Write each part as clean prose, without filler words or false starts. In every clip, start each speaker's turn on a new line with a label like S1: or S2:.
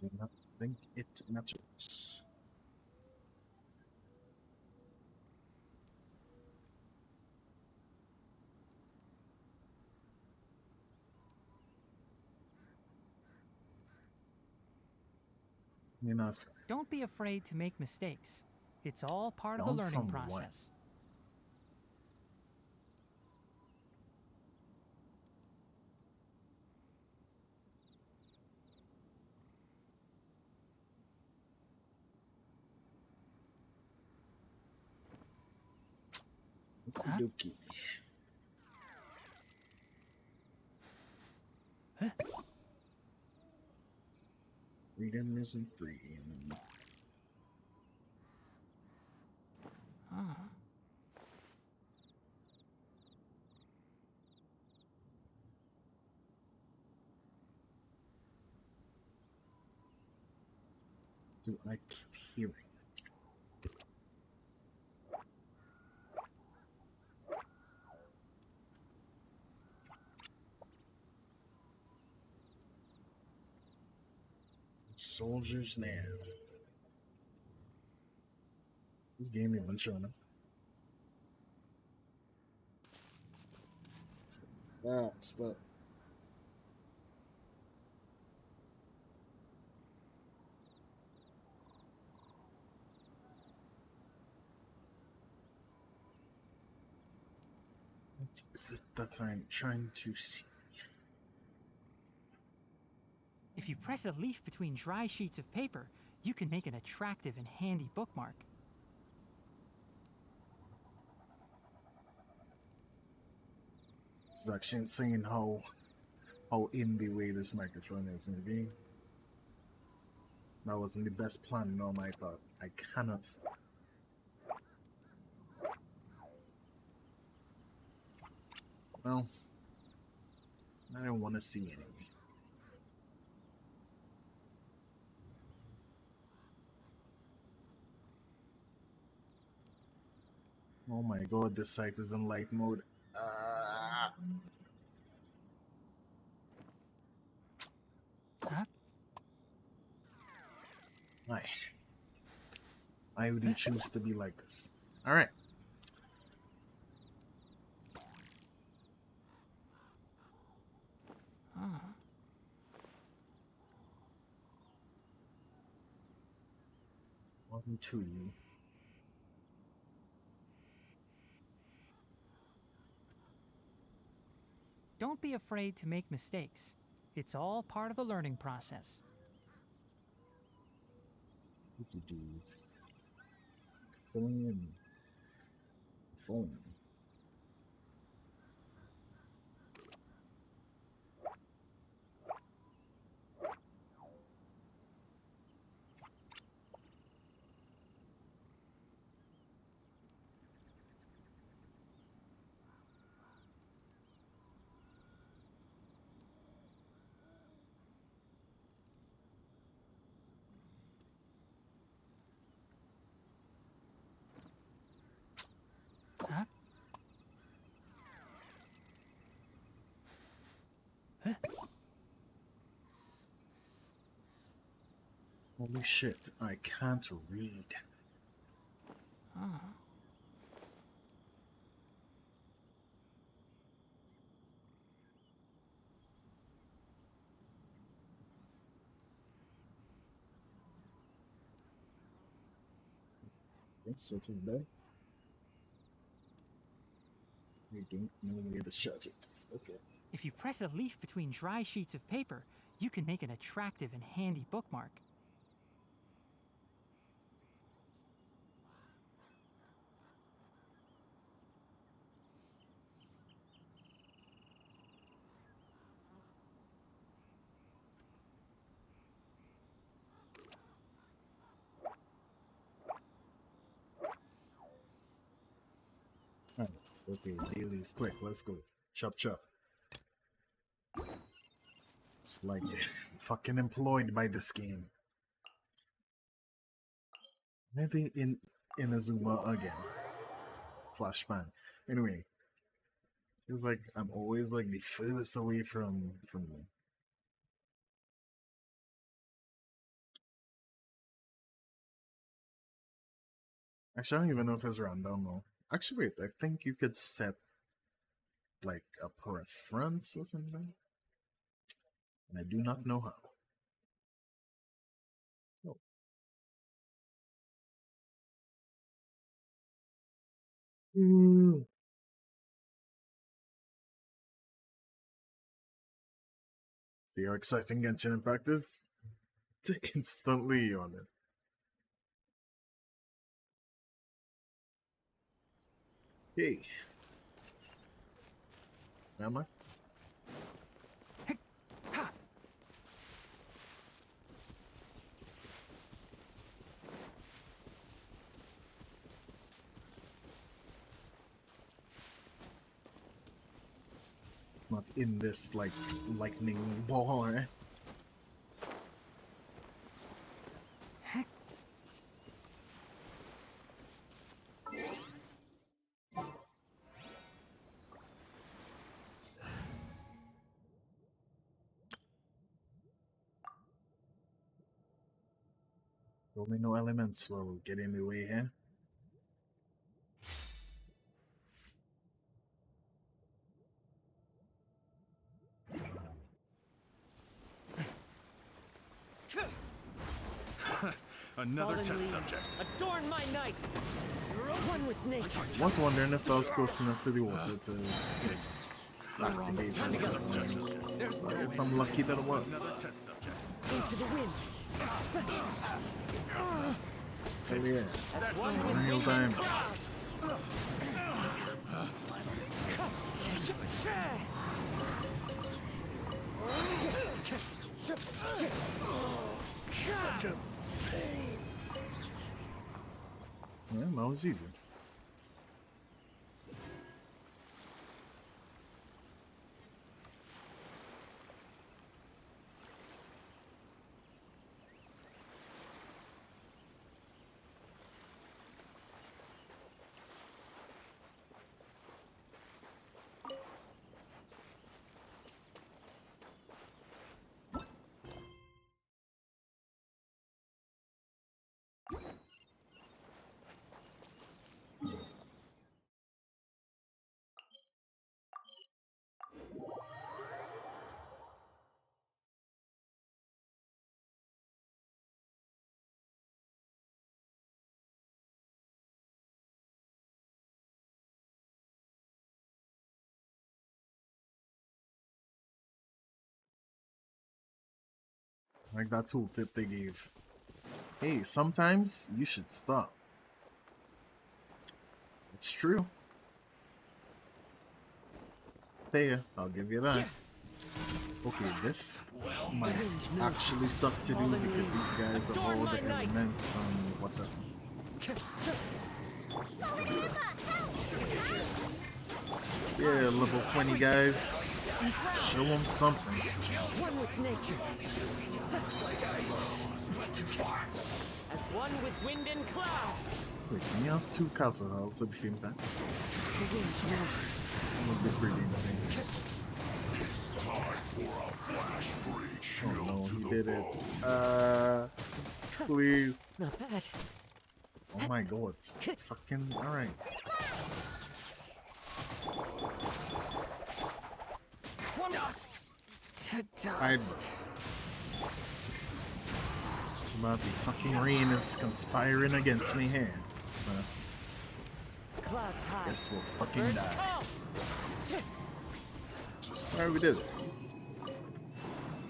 S1: Do not think it matters. You know,
S2: Don't be afraid to make mistakes. It's all part of the
S1: down
S2: learning
S1: from what?
S2: process.
S1: Okie
S2: Huh?
S1: dokie.
S2: Huh?
S1: Freedom isn't free.
S2: Ah.
S1: Do I keep hearing? Soldiers now. This game even showing up. Ah, stop. What is it that I'm trying to see?
S2: If you press a leaf between dry sheets of paper, you can make an attractive and handy bookmark.
S1: It's actually insane how in the way this microphone is in the game. That wasn't the best plan, no, my thought. I cannot see. Well, I don't want to see anyway. Oh my god, this site is in light mode. Ah,
S2: Huh?
S1: why? Why would you choose to be like this? Alright.
S2: Ah.
S1: 1, 2.
S2: Don't be afraid to make mistakes. It's all part of the learning process.
S1: What to do? Filling in. Phone.
S2: Huh? Huh?
S1: Holy shit, I can't read.
S2: Ah.
S1: Yes, so to bed. I don't know where this charger is. Okay.
S2: If you press a leaf between dry sheets of paper, you can make an attractive and handy bookmark.
S1: Alright. Okay, dailies, quick, let's go. Chop chop. It's like fucking employed by this game. Maybe in Inazuma again. Flashbang. Anyway, it's like I'm always like the furthest away from Actually, I don't even know if it's random though. Actually, wait, I think you could set like a preference or something. And I do not know how. Oh. Mm. See how exciting Genshin Impact is? To instantly on it. Hey. Am I? Not in this like lightning ball, eh? Only no elements will get in the way here.
S3: Another
S4: Fallen
S3: test
S4: leaves,
S3: subject.
S4: adorn my night. One with nature.
S1: I was wondering if I was close enough to the water to activate
S4: Time to go.
S1: it.
S3: There's no
S1: I guess
S3: way.
S1: I'm lucky that it was.
S3: Another test subject.
S4: Into the wind.
S1: Maybe yeah.
S4: As one with
S1: Real
S4: wind
S1: damage.
S4: and cloud.
S1: Yeah, that was easy. Like that tooltip they gave. Hey, sometimes you should stop. It's true. There, I'll give you that. Okay, this might actually suck to do because these guys have all the elements and whatever. Yeah, level 20 guys. Show them something.
S4: One with nature. As one with wind and cloud.
S1: Wait, can you have two castle hells at the same time?
S4: The wind knows me.
S1: That would be pretty insane. Oh no, he did it. Please.
S4: Not bad.
S1: Oh my god, it's fucking alright.
S4: Dust to
S1: I'd
S4: dust.
S1: about the fucking rain is conspiring against me here. So
S4: Clouds high.
S1: guess we'll fucking
S4: Birds
S1: die.
S4: call.
S1: Alright, we did it.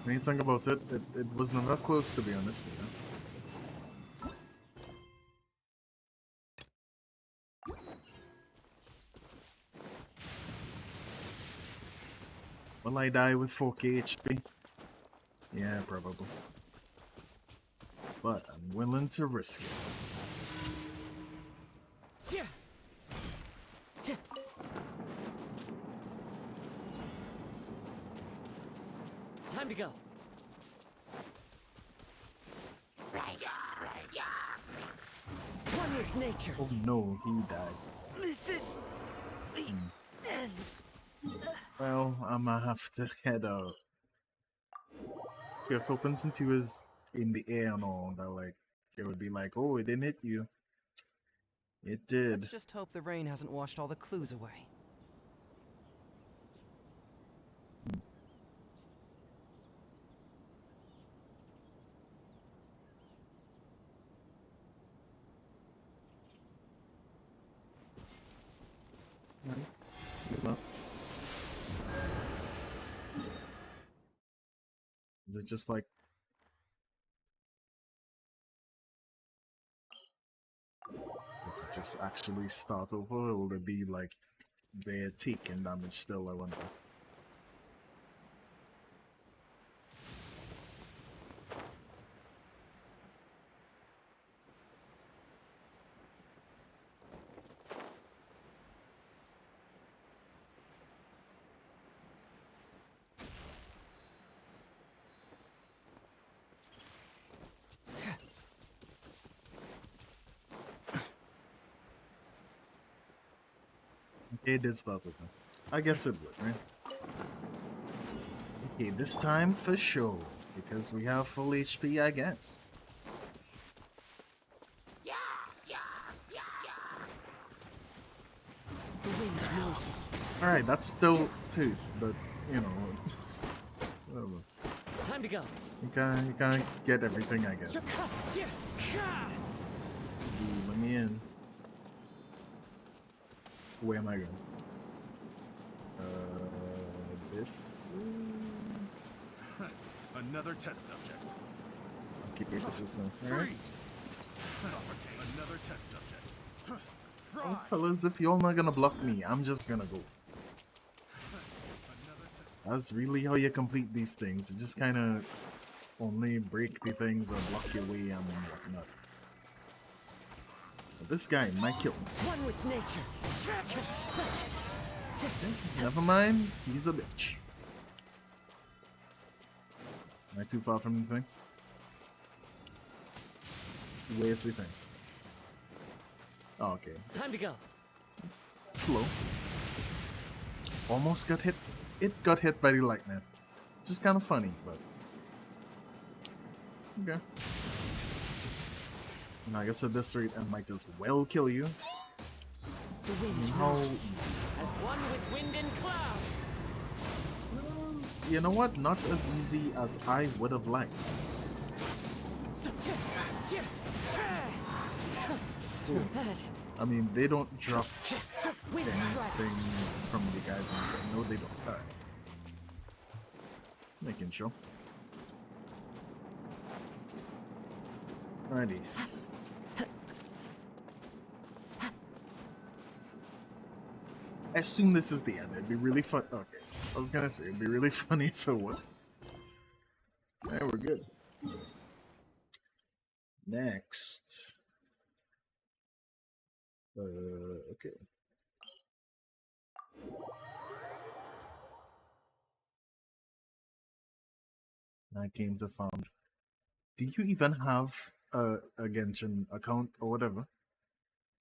S1: When you think about it, it was never close to be honest, you know? Will I die with 4k HP? Yeah, probably. But I'm willing to risk it.
S4: Tja. Tja. Time to go. One with nature.
S1: Oh no, he died.
S4: This is the end.
S1: Well, I'ma have to head out. See, I was hoping since he was in the air and all, that like, it would be like, oh, it didn't hit you. It did.
S5: Let's just hope the rain hasn't washed all the clues away.
S1: Well, is it just like... Does it just actually start over, or will it be like they're taking damage still, I wonder? It did start over. I guess it would, right? Okay, this time for sure, because we have full HP, I guess.
S4: The wind knows me.
S1: Alright, that's still poop, but, you know, whatever.
S4: Time to go.
S1: You can't get everything, I guess. Ooh, let me in. Where am I going? This?
S3: Another test subject.
S1: Okay, this is one. Alright.
S3: Suffocate. Another test subject. Fry.
S1: Well, fellas, if y'all not gonna block me, I'm just gonna go.
S3: Another test.
S1: That's really how you complete these things. You just kinda only break the things that block your way and whatnot. But this guy might kill me.
S4: One with nature.
S1: Never mind, he's a bitch. Am I too far from the thing? Where's the thing? Oh, okay.
S4: Time to go.
S1: Slow. Almost got hit. It got hit by the lightning. Just kind of funny, but... Okay. And I guess at this rate, I might as well kill you.
S4: The wind
S1: How
S4: knows.
S1: easy.
S4: As one with wind and cloud.
S1: You know what? Not as easy as I would have liked.
S4: Not bad.
S1: I mean, they don't drop
S4: Wind strike.
S1: anything from the guys in the... No, they don't. Alright. Making sure. Alrighty. I assume this is the end. It'd be really fun. Okay. I was gonna say, it'd be really funny if it was. Yeah, we're good. Next. Okay. I came to found. Do you even have a Genshin account or whatever?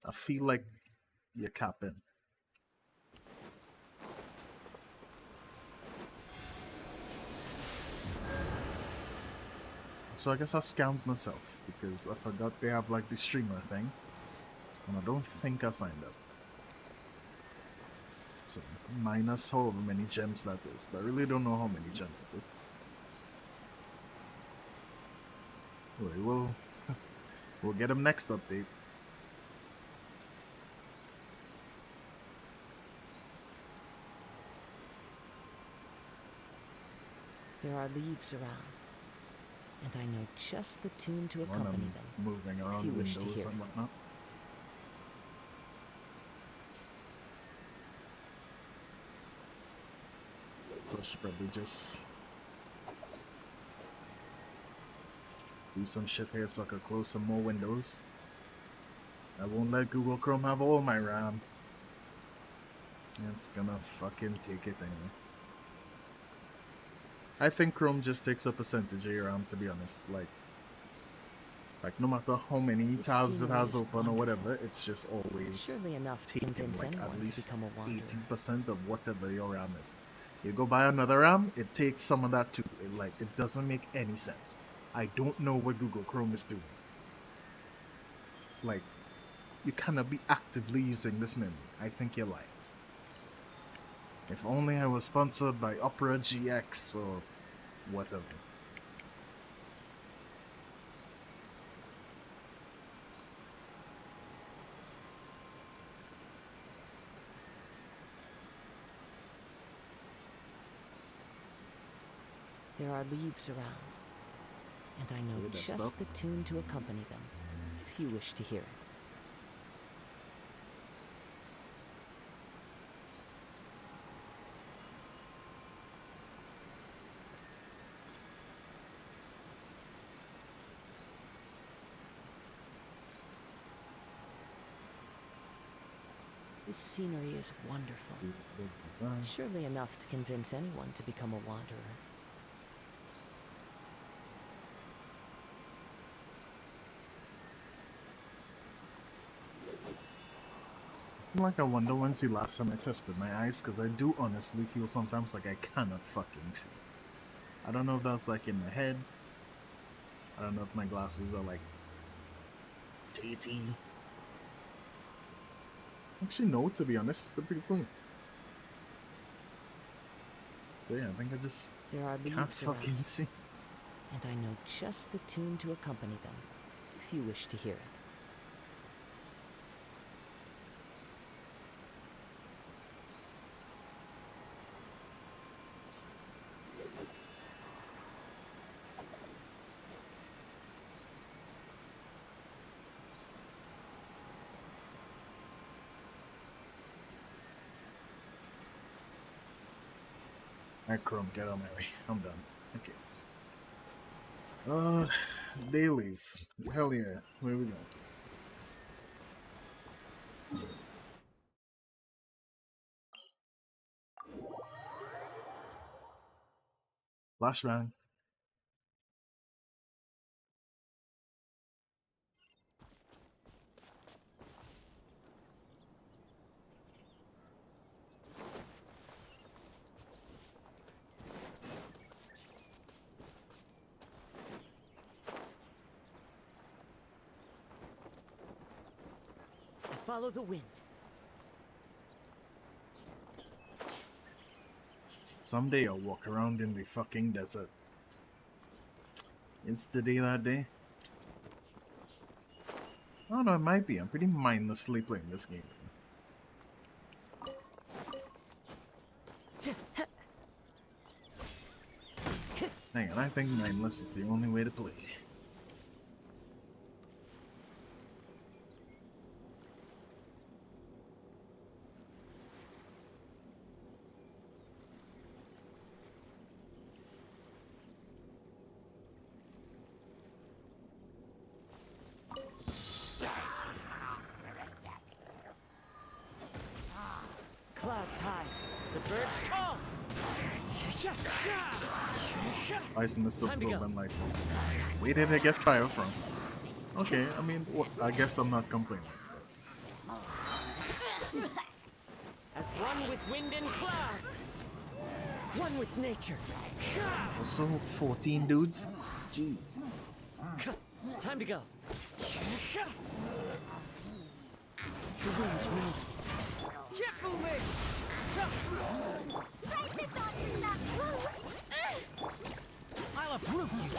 S1: I feel like you're capping. So I guess I scammed myself because I forgot they have like the streamer thing. And I don't think I signed up. So minus however many gems that is. But I really don't know how many gems it is. Anyway, we'll get him next update.
S4: There are leaves around, and I know just the tune to
S1: When
S4: accompany
S1: I'm
S4: them.
S1: moving around
S4: you wish to
S1: windows
S4: hear
S1: and
S4: it.
S1: whatnot. So I should probably just do some shit here so I could close some more windows. I won't let Google Chrome have all my RAM. It's gonna fucking take it anyway. I think Chrome just takes a percentage of your RAM, to be honest. Like no matter how many tabs it has open or whatever, it's just always
S4: Surely enough to
S1: taking
S4: convince
S1: like
S4: anyone
S1: at
S4: to
S1: least
S4: become a wanderer.
S1: 80% of whatever your RAM is. You go buy another RAM, it takes some of that too. It doesn't make any sense. I don't know what Google Chrome is doing. Like, you cannot be actively using this memory. I think you're lying. If only I was sponsored by Opera GX or whatever.
S4: There are leaves around, and I know
S1: Hear that
S4: just
S1: stuff?
S4: the tune to accompany them, if you wish to hear it. This scenery is wonderful. Surely enough to convince anyone to become a wanderer.
S1: Like I wonder when's the last time I tested my eyes, because I do honestly feel sometimes like I cannot fucking see. I don't know if that's like in my head. I don't know if my glasses are like dirty. Actually, no, to be honest, they're pretty clean. But yeah, I think I just
S4: There are
S1: can't
S4: leaves around,
S1: fucking see.
S4: and I know just the tune to accompany them, if you wish to hear it.
S1: Alright, Chrome, get on my way. I'm done. Okay. Dailies. Hell yeah. Where we go? Flashbang.
S4: Follow the wind.
S1: Someday I'll walk around in the fucking desert. Is today that day? I don't know, it might be. I'm pretty mindlessly playing this game. Hang on, I think mindless is the only way to play.
S4: Clouds high. The birds call.
S1: Icing this up
S4: Time to
S1: so
S4: go.
S1: I'm like, where did I get fire from? Okay, I mean, I guess I'm not complaining.
S4: As one with wind and cloud. One with nature.
S1: Also, 14 dudes? Jeez.
S4: Time to go. The wind knows me. Get moving!
S2: I'll approve you.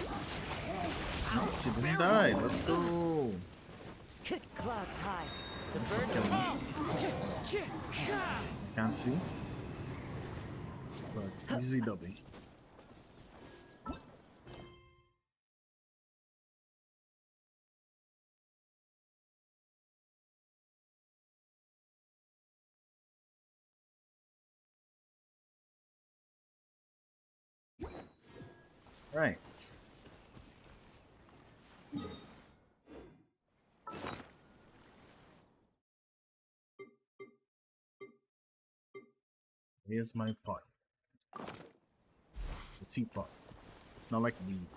S1: She didn't die. Let's go.
S4: Clouds high. The birds call.
S1: Can't see. But easy dubby. Right. Here's my pot. The teapot. Not like weed.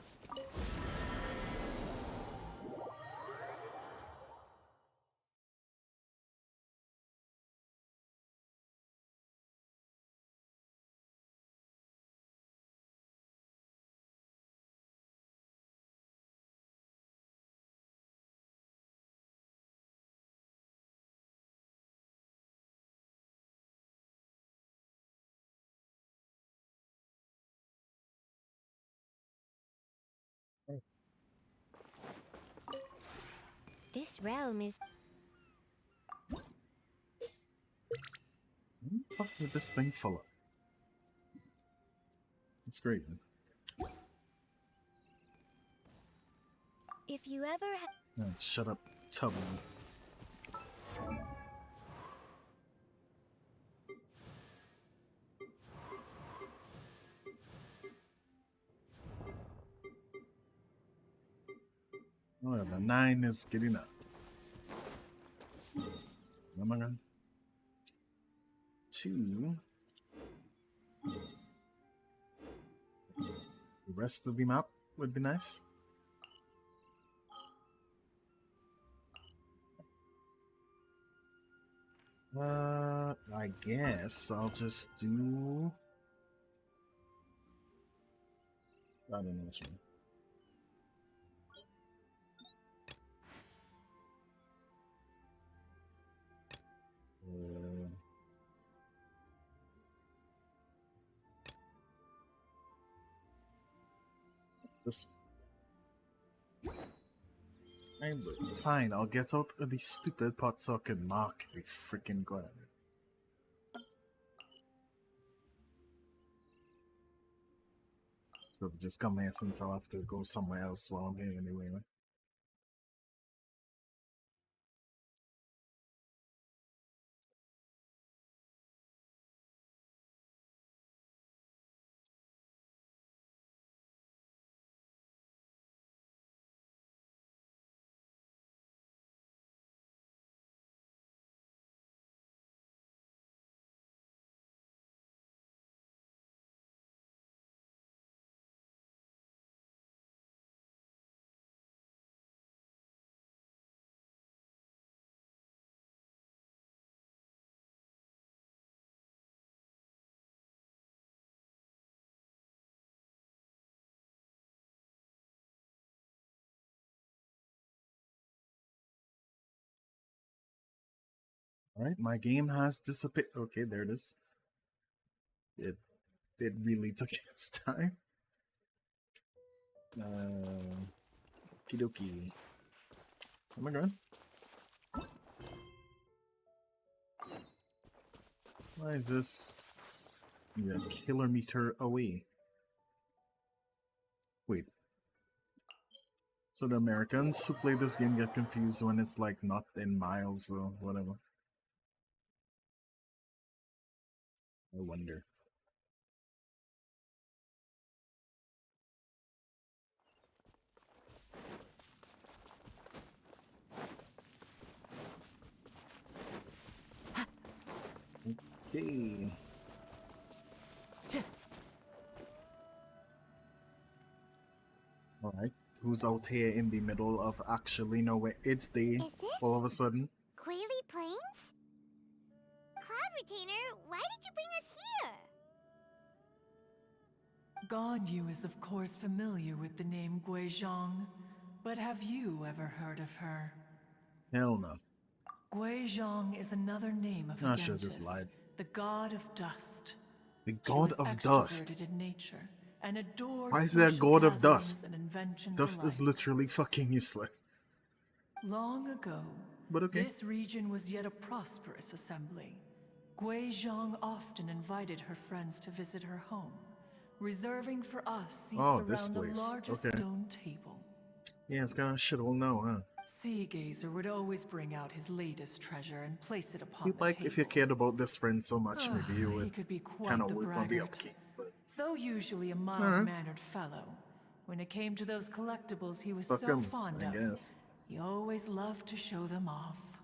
S6: This realm is...
S1: What the fuck with this thing full of? It's crazy.
S6: If you ever
S1: Oh, shut up, Tubby. Whatever, 9 is good enough. Oh my god. 2. The rest of the map would be nice. I guess I'll just do... I don't know which one. This... Fine, I'll get out of the stupid pot so I can mark the freaking glass. So just come here since I'll have to go somewhere else while I'm here anyway, right? Alright, my game has disappeared. Okay, there it is. It really took its time. Okie dokie. Oh my god. Why is this a kilometer away? Wait. So the Americans who play this game get confused when it's like not in miles or whatever. I wonder. Okay. Alright, who's out here in the middle of actually nowhere? It's day,
S6: Is this
S1: all of a sudden.
S6: Quaily Plains? Cloud Retainer, why did you bring us here?
S7: Ganyu is of course familiar with the name Guizhong, but have you ever heard of her?
S1: Hell no.
S7: Guizhong is another name of
S1: I should've just
S7: Agantis,
S1: lied.
S7: the god of dust.
S1: The
S7: She
S1: god
S7: was
S1: of dust.
S7: extroverted in nature and adored
S1: Why is there a
S7: social
S1: god of
S7: gatherings
S1: dust?
S7: and inventions
S1: Dust is
S7: alike.
S1: literally fucking useless.
S7: Long ago,
S1: But okay.
S7: this region was yet a prosperous assembly. Guizhong often invited her friends to visit her home, reserving for us seats
S1: Oh, this
S7: around the
S1: place.
S7: largest
S1: Okay.
S7: stone table.
S1: Yeah, it's gonna shit all know, huh?
S7: Seagazer would always bring out his latest treasure and place it upon
S1: You'd
S7: the
S1: like
S7: table.
S1: if you cared about this friend so much, maybe you
S7: He
S1: would
S7: could be quite
S1: kind of
S7: the
S1: work on the
S7: braggart.
S1: upkeep. But
S7: Though usually a
S1: Alright.
S7: mild-mannered fellow, when it came to those collectibles he was
S1: fuck
S7: so
S1: him,
S7: fond
S1: I
S7: of,
S1: guess.
S7: he always loved to show them off.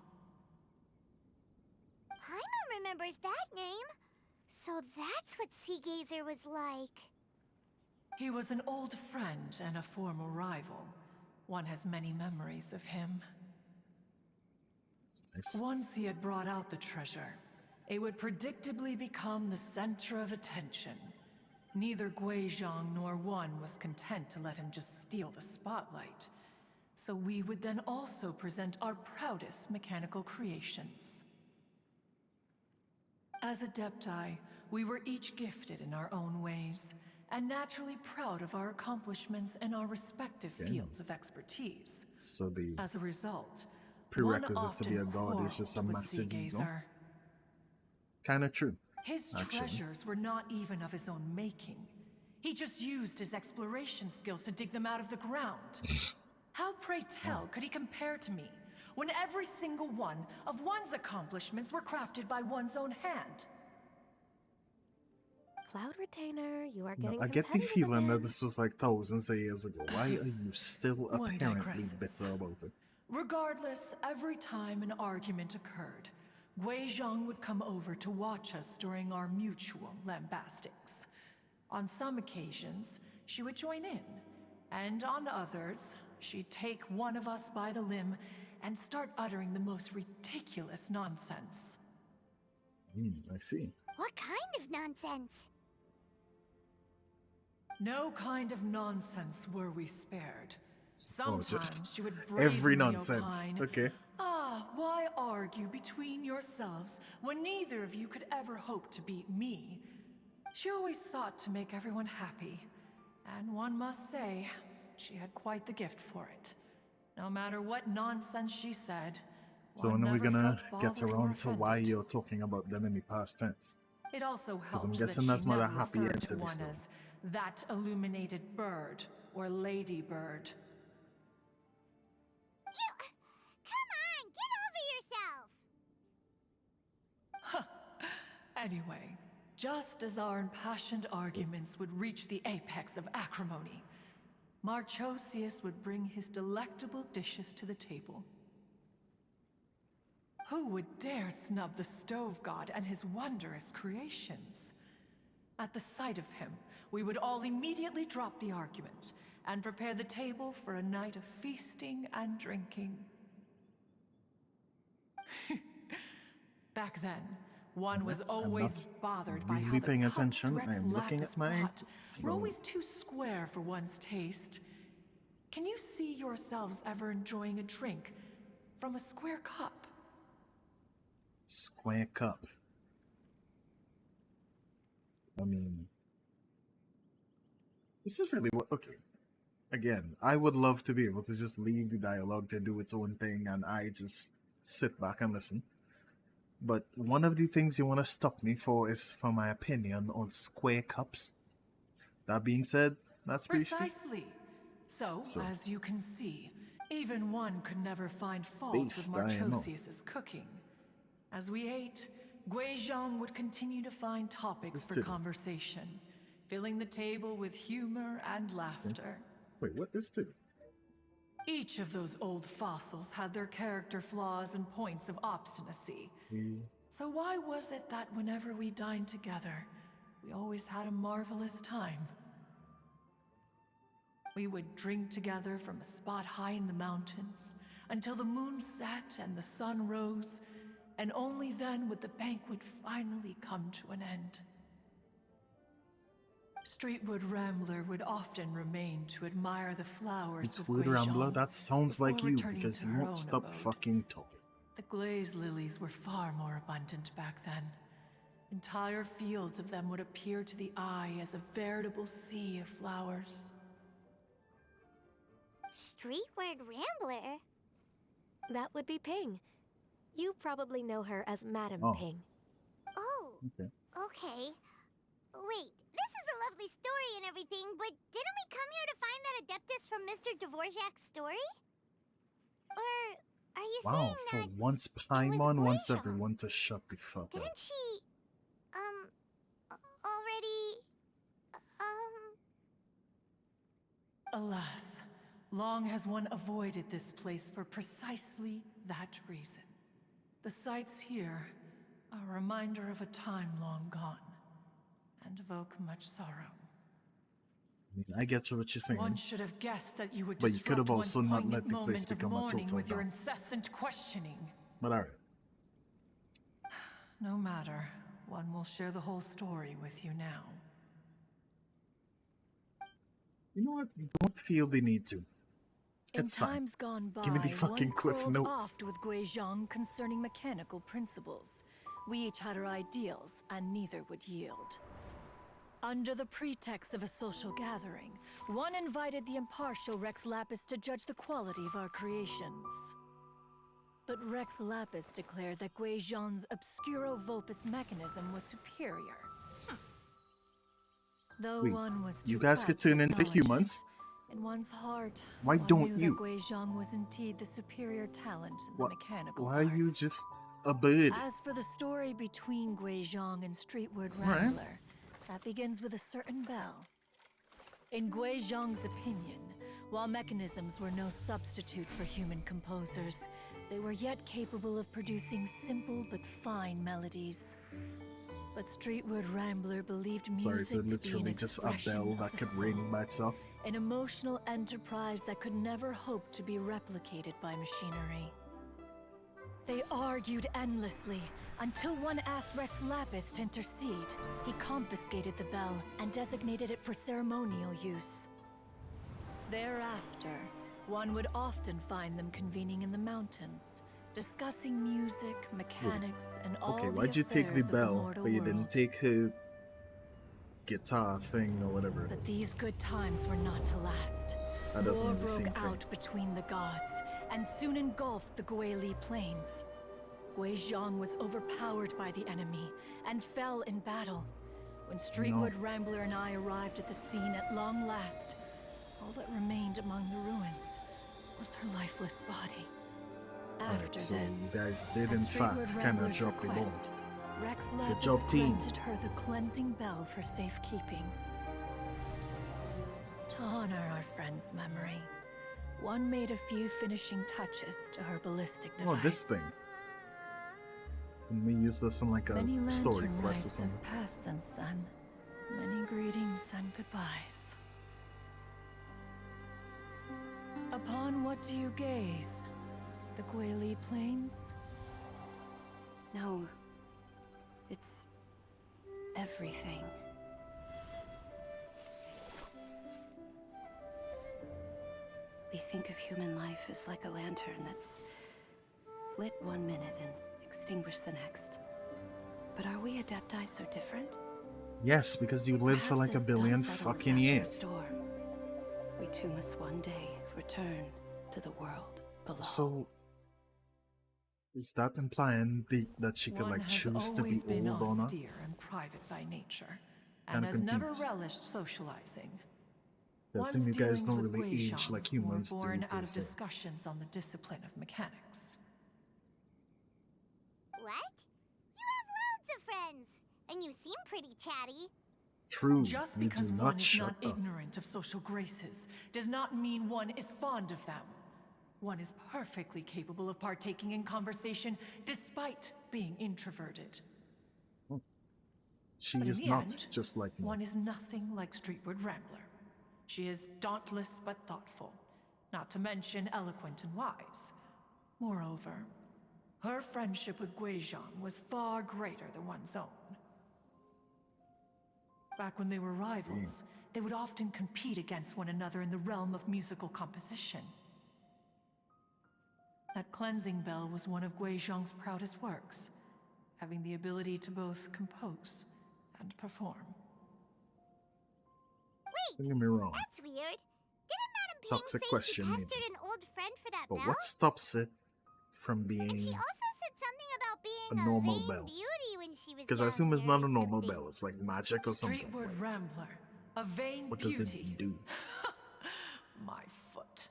S6: Paimon remembers that name. So that's what Seagazer was like.
S7: He was an old friend and a former rival. One has many memories of him.
S1: It's nice.
S7: Once he had brought out the treasure, it would predictably become the center of attention. Neither Guizhong nor one was content to let him just steal the spotlight. So we would then also present our proudest mechanical creations. As Adepti, we were each gifted in our own ways, and naturally proud of our accomplishments in our respective
S1: Yeah.
S7: fields of expertise.
S1: So the
S7: As a result,
S1: prerequisite to be a god is just a massive ego. Kind of true.
S7: His
S1: actually.
S7: treasures were not even of his own making. He just used his exploration skills to dig them out of the ground. How, pray tell, could he compare to me, when every single one of one's accomplishments were crafted by one's own hand?
S8: Cloud Retainer, you are
S1: No,
S8: getting
S1: I get the
S8: competitive
S1: feeling that
S8: again.
S1: this was like thousands of years ago. Why are you still
S7: One
S1: apparently
S7: digresses.
S1: bitter about it?
S7: Regardless, every time an argument occurred, Guizhong would come over to watch us during our mutual lambastics. On some occasions, she would join in, and on others, she'd take one of us by the limb and start uttering the most ridiculous nonsense.
S1: I see.
S6: What kind of nonsense?
S7: No kind of nonsense were we spared. Sometimes
S1: just
S7: she would
S1: every
S7: brazenly
S1: nonsense.
S7: opine,
S1: Okay.
S7: "Ah, why argue between yourselves when neither of you could ever hope to beat me?" She always sought to make everyone happy, and one must say, she had quite the gift for it. No matter what nonsense she said,
S1: So
S7: one
S1: when are we
S7: never
S1: gonna
S7: felt
S1: get
S7: bothered or
S1: around to why
S7: offended.
S1: you're talking about them in the past tense?
S7: It also helps
S1: I'm
S7: that
S1: guessing
S7: she
S1: that's not a
S7: never
S1: happy
S7: referred
S1: end
S7: to
S1: to the
S7: one
S1: story.
S7: as that illuminated bird or lady bird.
S6: Come on, get over yourself!
S7: Anyway, just as our impassioned arguments would reach the apex of acrimony, Marchosius would bring his delectable dishes to the table. Who would dare snub the stove god and his wondrous creations? At the sight of him, we would all immediately drop the argument and prepare the table for a night of feasting and drinking. Back then, one was
S1: I'm
S7: always
S1: not
S7: bothered by how
S1: really
S7: the
S1: paying
S7: cups
S1: attention.
S7: Rex
S1: I'm looking
S7: Lapis
S1: at my
S7: brought were
S1: phone.
S7: always too square for one's taste. Can you see yourselves ever enjoying a drink from a square cup?
S1: Square cup. I mean, this is really what. Okay. Again, I would love to be able to just leave the dialogue to do its own thing and I just sit back and listen. But one of the things you want to stop me for is for my opinion on square cups. That being said, that's pretty stupid.
S7: Precisely. So,
S1: So.
S7: as you can see, even one could never find fault
S1: Based,
S7: with
S1: I know.
S7: Marchosius's cooking. As we ate, Guizhong would continue to find topics
S1: This
S7: for
S1: too.
S7: conversation, filling the table with humor and laughter.
S1: Wait, what is this?
S7: Each of those old fossils had their character flaws and points of obstinacy. So why was it that whenever we dined together, we always had a marvelous time? We would drink together from a spot high in the mountains until the moon set and the sun rose, and only then would the banquet finally come to an end. Streetwood Rambler would often remain to admire the flowers
S1: It's
S7: of
S1: Wood Rambler?
S7: Guizhong
S1: That sounds like
S7: before
S1: you
S7: returning
S1: because
S7: to
S1: you
S7: her
S1: won't
S7: own
S1: stop
S7: abode.
S1: fucking talking.
S7: The glaze lilies were far more abundant back then. Entire fields of them would appear to the eye as a veritable sea of flowers.
S6: Streetward Rambler?
S8: That would be Ping. You probably know her as Madam
S1: Oh.
S8: Ping.
S6: Oh,
S1: Okay.
S6: okay. Wait, this is a lovely story and everything, but didn't we come here to find that Adeptus from Mr. Dvorak's story? Or are you
S1: Wow,
S6: saying
S1: for
S6: that
S1: once Paimon wants
S6: Guizhong.
S1: everyone to shut the fuck up.
S6: didn't she, already,
S7: Alas, long has one avoided this place for precisely that reason. The sights here are a reminder of a time long gone, and evoke much sorrow.
S1: I mean, I get what you're saying.
S7: One should have guessed that you would
S1: But you could have
S7: disrupt one's
S1: also not
S7: poignant
S1: let the place
S7: moment of
S1: become a
S7: mourning
S1: total
S7: with your
S1: dump.
S7: incessant questioning.
S1: But alright.
S7: No matter, one will share the whole story with you now.
S1: You know what? Don't feel the need to.
S9: In
S1: It's fine.
S9: times gone by,
S1: Give me the fucking
S9: one
S1: cliff
S9: quarreled
S1: notes.
S9: oft with Guizhong concerning mechanical principles. We each had our ideals, and neither would yield. Under the pretext of a social gathering, one invited the impartial Rex Lapis to judge the quality of our creations. But Rex Lapis declared that Gui Zhang's Obscuro Vulpus mechanism was superior. Though
S1: Wait,
S9: one was
S1: you
S9: too
S1: guys
S9: proud
S1: could
S9: to
S1: turn into
S9: acknowledge
S1: humans?
S9: it, in one's heart,
S1: Why
S9: one
S1: don't
S9: knew
S1: you?
S9: that Gui Zhang was indeed the superior talent in the mechanical
S1: Why are you
S9: arts.
S1: just a bird?
S9: As for the story between Gui Zhang and Streetward
S1: Right.
S9: Rambler, that begins with a certain bell. In Gui Zhang's opinion, while mechanisms were no substitute for human composers, they were yet capable of producing simple but fine melodies. But Streetward Rambler believed music
S1: Sorry, so
S9: to be an
S1: literally just a
S9: expression
S1: bell
S9: of
S1: that
S9: the
S1: could
S9: soul,
S1: ring by itself.
S9: an emotional enterprise that could never hope to be replicated by machinery. They argued endlessly until one asked Rex Lapis to intercede. He confiscated the bell and designated it for ceremonial use. Thereafter, one would often find them convening in the mountains, discussing music, mechanics, and all
S1: Okay,
S9: the
S1: why'd you take the
S9: affairs of
S1: bell,
S9: mortal
S1: but you
S9: world.
S1: didn't take her guitar thing or whatever it
S9: But
S1: is?
S9: these good times were not to last.
S1: That doesn't
S9: War
S1: mean the same
S9: broke
S1: thing.
S9: out between the gods, and soon engulfed the Guili plains. Gui Zhang was overpowered by the enemy, and fell in battle. When Streetwood Rambler and I arrived at the scene at long last, all that remained among the ruins was her lifeless body. After
S1: Alright, so
S9: this,
S1: you guys did
S9: at
S1: in
S9: Streetwood
S1: fact kind of
S9: Rambler's
S1: drop the ball.
S9: request, Rex Lapis
S1: job, team.
S9: granted her the cleansing bell for safekeeping. To honor our friend's memory, one made a few finishing touches to her ballistic device.
S1: Oh, this thing. Can we use this in like a
S9: Many
S1: story
S9: lantern
S1: quest or
S9: nights
S1: something?
S9: have passed since then. Many greetings and goodbyes. Upon what do you gaze? The Guili Plains?
S10: No. It's everything. We think of human life as like a lantern that's lit one minute and extinguished the next. But are we Adepti so different?
S1: Yes, because you live for like
S10: Perhaps
S1: a
S10: as
S1: billion
S10: dust settles
S1: fucking
S10: after a
S1: years.
S10: storm, we too must one day return to the world below.
S1: So, is that implying that she could
S7: One
S1: like
S7: has
S1: choose to be
S7: always been
S1: old or not?
S7: austere and private by nature,
S1: Kinda
S7: and has never
S1: confused.
S7: relished socializing.
S1: I
S7: One's
S1: assume you guys
S7: dealings
S1: don't
S7: with
S1: really
S7: Gui
S1: age
S7: Zhang
S1: like humans
S7: were
S1: do.
S7: born out
S1: per
S7: of
S1: se.
S7: discussions on the discipline of mechanics.
S6: What? You have loads of friends, and you seem pretty chatty.
S1: True,
S7: Just
S1: you
S7: because
S1: do
S7: one
S1: not
S7: is
S1: shut
S7: not
S1: up.
S7: ignorant of social graces does not mean one is fond of them. One is perfectly capable of partaking in conversation despite being introverted.
S1: She
S7: But in
S1: is
S7: the
S1: not
S7: end,
S1: just like me.
S7: One is nothing like Streetwood Rambler. She is dauntless but thoughtful, not to mention eloquent and wise. Moreover, her friendship with Gui Zhang was far greater than one's own. Back when they were rivals, they would often compete against one another in the realm of musical composition. That cleansing bell was one of Gui Zhang's proudest works, having the ability to both compose and perform.
S1: Don't get me wrong,
S6: That's weird. Didn't Madame Ping
S1: Toxic
S6: say
S1: question,
S6: she
S1: maybe.
S6: pestered an old friend for that
S1: but
S6: bell?
S1: what stops it from
S6: And she
S1: being?
S6: also said something about being
S1: a
S6: a
S1: normal
S6: vain
S1: bell?
S6: beauty when she was
S1: Because I assume it's not
S6: younger
S1: a
S6: or
S1: normal
S6: something.
S1: bell. It's like magic or something.
S7: Streetward
S1: Like,
S7: Rambler, a vain
S1: what does
S7: beauty.
S1: it do?
S7: My foot.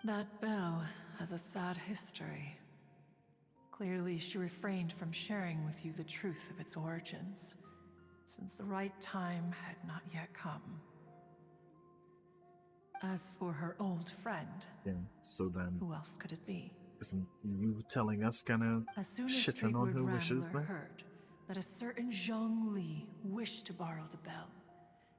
S7: That bell has a sad history. Clearly, she refrained from sharing with you the truth of its origins, since the right time had not yet come. As for her old friend,
S1: Yeah. So then,
S7: who else could it be?
S1: isn't you telling us kind of
S7: As soon as
S1: shitting on
S7: Streetward
S1: her wishes
S7: Rambler
S1: there?
S7: heard that a certain Zhang Li wished to borrow the bell,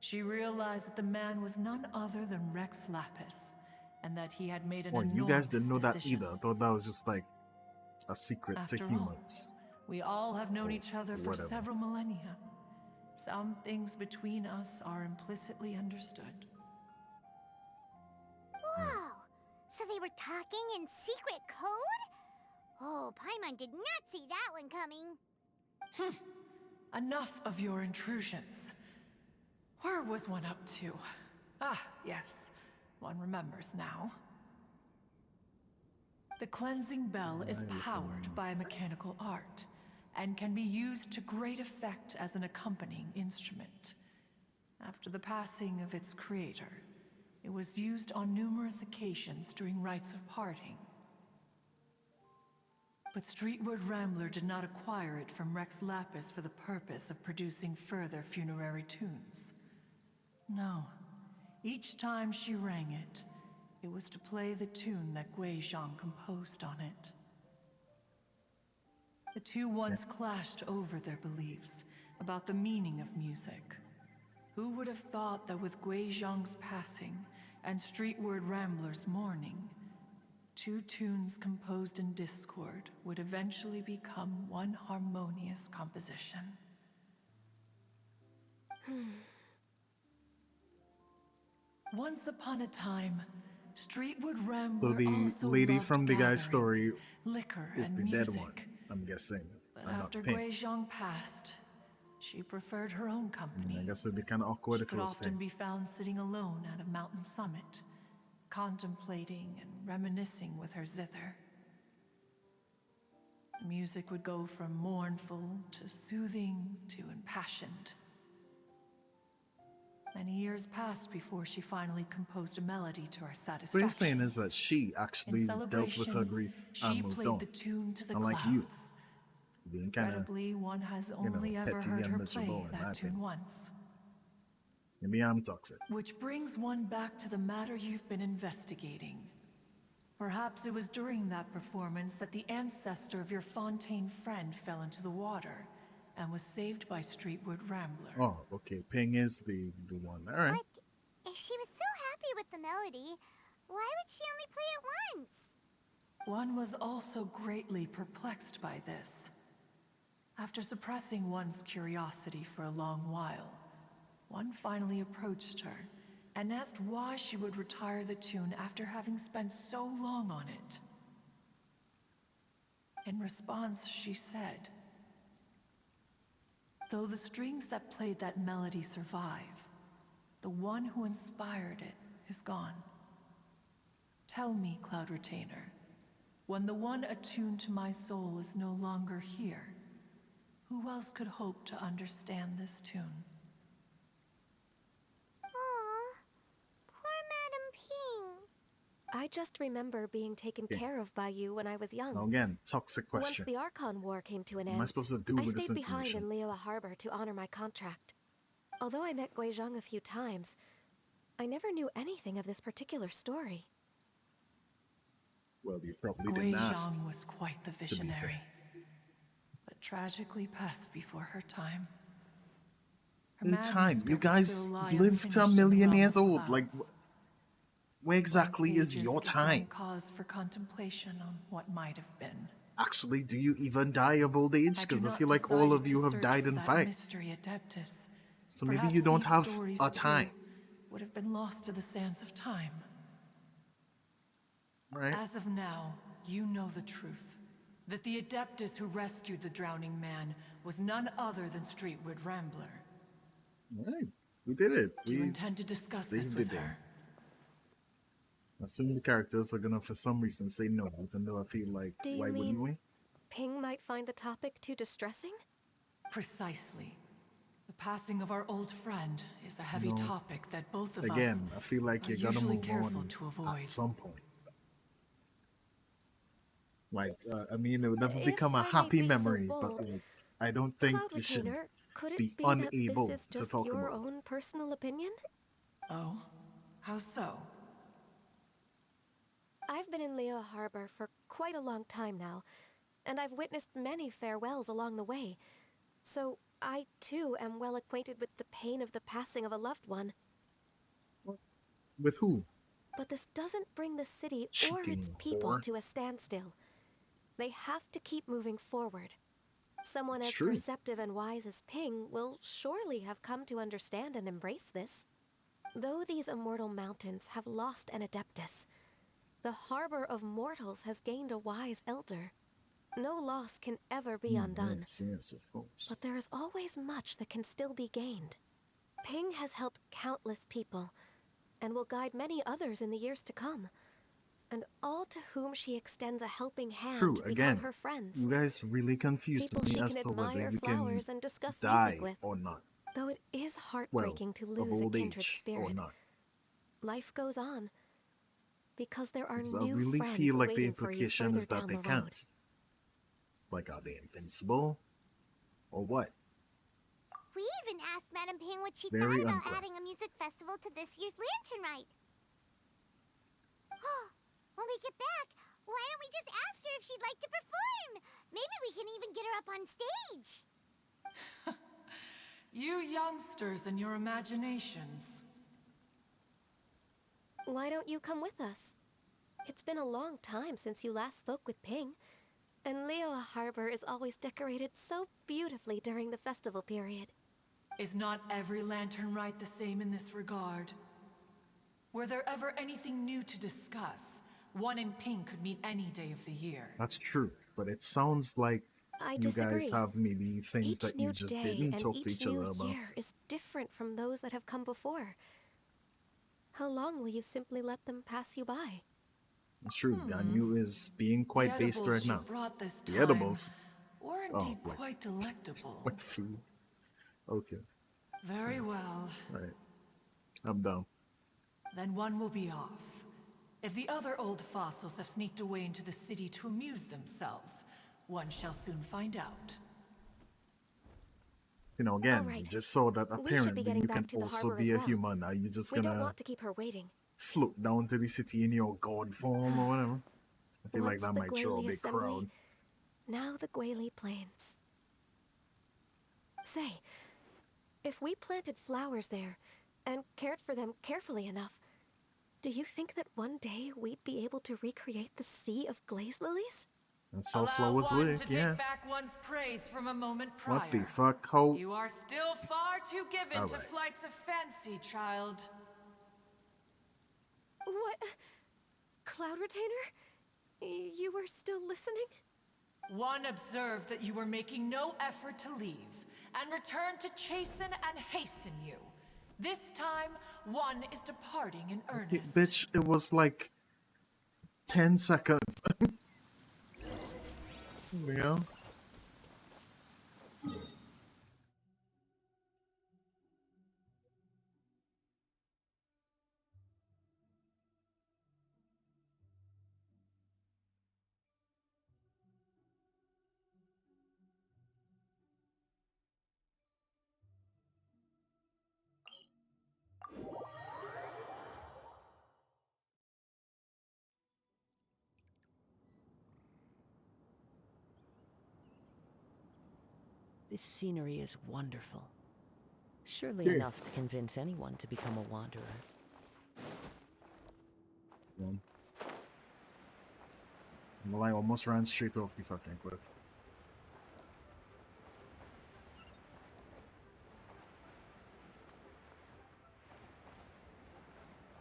S7: she realized that the man was none other than Rex Lapis, and that he had made an
S1: Well, you guys didn't know that
S7: decision.
S1: either. I thought that was just like a secret
S7: After
S1: to
S7: all,
S1: humans.
S7: We all have known each other for
S1: whatever.
S7: several millennia. Some things between us are implicitly understood.
S6: Whoa! So they were talking in secret code? Oh, Paimon did not see that one coming.
S7: Enough of your intrusions. Where was one up to? Ah, yes. One remembers now. The cleansing bell is powered by a mechanical art and can be used to great effect as an accompanying instrument. After the passing of its creator, it was used on numerous occasions during rites of parting. But Streetwood Rambler did not acquire it from Rex Lapis for the purpose of producing further funerary tunes. No. Each time she rang it, it was to play the tune that Guizhong composed on it. The two once clashed over their beliefs about the meaning of music. Who would have thought that with Guizhong's passing and Streetward Rambler's mourning, two tunes composed in discord would eventually become one harmonious composition? Once upon a time, Streetwood Rambler
S1: So the
S7: also
S1: lady
S7: loved
S1: from the guy's
S7: gatherings,
S1: story
S7: liquor,
S1: is
S7: and
S1: the
S7: music.
S1: dead one, I'm guessing.
S7: But
S1: and not
S7: after
S1: Pink.
S7: Guizhong passed, she preferred her own company.
S1: I guess it'd be kind of awkward
S7: She
S1: if it
S7: could
S1: was
S7: often
S1: Pink.
S7: be found sitting alone at a mountain summit, contemplating and reminiscing with her zither. The music would go from mournful to soothing to impassioned. Many years passed before she finally composed a melody to her
S1: What
S7: satisfaction.
S1: you're saying is that she actually
S7: In
S1: dealt with her
S7: celebration,
S1: grief
S7: she
S1: and moved
S7: played
S1: on.
S7: the tune to the
S1: Unlike
S7: clouds.
S1: you, being kind of
S7: Incredibly, one has only ever
S1: petty
S7: heard
S1: and
S7: her
S1: miserable,
S7: play
S1: in my
S7: that tune
S1: opinion.
S7: once.
S1: maybe I'm toxic.
S7: Which brings one back to the matter you've been investigating. Perhaps it was during that performance that the ancestor of your Fontaine friend fell into the water and was saved by Streetwood Rambler.
S1: Oh, okay. Ping is the one. All right.
S6: But if she was so happy with the melody, why would she only play it once?
S7: One was also greatly perplexed by this. After suppressing one's curiosity for a long while, one finally approached her and asked why she would retire the tune after having spent so long on it. In response, she said, "Though the strings that played that melody survive, the one who inspired it is gone. Tell me, Cloud Retainer, when the one attuned to my soul is no longer here, who else could hope to understand this tune?"
S6: Aw, poor Madam Ping.
S8: I just remember being taken
S1: Yeah.
S8: care of by you when I was young.
S1: Now again, toxic question.
S8: Once the Archon War came to an
S1: What
S8: end,
S1: am I supposed to do
S8: I
S1: with this
S8: stayed behind
S1: information?
S8: in Liyue Harbor to honor my contract. Although I met Guizhong a few times, I never knew anything of this particular story.
S1: Well, you probably didn't ask.
S7: Guizhong was quite the
S1: be fair.
S7: visionary, but tragically passed before her time. Her
S1: In time, you
S7: manuscripts
S1: guys
S7: still lie
S1: live to a
S7: unfinished in the
S1: million
S7: realm
S1: years
S7: of
S1: old. Like,
S7: clouds.
S1: where exactly is
S7: Pages
S1: your
S7: give one
S1: time?
S7: Cause for contemplation on what might have been.
S1: Actually, do you even die of old age?
S7: Had you
S1: Because I
S7: not
S1: feel like all
S7: decided
S1: of you
S7: to
S1: have
S7: search
S1: died
S7: for
S1: in
S7: that
S1: fights.
S7: mystery Adeptus,
S1: So maybe
S7: perhaps
S1: you don't
S7: these
S1: have
S7: stories
S1: a
S7: too
S1: time.
S7: would have been lost to the sands of time.
S1: Right?
S7: As of now, you know the truth. That the Adeptus who rescued the drowning man was none other than Streetwood Rambler.
S1: Right. We did it.
S7: Do you
S1: We
S7: intend to discuss this
S1: saved
S7: with
S1: the day.
S7: her?
S1: I assume the characters are gonna, for some reason, say no, even though I feel like,
S8: Do you
S1: why wouldn't
S8: mean
S1: we?
S8: Ping might find the topic too distressing?
S7: Precisely. The passing of our old friend is a heavy
S1: No.
S7: topic that both of
S1: Again,
S7: us
S1: I feel like
S7: are
S1: you're gonna
S7: usually
S1: move
S7: careful
S1: on
S7: to avoid.
S1: at some point. Like, I mean, it would never
S8: If
S1: become a
S8: I may
S1: happy
S8: be so
S1: memory, but
S8: bold,
S1: like, I don't think
S8: Cloud
S1: you should
S8: Retainer, could it
S1: be
S8: be
S1: unable
S8: that this is
S1: to
S8: just
S1: talk
S8: your
S1: about it.
S8: own personal opinion?
S7: Oh? How so?
S8: I've been in Liyue Harbor for quite a long time now, and I've witnessed many farewells along the way. So I, too, am well acquainted with the pain of the passing of a loved one.
S1: With who?
S8: But this doesn't bring the city or
S1: Cheating
S8: its people
S1: whore.
S8: to a standstill. They have to keep moving forward. Someone
S1: It's
S8: as
S1: true.
S8: perceptive and wise as Ping will surely have come to understand and embrace this. Though these immortal mountains have lost an Adeptus, the harbor of mortals has gained a wise elder. No loss can ever be undone,
S1: Yes, of course.
S8: but there is always much that can still be gained. Ping has helped countless people, and will guide many others in the years to come. and all to whom she extends a helping hand
S1: True,
S8: become
S1: again,
S8: her friends.
S1: you guys really confused
S8: People
S1: me
S8: she
S1: as
S8: can
S1: to whether
S8: admire
S1: you can
S8: flowers and discuss
S1: die
S8: music with.
S1: or not.
S8: Though it is
S1: Well,
S8: heartbreaking to
S1: of
S8: lose a
S1: old
S8: kindred
S1: age or
S8: spirit,
S1: not.
S8: life goes on. Because there are
S1: 'Cause I
S8: new
S1: really
S8: friends
S1: feel like the
S8: waiting for you
S1: implication
S8: further
S1: is that
S8: down
S1: they
S8: the road.
S1: can't. Like, are they invincible? Or what?
S6: We even asked Madame Ping what she
S1: Very
S6: thought about
S1: unclear.
S6: adding a music festival to this year's Lantern Rite. When we get back, why don't we just ask her if she'd like to perform? Maybe we can even get her up on stage.
S7: You youngsters and your imaginations.
S8: Why don't you come with us? It's been a long time since you last spoke with Ping, and Liyue Harbor is always decorated so beautifully during the festival period.
S7: Is not every Lantern Rite the same in this regard? Were there ever anything new to discuss? One in Ping could meet any day of the year.
S1: That's true, but it sounds like
S8: I
S1: you
S8: disagree.
S1: guys have maybe things
S8: Each
S1: that you
S8: new
S1: just
S8: day
S1: didn't
S8: and
S1: talk to
S8: each
S1: each other
S8: new
S1: about.
S8: year is different from those that have come before. How long will you simply let them pass you by?
S1: It's true, Ganyu is being quite
S7: The
S1: based
S7: edibles
S1: right
S7: she
S1: now.
S7: brought this
S1: The
S7: time
S1: edibles?
S7: were
S1: Oh,
S7: indeed
S1: like-
S7: quite delectable.
S1: What food? Okay,
S7: Very well.
S1: alright. I'm down.
S7: Then one will be off. If the other old fossils have sneaked away into the city to amuse themselves, one shall soon find out.
S1: You know, again,
S8: Alright.
S1: you just saw that
S8: We should be
S1: apparently
S8: getting
S1: you
S8: back
S1: can
S8: to the
S1: also
S8: harbor
S1: be
S8: as
S1: a
S8: well.
S1: human. Are you just
S8: We don't
S1: gonna
S8: want to keep her waiting.
S1: float down to the city in your god form or whatever? I feel like
S8: Once
S1: that
S8: the
S1: might draw a
S8: Guili
S1: big
S8: assembly,
S1: crowd.
S8: now the Guili Plains. Say, if we planted flowers there and cared for them carefully enough, do you think that one day we'd be able to recreate the sea of glaze lilies?
S1: That's how
S7: Allow
S1: flowers
S7: one
S1: work,
S7: to
S1: yeah.
S7: take back one's praise from a moment prior.
S1: What the fuck? How?
S7: You are still far too given to
S1: Alright.
S7: flights of fancy, child.
S8: What? Cloud Retainer? You were still listening?
S7: One observed that you were making no effort to leave, and returned to chasten and hasten you. This time, one is departing in earnest.
S1: Bitch, it was like 10 seconds. There we go.
S4: This scenery is wonderful. Surely
S1: Yeah.
S4: enough to convince anyone to become a wanderer.
S1: Well, I almost ran straight off the fucking cliff.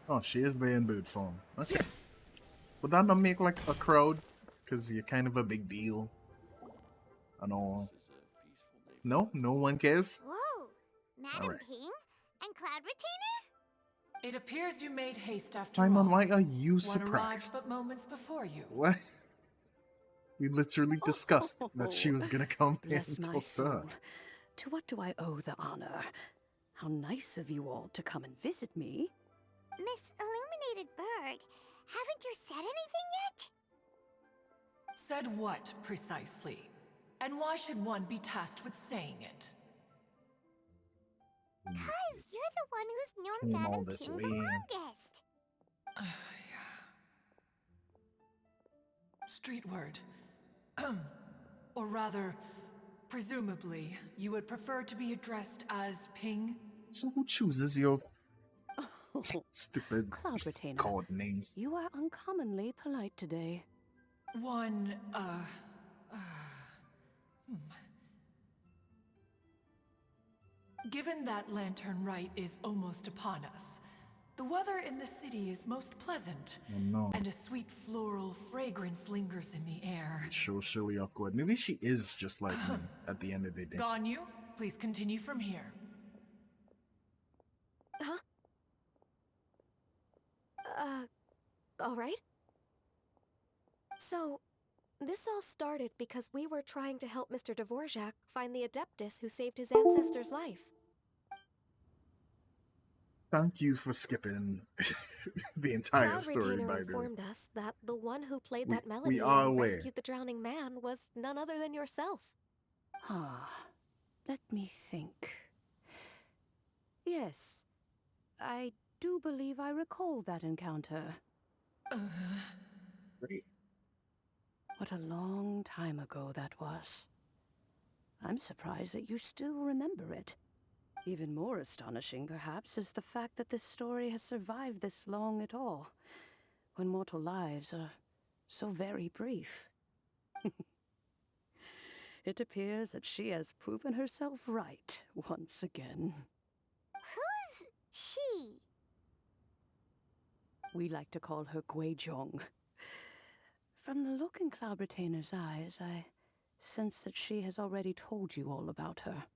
S1: Oh, she is there in bird form. Okay. Would that not make like a crowd? Because you're kind of a big deal. And all. No? No one cares?
S6: Whoa! Madame
S1: Alright.
S6: Ping and Cloud Retainer?
S7: It appears you made haste after
S1: Paimon,
S7: all.
S1: why are you
S7: One arrived
S1: surprised?
S7: but moments before you.
S1: What? We literally discussed that she was gonna come here
S10: Bless
S1: and
S10: my
S1: talk to her.
S10: soul. To what do I owe the honor? How nice of you all to come and visit me.
S6: Miss Illuminated Bird, haven't you said anything yet?
S7: Said what, precisely? And why should one be tasked with saying it?
S6: Cause you're the one who's known
S1: Came all
S6: Madame
S1: this
S6: Ping
S1: way.
S6: the longest.
S7: Street word. Or rather, presumably, you would prefer to be addressed as Ping?
S1: So who chooses your
S10: Oh,
S1: stupid
S10: Cloud Retainer.
S1: code names?
S10: You are uncommonly polite today.
S7: One, Given that Lantern Rite is almost upon us, the weather in the city is most pleasant,
S1: Oh no.
S7: and a sweet floral fragrance lingers in the air.
S1: Socially awkward. Maybe she is just like me at the end of the day.
S7: Ganyu, please continue from here.
S8: Huh? Alright. So, this all started because we were trying to help Mr. Dvorak find the Adeptus who saved his ancestor's life.
S1: Thank you for skipping the entire
S8: Cloud
S1: story,
S8: Retainer
S1: by the way.
S8: informed us that the one who played
S1: We-
S8: that melody
S1: we are
S8: and
S1: aware.
S8: rescued the drowning man was none other than yourself.
S10: Ah, let me think. Yes, I do believe I recall that encounter.
S1: Great.
S10: What a long time ago that was. I'm surprised that you still remember it. Even more astonishing, perhaps, is the fact that this story has survived this long at all, when mortal lives are so very brief. It appears that she has proven herself right once again.
S6: Who's she?
S10: We like to call her Guizhong. From the look in Cloud Retainer's eyes, I sense that she has already told you all about her.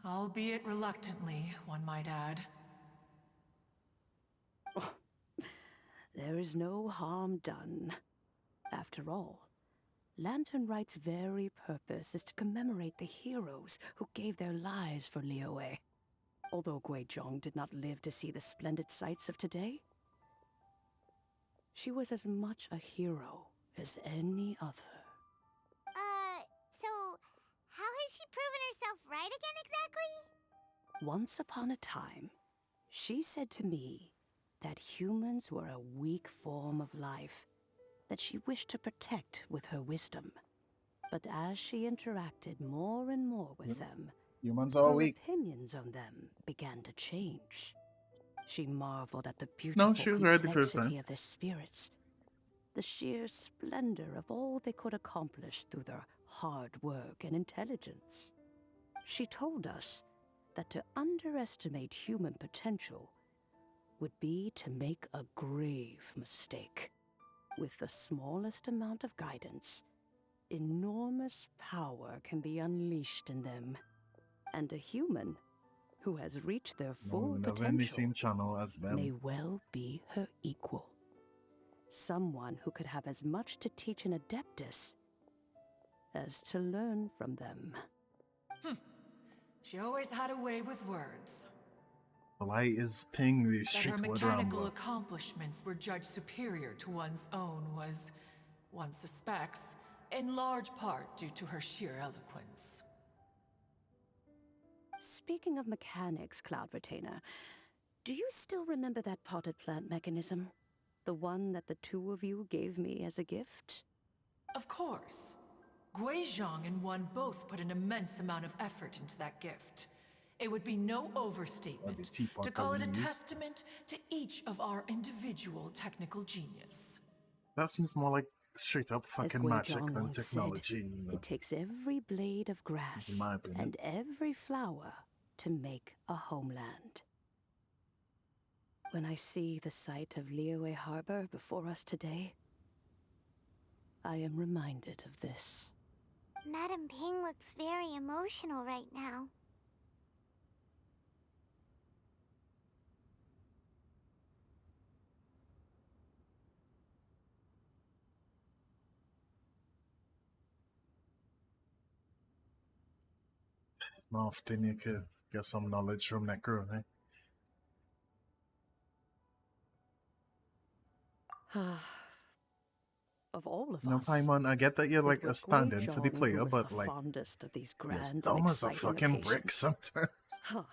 S7: Albeit reluctantly, one might add.
S10: There is no harm done. After all, Lantern Right's very purpose is to commemorate the heroes who gave their lives for Liyue. Although Guizhong did not live to see the splendid sights of today, she was as much a hero as any other.
S6: So how has she proven herself right again exactly?
S10: Once upon a time, she said to me that humans were a weak form of life that she wished to protect with her wisdom. But as she interacted more and more with them,
S1: Humans are
S10: her
S1: weak.
S10: opinions on them began to change. She marveled at the beautiful
S1: No, she was right the first
S10: complexity
S1: time.
S10: of their spirits, the sheer splendor of all they could accomplish through their hard work and intelligence. She told us that to underestimate human potential would be to make a grave mistake. With the smallest amount of guidance, enormous power can be unleashed in them. And a human who has reached their full
S1: Never in the
S10: potential
S1: same channel as
S10: may
S1: them.
S10: well be her equal. Someone who could have as much to teach an Adeptus as to learn from them.
S7: She always had a way with words.
S1: So why is Ping the
S7: That her
S1: Street Wood
S7: mechanical
S1: Rambler?
S7: accomplishments were judged superior to one's own was, one suspects, in large part due to her sheer eloquence.
S10: Speaking of mechanics, Cloud Retainer, do you still remember that potted plant mechanism? The one that the two of you gave me as a gift?
S7: Of course. Guizhong and one both put an immense amount of effort into that gift. It would be no overstatement
S1: the teapot
S7: to call
S1: that
S7: it a
S1: we use?
S7: testament to each of our individual technical genius.
S1: That seems more like straight up
S10: As
S1: fucking magic
S10: Guizhong
S1: than
S10: once
S1: technology.
S10: said, it takes every blade of grass
S1: In my opinion.
S10: and every flower to make a homeland. When I see the sight of Liyue Harbor before us today, I am reminded of this.
S6: Madam Ping looks very emotional right now.
S1: Not often you could get some knowledge from Necro, eh?
S10: Of all of
S1: No,
S10: us,
S1: Paimon, I get that you're
S10: it
S1: like a
S10: was
S1: stand-in for the
S10: Guizhong who
S1: player,
S10: was
S1: but
S10: the
S1: like,
S10: fondest of these
S1: you're
S10: grand
S1: as
S10: and
S1: dumb as a
S10: exciting
S1: fucking brick
S10: occasions.
S1: sometimes.
S10: Huh.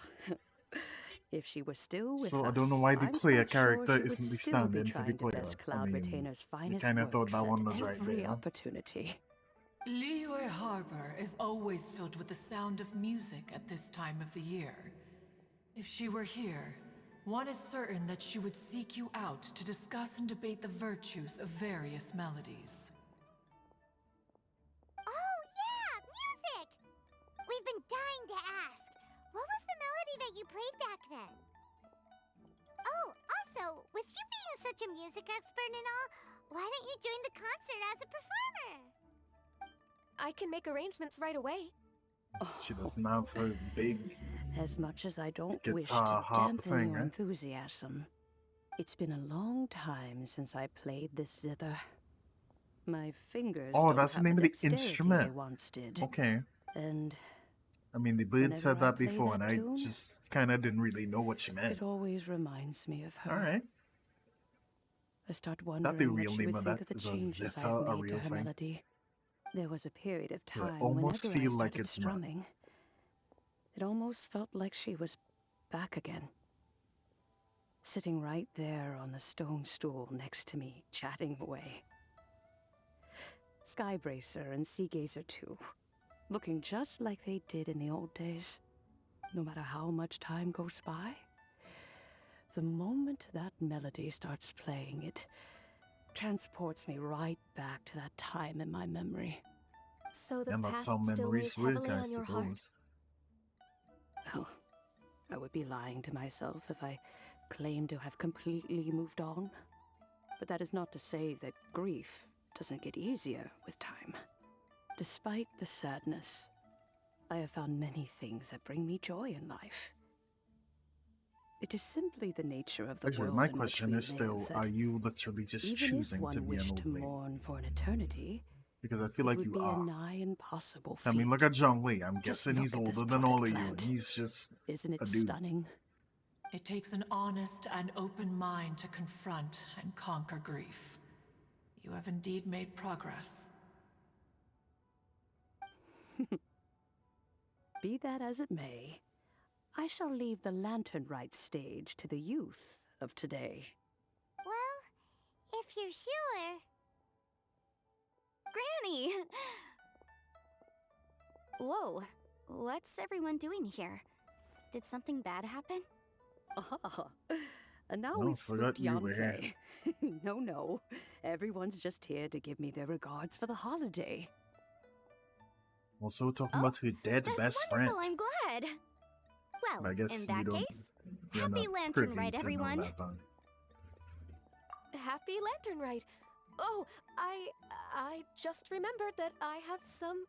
S10: If she was still with
S1: So
S10: us,
S1: I don't know why the
S10: I'm
S1: player
S10: quite sure
S1: character
S10: she would
S1: isn't the
S10: still be
S1: stand-in for the
S10: trying to
S1: player.
S10: best
S1: I
S10: Cloud
S1: mean,
S10: Retainer's
S1: you
S10: finest
S1: kind of thought
S10: works
S1: that one
S10: at
S1: was right
S10: every
S1: there. Huh?
S10: opportunity.
S7: Liyue Harbor is always filled with the sound of music at this time of the year. If she were here, one is certain that she would seek you out to discuss and debate the virtues of various melodies.
S6: Oh, yeah! Music! We've been dying to ask. What was the melody that you played back then? Oh, also, with you being such a music expert and all, why don't you join the concert as a performer?
S8: I can make arrangements right away.
S1: She doesn't have her big
S10: As much as I don't wish
S1: guitar
S10: to
S1: harp
S10: dampen
S1: thing,
S10: your
S1: eh?
S10: enthusiasm, it's been a long time since I played this zither. My fingers
S1: Oh,
S10: don't
S1: that's the
S10: have
S1: name of the
S10: dexterity
S1: instrument.
S10: they once did.
S1: Okay.
S10: And
S1: I mean, the bird said
S10: whenever I
S1: that
S10: play
S1: before, and
S10: that
S1: I
S10: tune,
S1: just kind of didn't really know what she meant.
S10: it always reminds me of her.
S1: All right.
S10: I start
S1: That
S10: wondering
S1: the
S10: what
S1: real
S10: she
S1: name
S10: would
S1: of
S10: think
S1: that
S10: of the
S1: is a
S10: changes
S1: zither,
S10: I've
S1: a
S10: made
S1: real
S10: to her
S1: thing.
S10: melody. There was a period of
S1: So I
S10: time
S1: almost
S10: whenever
S1: feel
S10: I
S1: like
S10: started
S1: it's not.
S10: strumming, it almost felt like she was back again. Sitting right there on the stone stool next to me, chatting away. Skybracer and Seagazer too, looking just like they did in the old days. No matter how much time goes by, the moment that melody starts playing, it transports me right back to that time in my memory.
S8: So the
S1: And that's
S8: past
S1: how
S8: still
S1: memories
S8: weighs heavily
S1: work, I
S8: on your heart.
S1: suppose.
S10: Well, I would be lying to myself if I claimed to have completely moved on. But that is not to say that grief doesn't get easier with time. Despite the sadness, I have found many things that bring me joy in life. It is simply the nature of the
S1: Actually,
S10: world
S1: my
S10: in which
S1: question
S10: we
S1: is
S10: live
S1: still,
S10: that
S1: are you literally just
S10: even if
S1: choosing
S10: one
S1: to be an
S10: wished
S1: old
S10: to
S1: lady?
S10: mourn for an eternity,
S1: Because I feel
S10: it
S1: like
S10: would
S1: you
S10: be
S1: are.
S10: a nigh impossible
S1: I
S10: feat.
S1: mean, look at Zhong Li. I'm
S10: Just
S1: guessing he's
S10: look at this
S1: older than
S10: potted
S1: all of you, and
S10: plant.
S1: he's just
S10: Isn't it
S1: a dude.
S10: stunning?
S7: It takes an honest and open mind to confront and conquer grief. You have indeed made progress.
S10: Be that as it may, I shall leave the Lantern Rite stage to the youth of today.
S6: Well, if you're sure.
S11: Granny! Whoa, what's everyone doing here? Did something bad happen?
S10: Ah, and now
S1: Oh,
S10: we've
S1: forgot
S10: spooked
S1: you were here.
S10: Yanfei. No. Everyone's just here to give me their regards for the holiday.
S1: Also talking about her dead
S11: That's
S1: best
S11: wonderful,
S1: friend.
S11: I'm glad. Well,
S1: I guess
S11: in
S1: you
S11: that
S1: don't.
S11: case,
S1: You're
S11: happy
S1: not
S11: Lantern
S1: privy
S11: Rite,
S1: to know
S11: everyone.
S1: that, then.
S8: Happy Lantern Rite. Oh, I just remembered that I have some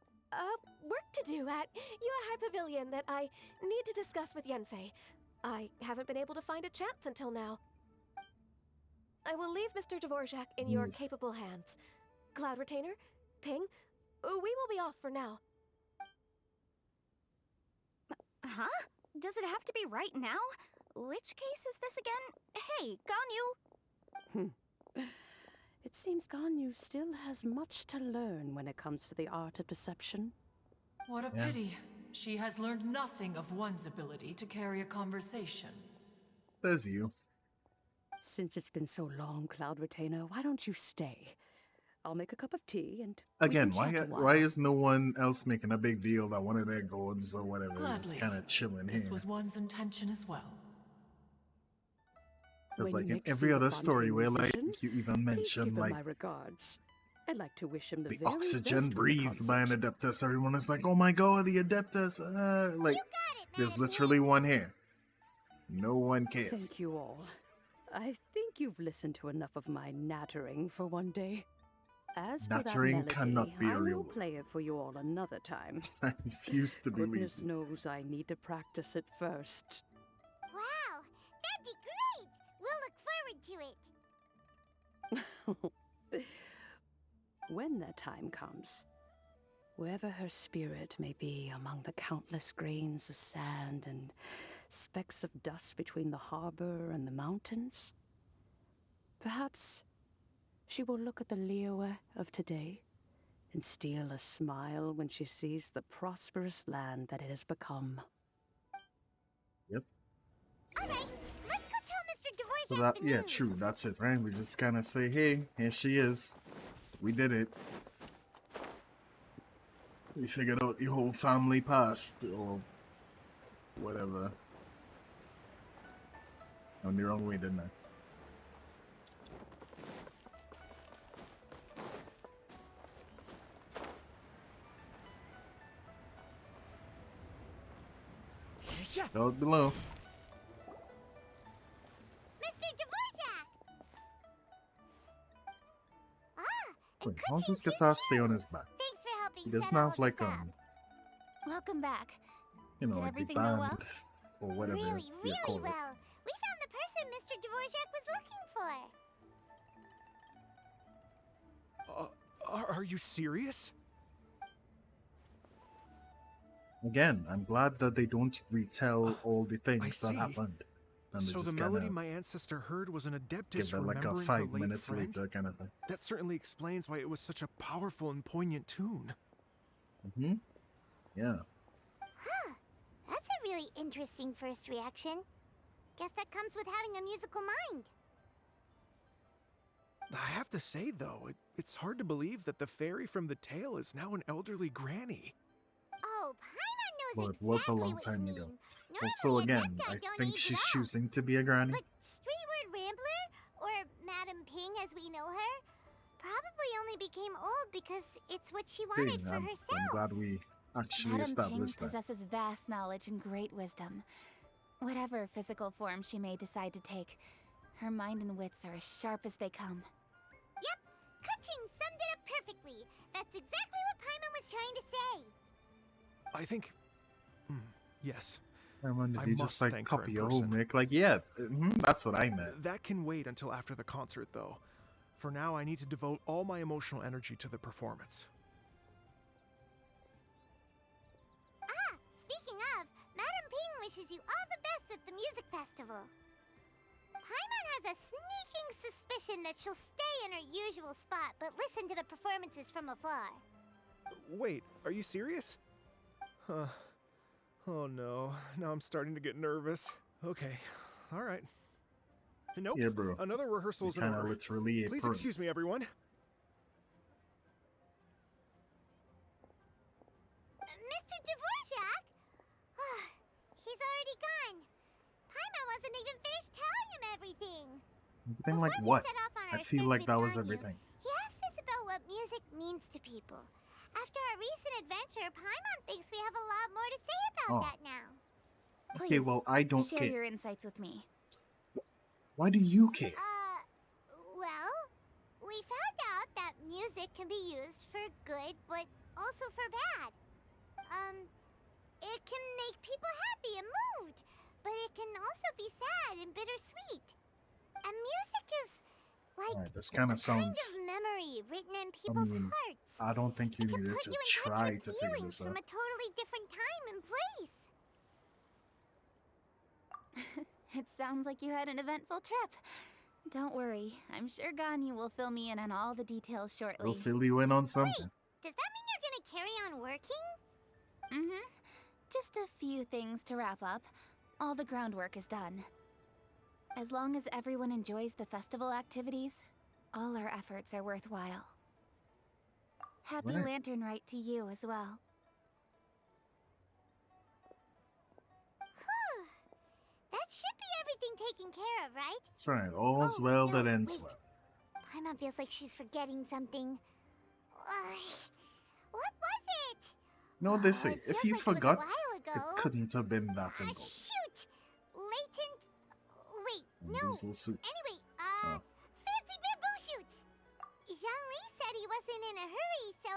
S8: work to do at Yuehai Pavilion that I need to discuss with Yanfei. I haven't been able to find a chance until now. I will leave Mr. Dvorak in your capable hands. Cloud Retainer, Ping, we will be off for now.
S11: Huh? Does it have to be right now? Which case is this again? Hey, Ganyu!
S10: It seems Ganyu still has much to learn when it comes to the art of deception.
S7: What a
S1: Yeah.
S7: pity. She has learned nothing of one's ability to carry a conversation.
S1: There's you.
S10: Since it's been so long, Cloud Retainer, why don't you stay? I'll make a cup of tea and we
S1: Again,
S10: can chat a while.
S1: why is no one else making a big deal that one of their gods or whatever is just
S7: Gladly.
S1: kind of chilling
S7: This
S1: here?
S7: was one's intention as well.
S1: Because
S10: When
S1: like
S10: you
S1: in
S10: next
S1: every
S10: see the
S1: other story
S10: Fontaine
S1: where like
S10: musician,
S1: you even
S10: please
S1: mention
S10: give him
S1: like
S10: my regards. I'd like to wish him the
S1: the
S10: very
S1: oxygen
S10: best with the
S1: breathed by an
S10: concert.
S1: Adeptus, everyone is like, oh my god, the Adeptus. Like, there's literally one here. No one cares.
S10: Thank you all. I think you've listened to enough of my nattering for one day. As for that
S1: Nattering
S10: melody,
S1: cannot be a
S10: I
S1: real
S10: will
S1: word.
S10: play it for you all another time.
S1: I refuse to believe
S10: Goodness
S1: it.
S10: knows I need to practice it first.
S6: Wow, that'd be great! We'll look forward to it.
S10: When that time comes, wherever her spirit may be among the countless grains of sand and specks of dust between the harbor and the mountains, perhaps she will look at the Liyue of today and steal a smile when she sees the prosperous land that it has become.
S1: Yep.
S6: Alright, let's go tell Mr. Dvorak
S1: So that,
S6: the
S1: yeah,
S6: news.
S1: true. That's it, right? We just kind of say, hey, here she is. We did it. We figured out the whole family past, or whatever. Went the wrong way, didn't I? Down below.
S6: Mr. Dvorak! Ah, and
S1: Wait, how's
S6: cookies
S1: this
S6: here
S1: guitar
S6: too.
S1: stay on his back?
S6: Thanks for helping
S1: He doesn't
S6: set all
S1: have like
S6: this up.
S11: Welcome back.
S1: you know,
S11: Did
S1: like the
S11: everything go
S1: band
S11: well?
S1: or whatever
S6: Really,
S1: you
S6: really
S1: call it.
S6: well. We found the person Mr. Dvorak was looking for.
S3: Are you serious?
S1: Again, I'm glad that they don't retell all the things that
S3: see.
S1: happened. And they
S3: So the
S1: just
S3: melody
S1: kinda
S3: my ancestor heard was an adeptus
S1: give it like a
S3: remembering her
S1: 5
S3: late
S1: minutes
S3: friend?
S1: later kind of thing.
S3: That certainly explains why it was such a powerful and poignant tune.
S1: Mm-hmm. Yeah.
S6: Huh. That's a really interesting first reaction. Guess that comes with having a musical mind.
S3: I have to say, though, it's hard to believe that the fairy from the tale is now an elderly granny.
S6: Oh, Paimon knows
S1: Well, it was a
S6: exactly
S1: long
S6: what
S1: time
S6: you
S1: ago.
S6: mean.
S1: Also,
S6: Normally, a
S1: again,
S6: deaf guy
S1: I
S6: don't
S1: think
S6: age
S1: she's
S6: at all.
S1: choosing to be a granny.
S6: But Streetward Rambler, or Madam Ping as we know her, probably only became old because it's what she
S1: Okay,
S6: wanted for
S1: I'm
S6: herself.
S1: glad we actually
S11: Madam Ping
S1: established that.
S11: possesses vast knowledge and great wisdom. Whatever physical form she may decide to take, her mind and wits are as sharp as they come.
S6: Yep, Kuching summed it up perfectly. That's exactly what Paimon was trying to say.
S3: I think... yes.
S1: I wonder,
S3: I
S1: did you
S3: must
S1: just like
S3: thank her
S1: copy
S3: in
S1: your
S3: person.
S1: homework? Like, yeah, that's what I meant.
S3: That can wait until after the concert, though. For now, I need to devote all my emotional energy to the performance.
S6: Ah, speaking of, Madam Ping wishes you all the best with the music festival. Paimon has a sneaking suspicion that she'll stay in her usual spot, but listen to the performances from afar.
S3: Wait, are you serious? Huh. Oh no, now I'm starting to get nervous. Okay, alright. Nope,
S1: Yeah, bro.
S3: another rehearsal's in
S1: Kind of
S3: order.
S1: literally a
S3: Please
S1: pro.
S3: excuse me, everyone.
S6: Mr. Dvorak? He's already gone. Paimon wasn't even finished telling him everything.
S1: Everything like
S6: Before we
S1: what?
S6: set off on
S1: I
S6: our
S1: feel
S6: search
S1: like
S6: with
S1: that was
S6: Ganyu,
S1: everything.
S6: He asked us about what music means to people. After our recent adventure, Paimon thinks we have a lot more to say about
S1: Oh.
S6: that now.
S1: Okay, well, I don't
S11: share
S1: care.
S11: your insights with me.
S1: Why do you care?
S6: Well, we found out that music can be used for good, but also for bad. It can make people happy and moved, but it can also be sad and bittersweet. And music is like
S1: Alright, this kind of
S6: kind
S1: sounds.
S6: of memory written in people's
S1: mean,
S6: hearts.
S1: I don't think you
S6: It can
S1: needed
S6: put
S1: to
S6: you in touch
S1: try
S6: with
S1: to figure
S6: feelings
S1: this
S6: from
S1: out.
S6: a totally different time and place.
S11: It sounds like you had an eventful trip. Don't worry, I'm sure Ganyu will fill me in on all the details shortly.
S1: We'll fill you in on something.
S6: Does that mean you're gonna carry on working?
S11: Mm-hmm. Just a few things to wrap up. All the groundwork is done. As long as everyone enjoys the festival activities, all our efforts are worthwhile. Happy
S1: Right.
S11: Lantern Rite to you as well.
S6: That should be everything taken care of, right?
S1: That's right. All's
S6: Oh,
S1: well
S6: no,
S1: that ends
S6: wait.
S1: well.
S6: Paimon feels like she's forgetting something. What was it?
S1: No, they
S6: Oh,
S1: say,
S6: it
S1: if
S6: feels
S1: you
S6: like it was a
S1: forgot,
S6: while
S1: it
S6: ago.
S1: couldn't have been that
S6: Ah,
S1: involved.
S6: shoot! Latent... Wait, no.
S1: Bamboozle soup.
S6: Anyway,
S1: Oh.
S6: fancy bamboo shoots! Zhangli said he wasn't in a hurry, so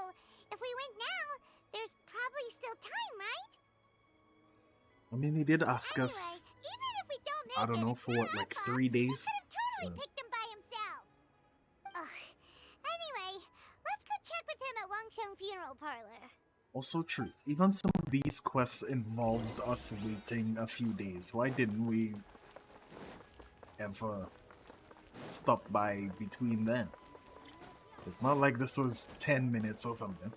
S6: if we went now, there's probably still time, right?
S1: I mean, he did ask
S6: Anyway,
S1: us,
S6: even if we don't make
S1: I don't
S6: it,
S1: know,
S6: it's
S1: for
S6: not
S1: what,
S6: our
S1: like
S6: fault.
S1: 3 days?
S6: He could have totally
S1: So-
S6: picked them by himself. Ugh. Anyway, let's go check with him at Wangsheng Funeral Parlor.
S1: Also true. Even some of these quests involved us waiting a few days. Why didn't we ever stop by between then? It's not like this was 10 minutes or something.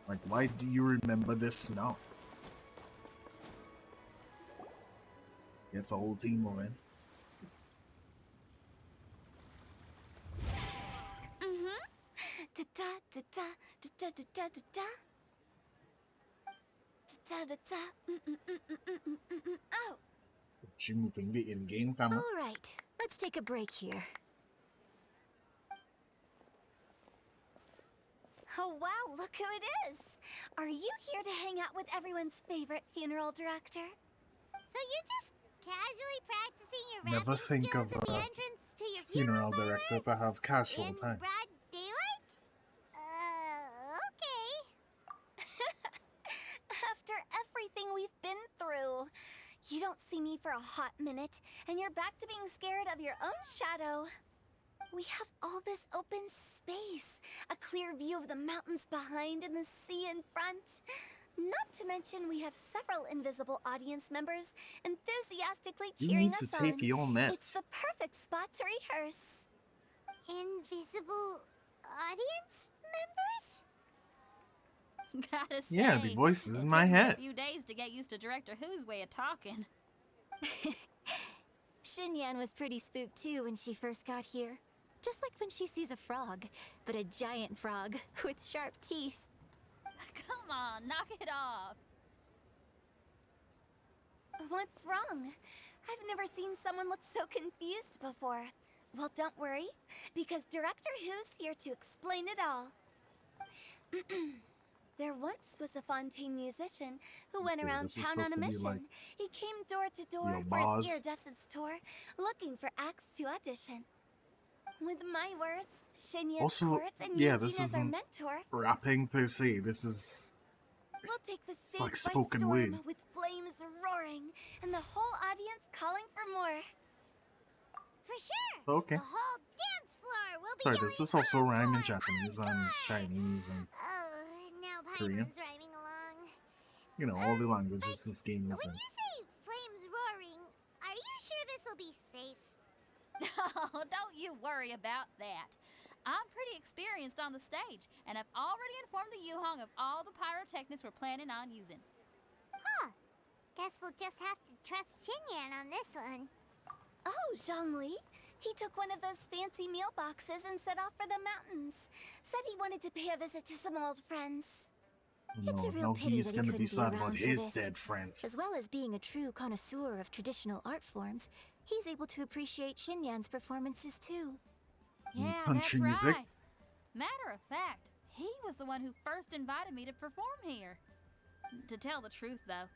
S1: Like, why do you remember this now? Gets a whole team moving.
S11: Mm-hmm. Da-da, da-da, da-da-da-da-da-da. Da-da-da-da. Mm-mm-mm-mm-mm-mm-mm. Oh!
S1: She moving the in-game camera.
S11: All right, let's take a break here. Oh wow, look who it is! Are you here to hang out with everyone's favorite funeral director?
S6: So you're just casually practicing your
S1: Never
S6: rapping
S1: think
S6: skills
S1: of
S6: at the
S1: a
S6: entrance to your
S1: funeral
S6: parlor?
S1: director to have casual
S6: In
S1: time.
S6: broad daylight? Okay.
S11: After everything we've been through, you don't see me for a hot minute, and you're back to being scared of your own shadow.
S12: We have all this open space, a clear view of the mountains behind and the sea in front. Not to mention we have several invisible audience members enthusiastically
S1: You
S12: cheering
S1: need to
S12: us
S1: take
S12: on.
S1: your meds.
S12: It's the perfect spot to rehearse.
S6: Invisible audience members?
S13: Gotta say,
S1: Yeah, the voice is
S13: it
S1: in my
S13: took me
S1: head.
S13: a few days to get used to Director Who's way of talking.
S12: Xinyan was pretty spooked too when she first got here. Just like when she sees a frog, but a giant frog with sharp teeth.
S13: Come on, knock it off.
S12: What's wrong? I've never seen someone look so confused before. Well, don't worry, because Director Who's here to explain it all. There once was a Fontaine musician who went
S1: Okay,
S12: around
S1: this is
S12: town on a
S1: supposed to be
S12: mission.
S1: like
S12: He came door to door
S1: your
S12: for his
S1: boss.
S12: iridescence tour, looking for acts to audition. With my words, Xinyan's
S1: Also,
S12: courts, and
S1: yeah,
S12: Eugene
S1: this
S12: as our
S1: isn't
S12: mentor,
S1: rapping per se. This is
S12: we'll take the
S1: it's
S12: stage
S1: like
S12: by
S1: spoken
S12: storm
S1: word.
S12: with flames roaring and the whole audience calling for more.
S6: For sure.
S1: Okay.
S6: The whole dance floor will be
S1: Sorry,
S6: going
S1: does this also rhyme in
S6: encore,
S1: Japanese and
S6: encore.
S1: Chinese and
S6: Oh, now
S1: Korean?
S6: Paimon's rhyming along.
S1: you know all the languages this game is
S6: When
S1: in?
S6: you say flames roaring, are you sure this will be safe?
S13: No, don't you worry about that. I'm pretty experienced on the stage, and I've already informed the Yuhong of all the pyrotechnics we're planning on using.
S6: Huh. Guess we'll just have to trust Xinyan on this one.
S12: Oh, Zhongli. He took one of those fancy meal boxes and set off for the mountains. Said he wanted to pay a visit to some old friends. It's a real
S1: No,
S12: pity
S1: he's
S12: that he
S1: gonna
S12: couldn't
S1: be sad
S12: around
S1: about
S12: for
S1: his
S12: this.
S1: dead friends.
S12: As well as being a true connoisseur of traditional art forms, he's able to appreciate Xinyan's performances too.
S13: Yeah,
S1: country
S13: that's
S1: music.
S13: right. Matter of fact, he was the one who first invited me to perform here. To tell the truth, though,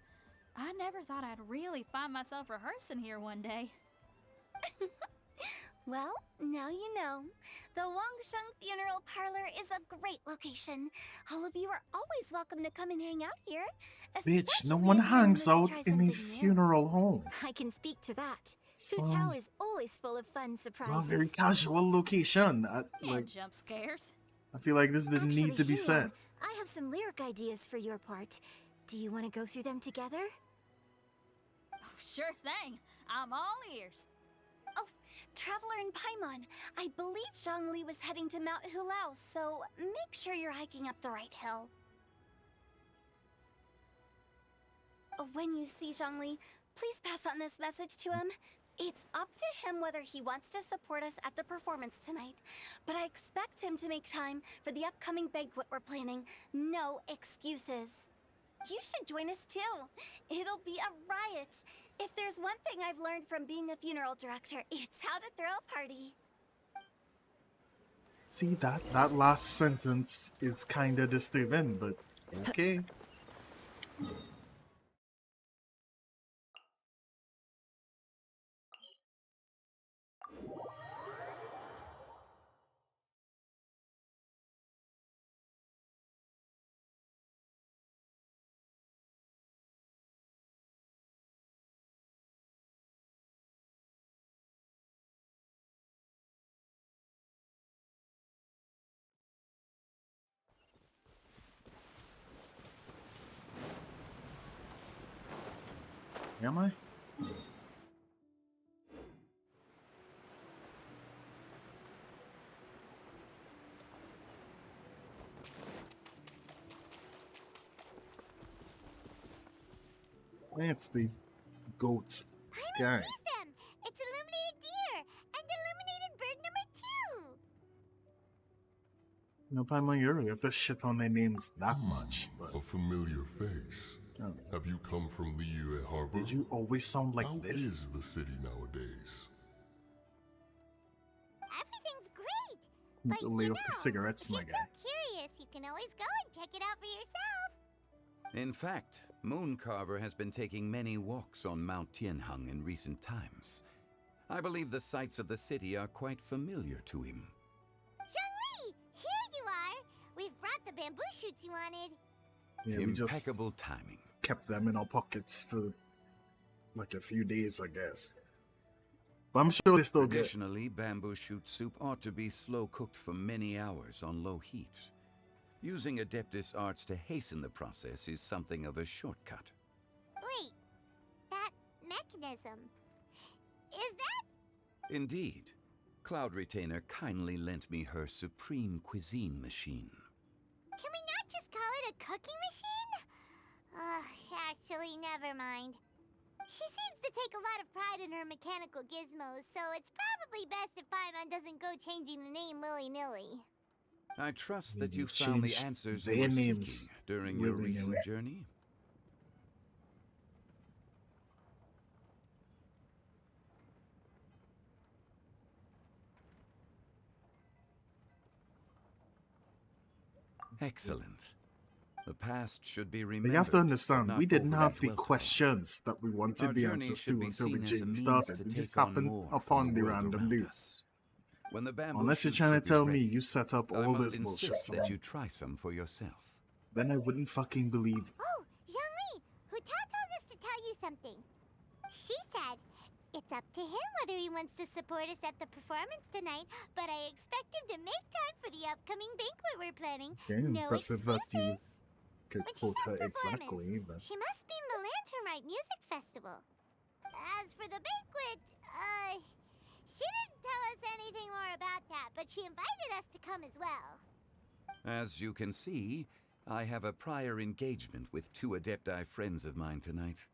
S13: I never thought I'd really find myself rehearsing here one day.
S12: Well, now you know. The Wangsheng Funeral Parlor is a great location. All of you are always welcome to come and hang out here.
S1: Bitch, no
S12: especially
S1: one
S12: if you're in the
S1: hangs
S12: mood to
S1: out
S12: try
S1: in a
S12: something new.
S1: funeral home.
S12: I can speak to that.
S1: Sounds-
S12: Futao is always full of fun
S1: It's
S12: surprises.
S1: not a very casual location.
S13: And
S1: Like,
S13: jump scares.
S1: I feel like this didn't need to be
S12: Xinyan,
S1: said.
S12: I have some lyric ideas for your part. Do you want to go through them together?
S13: Oh, sure thing. I'm all ears.
S12: Traveler in Paimon, I believe Zhongli was heading to Mount Hulao, so make sure you're hiking up the right hill. When you see Zhongli, please pass on this message to him. It's up to him whether he wants to support us at the performance tonight, but I expect him to make time for the upcoming banquet we're planning. No excuses. You should join us too. It'll be a riot. If there's one thing I've learned from being a funeral director, it's how to throw a party.
S1: See, that last sentence is kinda disturbing, but okay. Am I? It's the goat guy.
S6: Paimon sees them! It's Illuminated Deer! And Illuminated Bird number 2!
S1: You know, Paimon, you really have to shit on their names that much, but
S14: A familiar face.
S1: Oh.
S14: Have you come from Liyue Harbor?
S1: did you always sound like
S14: How
S1: this?
S14: is the city nowadays?
S6: Everything's great!
S1: Need
S6: But
S1: to lay
S6: you
S1: off the
S6: know,
S1: cigarettes,
S6: if
S1: my
S6: you're
S1: guy.
S6: so curious, you can always go and check it out for yourself.
S15: In fact, Mooncarver has been taking many walks on Mount Tianheng in recent times. I believe the sights of the city are quite familiar to him.
S6: Zhongli! Here you are! We've brought the bamboo shoots you wanted.
S1: Yeah, we just
S15: Impeccable timing.
S1: kept them in our pockets for like a few days, I guess. But I'm sure they're still good.
S15: Traditionally, bamboo shoot soup ought to be slow cooked for many hours on low heat. Using Adeptus arts to hasten the process is something of a shortcut.
S6: Wait, that mechanism. Is that?
S15: Indeed. Cloud Retainer kindly lent me her supreme cuisine machine.
S6: Can we not just call it a cooking machine? Actually, never mind. She seems to take a lot of pride in her mechanical gizmos, so it's probably best if Paimon doesn't go changing the name willy-nilly.
S15: I trust that you found the answers you were seeking during your recent journey. Excellent. The past should be remembered.
S1: But you have to understand,
S15: but
S1: we
S15: not
S1: didn't have
S15: overly
S1: the
S15: dwelt on.
S1: questions that we wanted
S15: Our
S1: the
S15: journey
S1: answers
S15: should
S1: to
S15: be
S1: until the
S15: seen as a
S1: game
S15: means
S1: started.
S15: to
S1: We just
S15: take on
S1: happened
S15: more
S1: upon
S15: from
S1: the
S15: the world
S1: random
S15: around
S1: loot.
S15: us. When the bamboo
S1: Unless you're
S15: shoot
S1: trying to
S15: soup is
S1: tell me
S15: ready,
S1: you set up
S15: I
S1: all
S15: must
S1: this bullshit,
S15: insist that
S1: so
S15: you try some for yourself.
S1: then I wouldn't fucking believe.
S6: Oh, Zhongli, Huta told us to tell you something. She said, it's up to him whether he wants to support us at the performance tonight, but I expect him to make time for the upcoming banquet we're planning.
S1: Okay,
S6: No
S1: impressive that you could
S6: When she
S1: quote her
S6: says
S1: exactly. But
S6: She must be in the Lanternite Music Festival. As for the banquet, she didn't tell us anything more about that, but she invited us to come as well.
S15: As you can see, I have a prior engagement with 2 Adepti friends of mine tonight.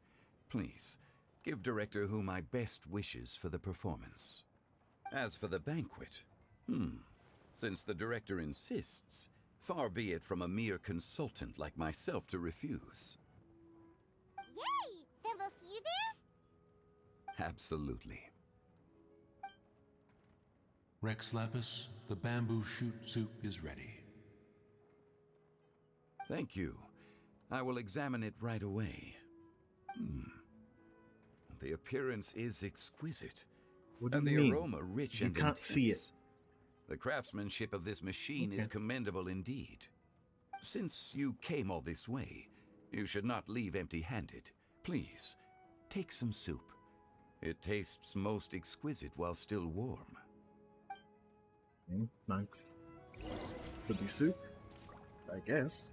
S15: Please, give Director Hu my best wishes for the performance. As for the banquet, since the Director insists, far be it from a mere consultant like myself to refuse.
S6: Yay! Then we'll see you there?
S15: Absolutely.
S16: Rex Lapis, the bamboo shoot soup is ready.
S15: Thank you. I will examine it right away. The appearance is exquisite.
S1: What do
S15: and
S1: you
S15: the
S1: mean?
S15: aroma rich
S1: You
S15: and
S1: can't see it.
S15: intense. The craftsmanship of this machine is commendable indeed. Since you came all this way, you should not leave empty-handed. Please, take some soup. It tastes most exquisite while still warm.
S1: Thanks. Could be soup, I guess.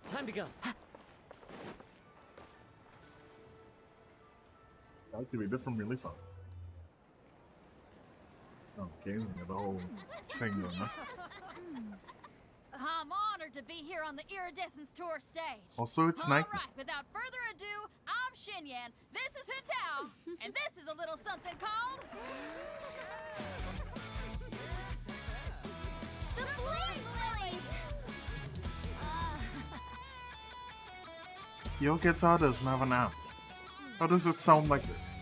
S4: Time to go.
S1: Activated from really fun. Okay, we got the whole thing going on.
S13: I'm honored to be here on the Iridescence Tour stage.
S1: Also, it's night.
S13: All right, without further adu, I'm Xinyan, this is Hutao, and this is a little something called...
S12: The Flame Lilies!
S1: Your guitar doesn't have an amp. How does it sound like this?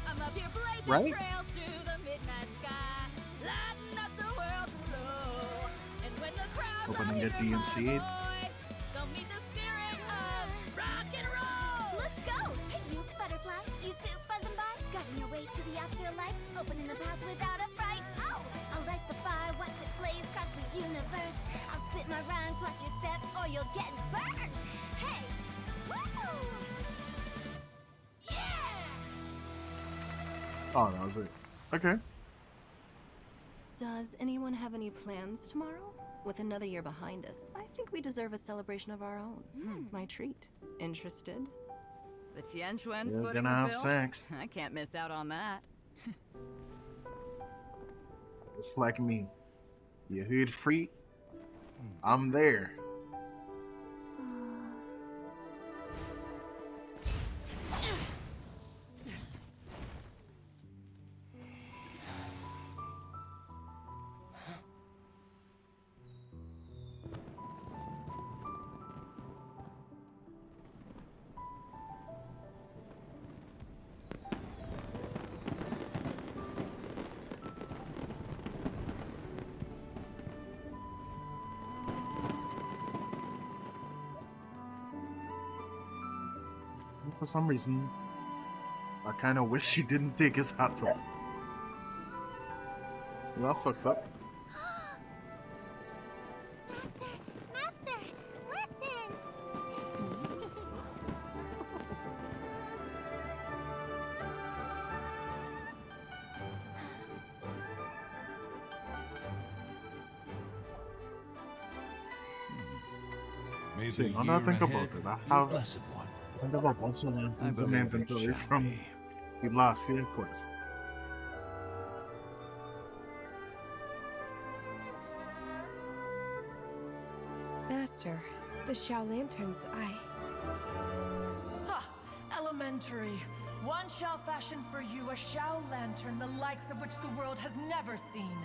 S13: I'm up here blazing
S1: Right?
S13: trails through the midnight sky, lighting up the world below. And when the crowds
S1: Hoping to get DMCA'd.
S13: they'll meet the spirit of rock and roll.
S12: Let's go! Hey, you butterfly, you two buzzing by, guiding your way to the afterlife, opening the path without a fright. Oh, I'll light the fire, watch it blaze across the universe. I'll spit my rhymes, watch you step, or you'll get burned. Hey, woo!
S1: Oh, that was it. Okay.
S17: Does anyone have any plans tomorrow? With another year behind us, I think we deserve a celebration of our own. My treat. Interested?
S18: The Tianquan
S1: You're
S18: footing
S1: gonna
S18: the
S1: have
S18: bill?
S1: sex.
S18: I can't miss out on that.
S1: It's like me. You heard free? I'm there. For some reason, I kind of wish he didn't take his hat off. Well, fucked up.
S6: Master, listen!
S16: May
S1: See,
S16: the
S1: now that I
S16: year
S1: think about
S16: ahead
S1: it,
S16: be
S1: I
S16: a
S1: have
S16: blessed one.
S1: I think I have a bunch of lanterns in my
S15: believe it
S1: inventory
S15: shall
S1: from
S15: be.
S1: the last year quest.
S8: Master, the Xiao lanterns,
S7: Ha! Elementary. One shall fashion for you a Xiao lantern the likes of which the world has never seen.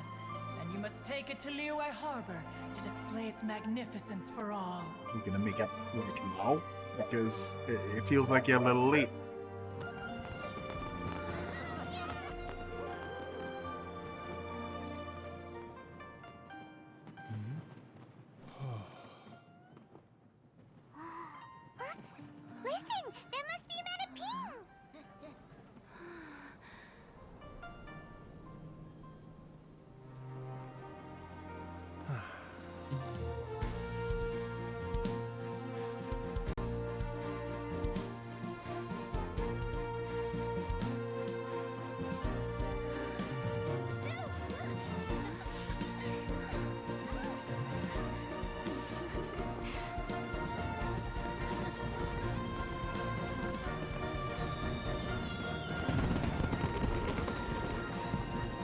S7: And you must take it to Liyue Harbor to display its magnificence for all.
S1: You're gonna make it like now? Because it feels like you're a little late.
S6: Listen! That must be Madame Ping!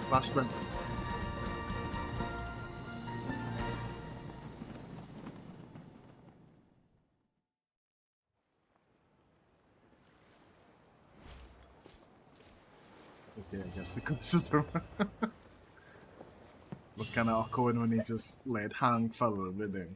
S1: Flashman. Okay, I guess the ghosts are look kinda awkward when he just let hang fell over there.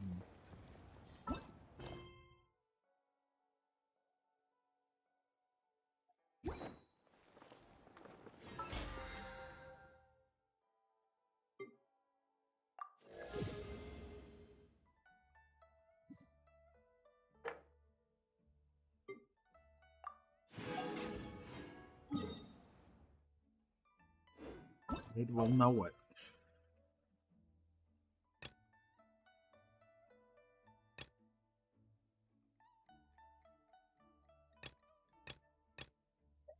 S1: It will now what?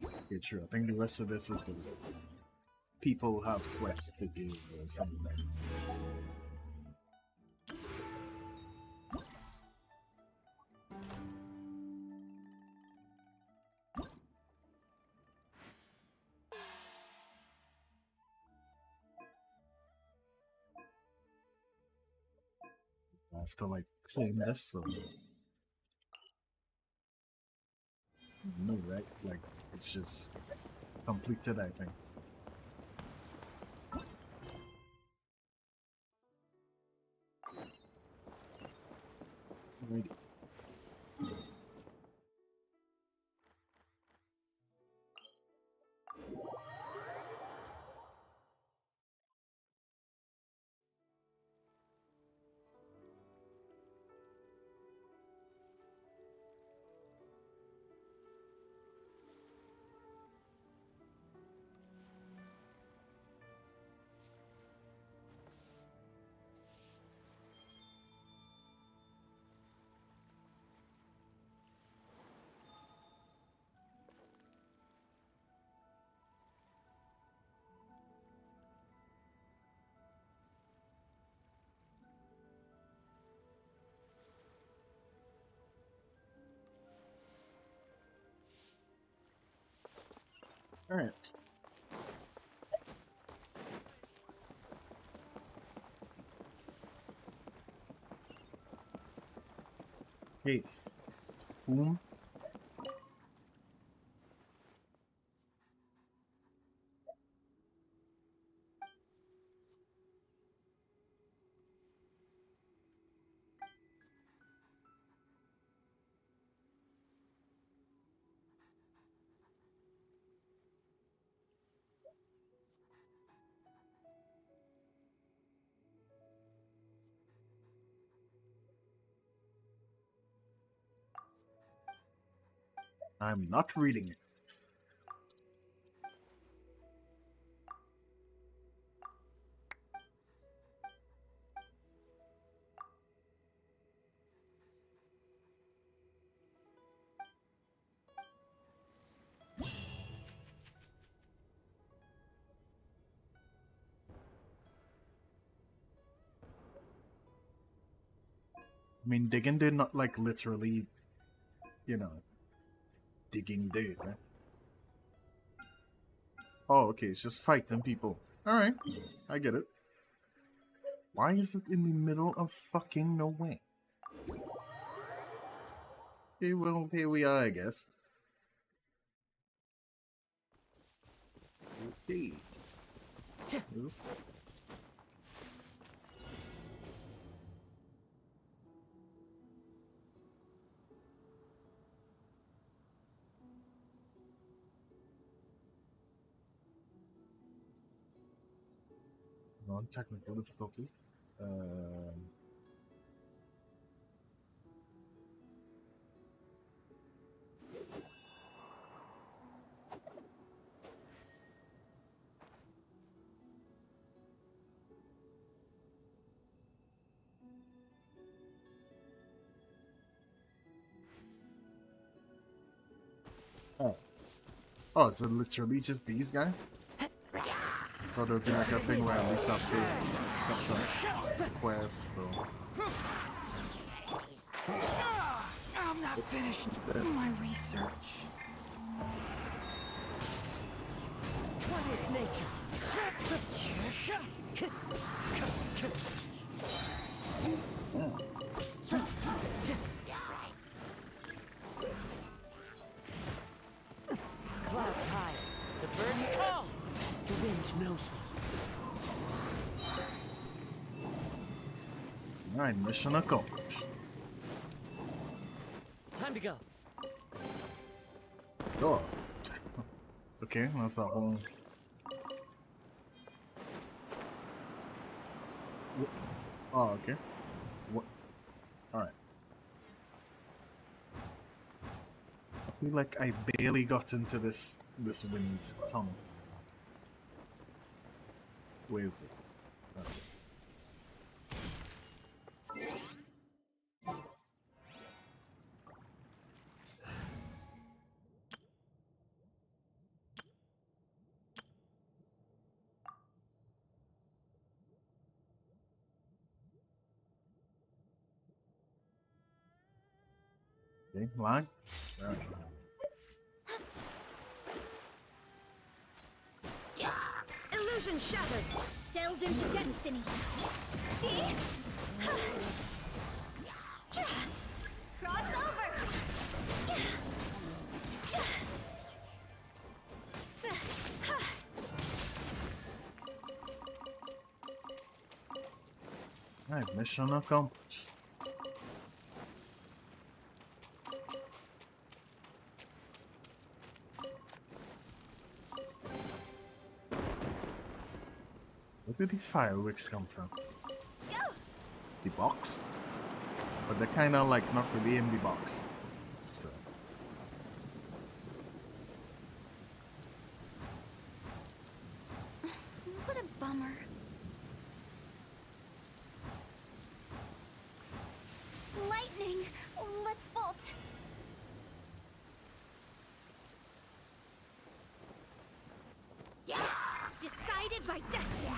S1: Okay, true. I think the rest of this is the people have quests to do or something. I have to like claim this, so no, right? Like it's just completed, I think. Alrighty. Alright. Hey. Whom? I'm not reading it. I mean, digging did not like literally, you know, digging dirt, right? Oh, okay, it's just fighting people. Alright, I get it. Why is it in the middle of fucking nowhere? Okay, well, here we are, I guess. Okay. Oops. Non-technical difficulty. Oh, is it literally just these guys? I thought it would be like a thing where at least have to accept the quest or...
S5: I'm not finished my research.
S4: One with nature. Clouds high. The birds call. The wind knows me.
S1: Alright, mission accomplished.
S4: Time to go.
S1: Oh. Okay, that's a whole... Oh, okay. What? Alright. I feel like I barely got into this wind tunnel. Where is it? Okay. Okay, lag. Right.
S12: Illusion shattered. Delves into destiny. Cross over.
S1: Alright, mission accomplished. Where do the fireworks come from? The box? But they're kinda like not really in the box. So.
S12: What a bummer. Lightning! Let's bolt. Decided by destiny.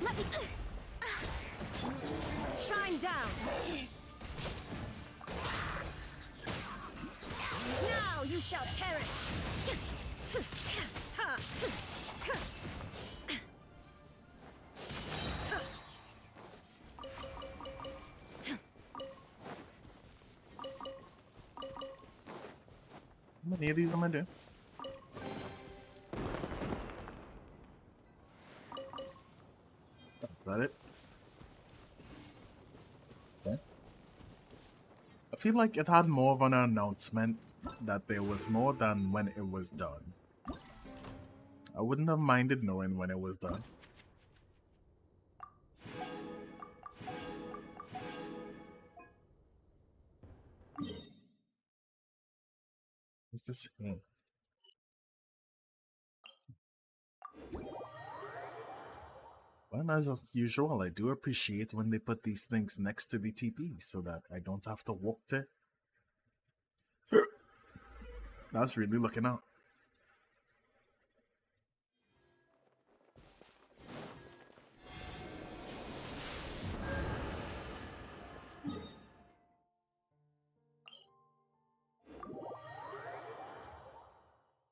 S12: Let me... Shine down. Now you shall perish.
S1: How many of these am I doing? Is that it? Okay. I feel like it had more of an announcement that there was more than when it was done. I wouldn't have minded knowing when it was done. this here? Well, as usual, I do appreciate when they put these things next to the TP so that I don't have to walk to. That's really looking out.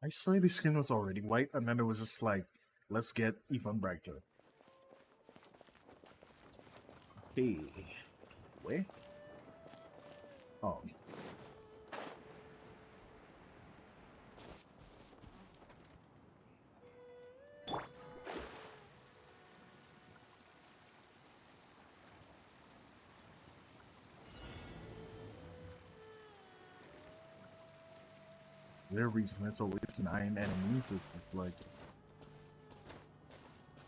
S1: I swear the screen was already white and then it was just like, let's get even brighter. Hey, where? Oh. Their reason it's always 9 enemies is just like,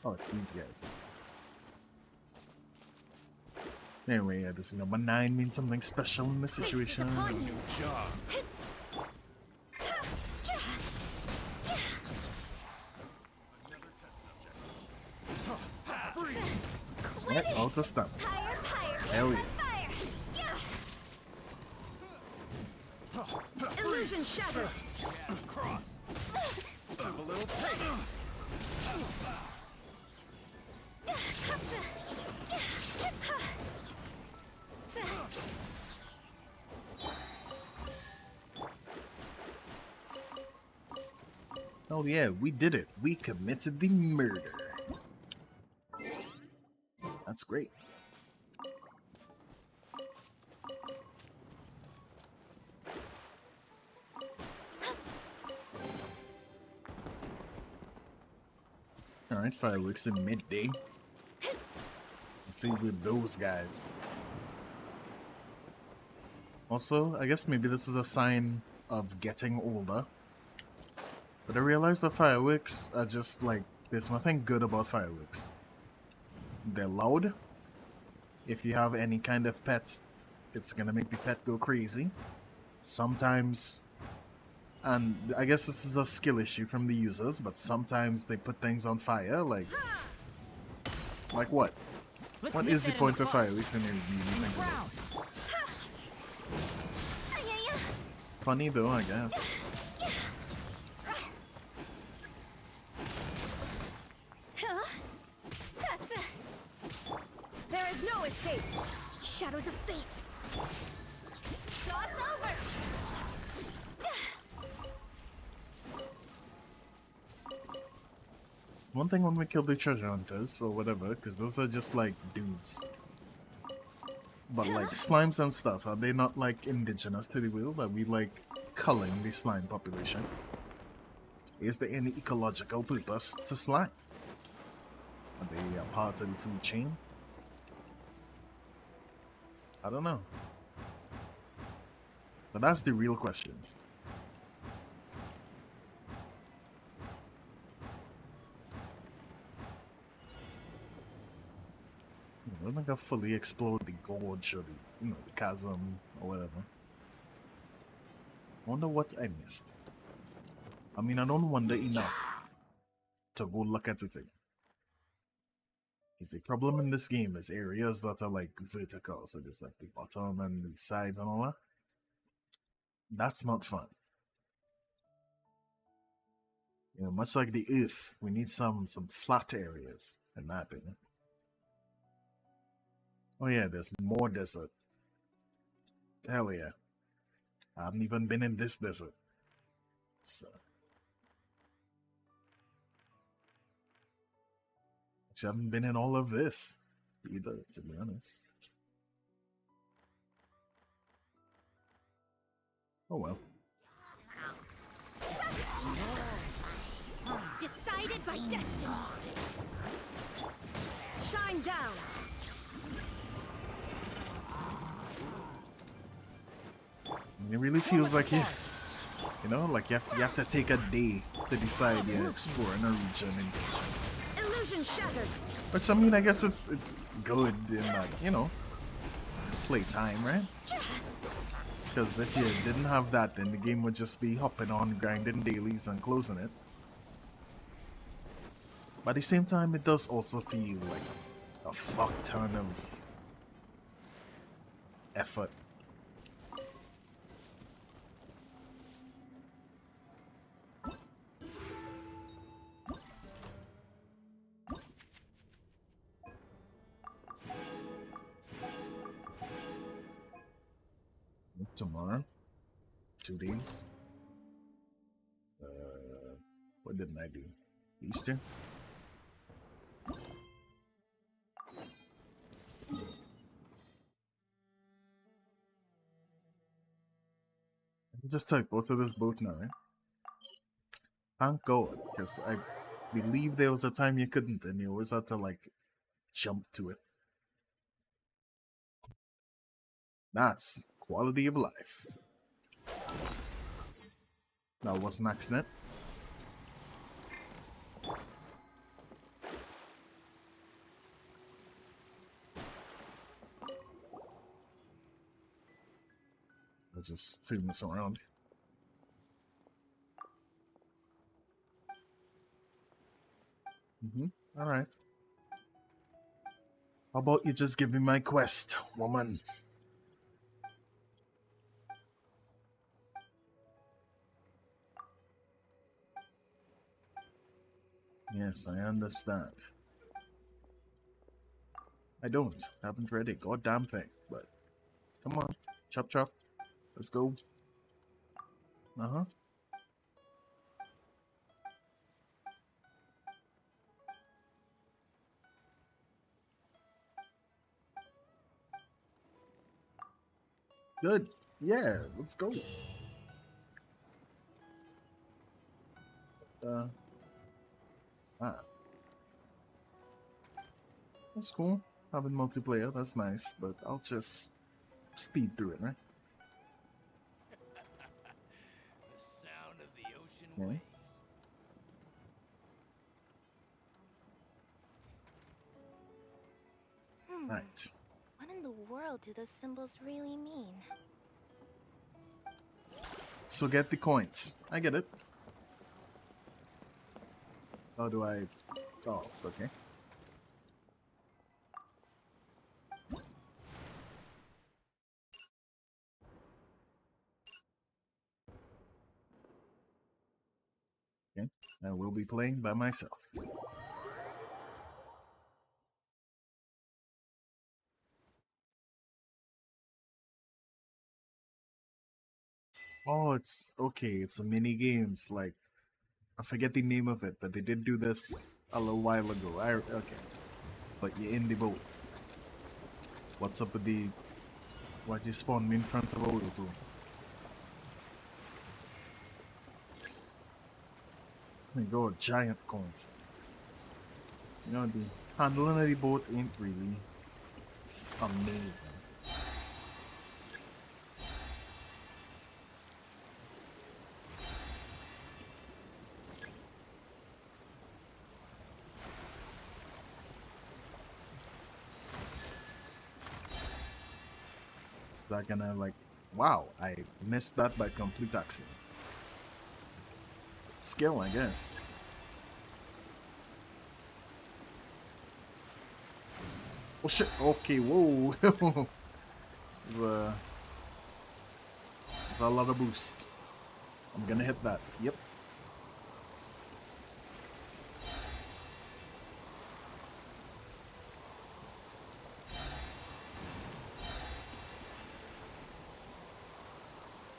S1: oh, it's these guys. Anyway, yeah, this number 9 means something special in this situation. Alright, auto stop. Hell yeah.
S5: Illusion shattered. Cross. Have a little taste.
S1: Oh yeah, we did it. We committed the murder. That's great. Alright, fireworks in midday. Let's see with those guys. Also, I guess maybe this is a sign of getting older. But I realized that fireworks are just like, there's nothing good about fireworks. They're loud. If you have any kind of pets, it's gonna make the pet go crazy. Sometimes, and I guess this is a skill issue from the users, but sometimes they put things on fire, like what? What is the point of fireworks in your review? Funny though, I guess.
S5: There is no escape. Shadows of fate. Cross over.
S1: One thing when we kill the treasure hunters or whatever, because those are just like dudes. But like slimes and stuff, are they not like indigenous to the world? Are we like culling the slime population? Is there any ecological purpose to slime? Are they a part of the food chain? I don't know. But that's the real questions. I don't think I've fully explored the gorge or the, the chasm or whatever. I wonder what I missed. I mean, I don't wonder enough to go look at it again. Because the problem in this game is areas that are like vertical, so there's like the bottom and the sides and all that. That's not fun. You know, much like the earth, we need some flat areas, in my opinion. Oh yeah, there's more desert. Hell yeah. I haven't even been in this desert. So. Actually, I haven't been in all of this either, to be honest. Oh well.
S5: Decided by destiny. Shine down.
S1: It really feels like you know, like you have to take a day to decide you're exploring a region.
S5: Illusion shattered.
S1: Which I mean, I guess it's good in that, you know, playtime, right? Because if you didn't have that, then the game would just be hopping on, grinding dailies and closing it. But at the same time, it does also feel like a fuck ton of effort. Tomorrow, 2 days. What didn't I do? Easter? Just type to this boat now, eh? Thank God, because I believe there was a time you couldn't, and you always had to like jump to it. That's quality of life. Now, what's next, net? I'll just turn this around. Alright. How about you just give me my quest, woman? Yes, I understand. I haven't read a goddamn thing, but come on, chop chop, let's go. Good, yeah, let's go. That's cool. Having multiplayer, that's nice, but I'll just speed through it, right?
S5: The sound of the ocean
S1: Yeah.
S5: waves.
S1: Right.
S12: What in the world do those symbols really mean?
S1: So get the coins. I get it. How do I... Oh, okay. Okay, I will be playing by myself. Oh, it's okay. It's a mini games. Like, I forget the name of it, but they did do this a little while ago. Okay, but you're in the boat. What's up with the? Why'd you spawn me in front of Odo? They go giant coins. You know, the handling of the boat ain't really amazing. That gonna like, wow, I missed that by complete accident. Skill, I guess. Oh shit, okay, whoa. There's a lot of boost. I'm gonna hit that, yep.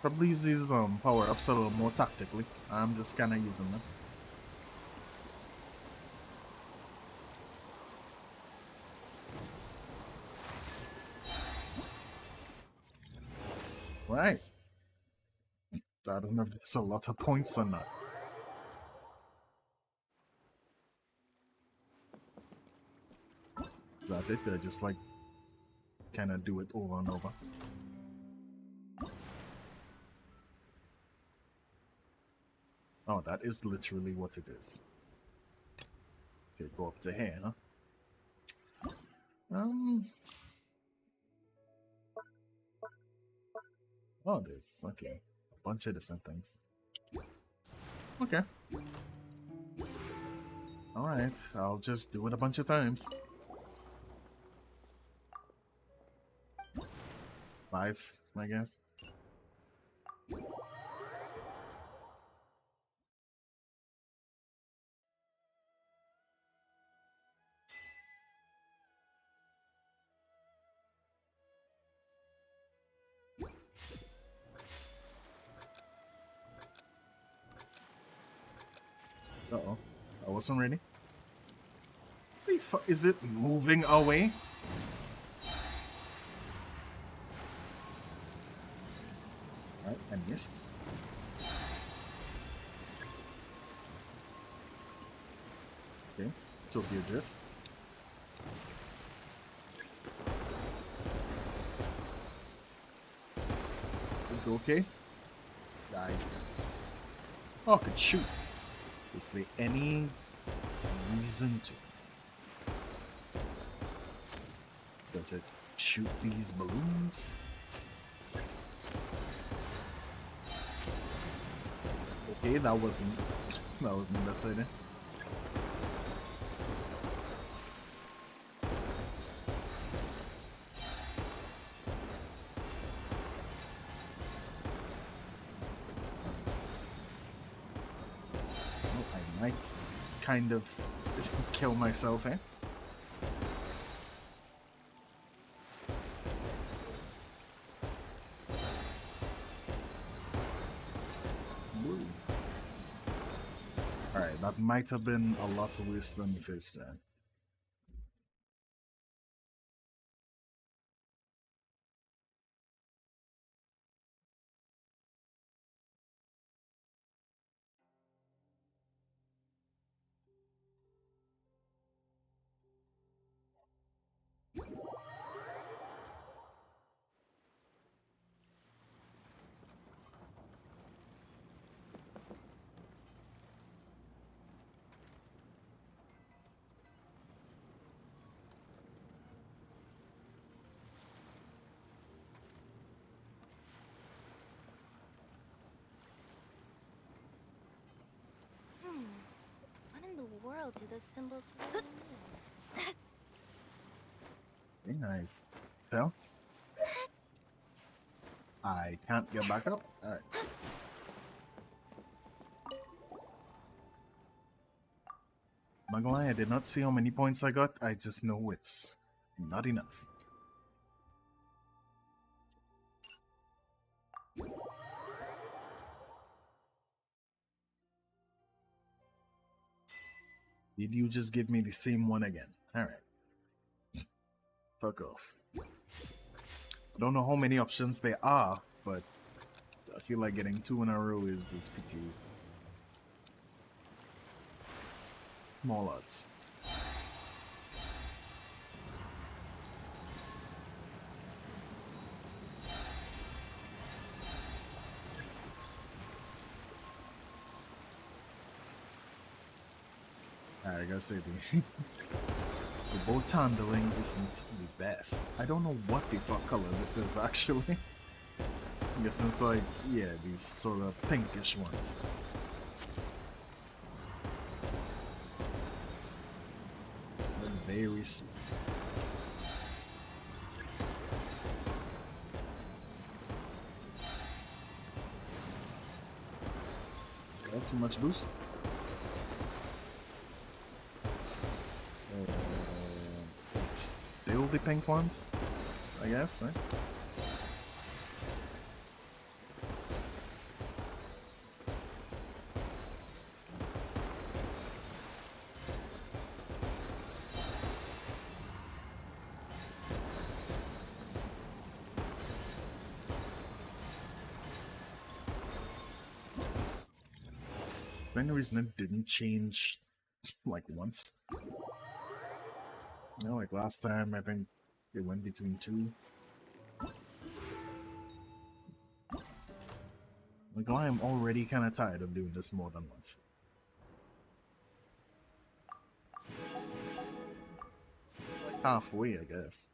S1: Probably use these power-ups a little more tactically. I'm just kinda using them. Right. I don't know if there's a lot of points on that. Is that it? They just like kinda do it over and over. Oh, that is literally what it is. Okay, go up to here, huh? Oh, there's okay. A bunch of different things. Okay. Alright, I'll just do it a bunch of times. 5, I guess. Uh-oh. I wasn't ready. The fuck is it moving away? Alright, I missed. Okay, Tokyo Drift. Okay. Dive. Oh, I could shoot. Is there any reason to? Does it shoot these balloons? Okay, that wasn't the best idea. I might kind of kill myself, eh? Alright, that might have been a lot worse than the first time.
S12: What in the world do those symbols really mean?
S1: I fell. I can't get back up. Alright. Not gonna lie, I did not see how many points I got. I just know it's not enough. Did you just give me the same one again? Alright. Fuck off. I don't know how many options there are, but I feel like getting 2 in a row is pretty small odds. I gotta say the boat's handling isn't the best. I don't know what the fuck color this is actually. I guess it's like, yeah, these sort of pinkish ones. They're very sweet. Got too much boost. Still the pink ones, I guess, right? For any reason it didn't change like once. You know, like last time, I think it went between 2. Like, I am already kind of tired of doing this more than once. Like halfway, I guess.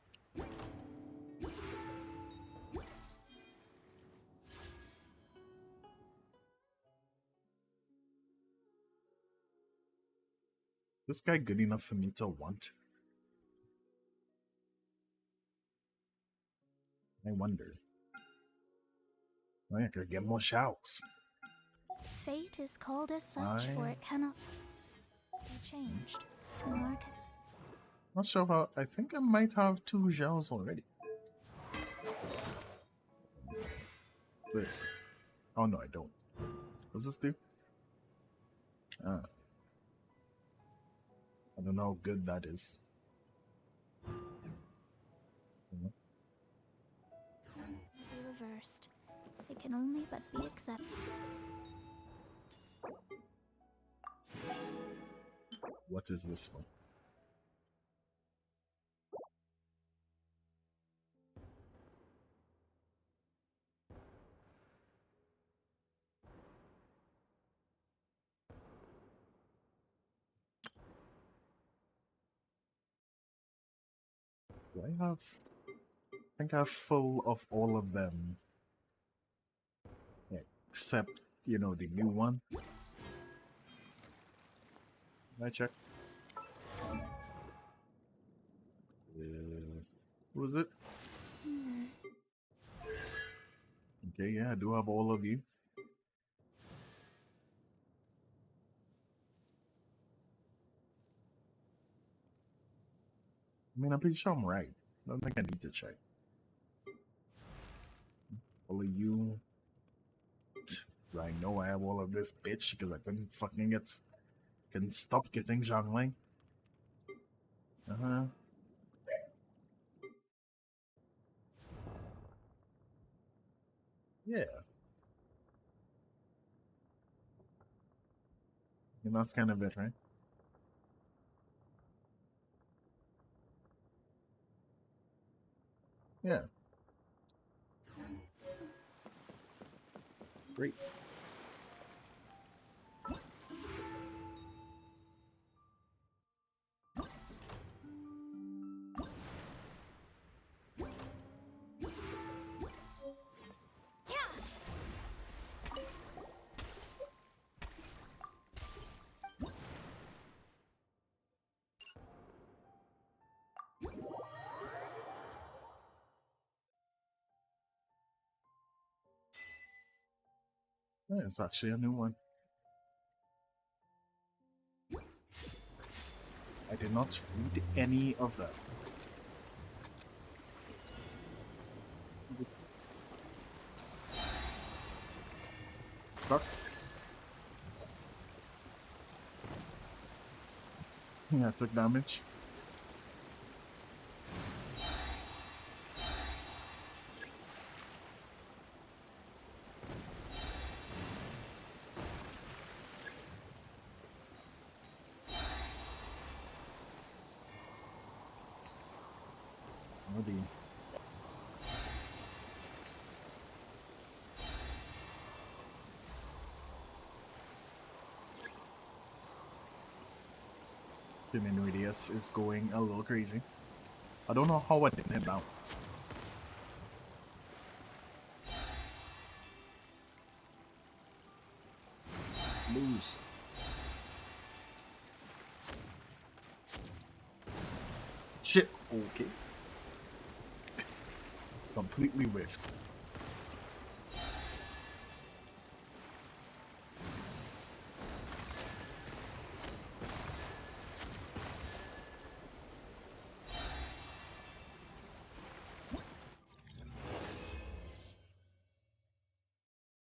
S1: This guy good enough for me to want? I wonder. I could get more shouts.
S6: Fate is called as such, for it cannot be changed. Nor can...
S1: Not sure how. I think I might have 2 gels already. This. Oh no, I don't. What's this do? I don't know how good that is.
S6: Be reversed. It can only but be accepted.
S1: What is this for? Do I have... I think I have full of all of them. Yeah, except, you know, the new one. Can I check? Who was it? Okay, yeah, I do have all of you. I mean, I'm pretty sure I'm right. I don't think I need to check. All of you. I know I have all of this, bitch, because I couldn't fucking couldn't stop getting Zhongling. Uh-huh. Yeah. And that's kind of it, right? Yeah. Great. Yeah, it's actually a new one. I did not read any of that. Fuck. Yeah, I took damage. The Radius is going a little crazy. I don't know how I didn't hit down. Lose. Shit. Okay. Completely whiffed.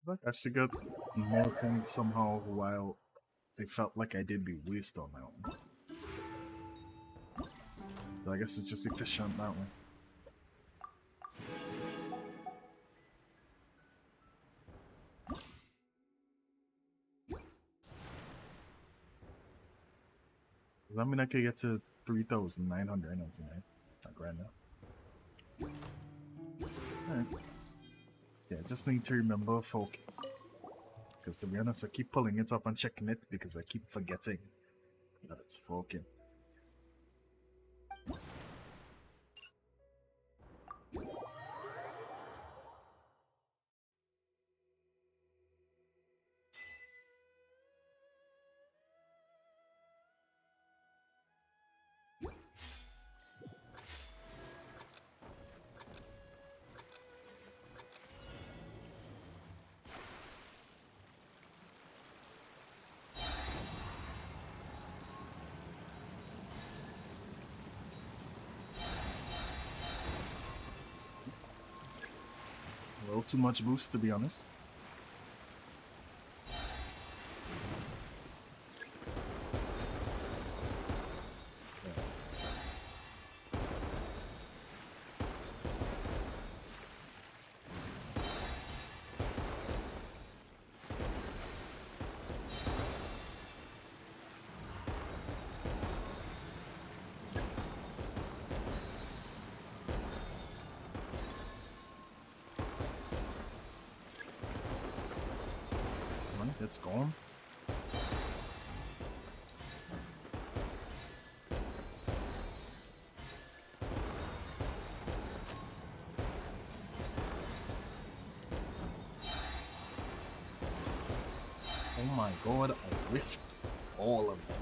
S1: But I actually got more points somehow while it felt like I did the waste on that one. So I guess it's just efficient that way. Does that mean I could get to 3,999? Not grand now. Alright. Yeah, I just need to remember folk. Because to be honest, I keep pulling it up and checking it because I keep forgetting that it's Falcon. without too much boost, to be honest. It's gone. Oh my god, I whiffed all of them.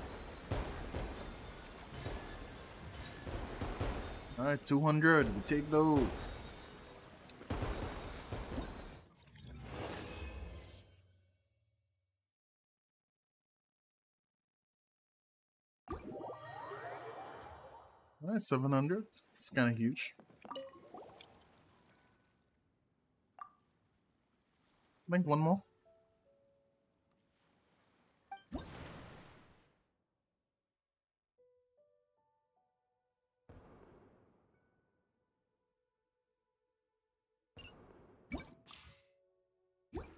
S1: Alright, 200, we take those. Alright, 700. It's kind of huge. I think one more.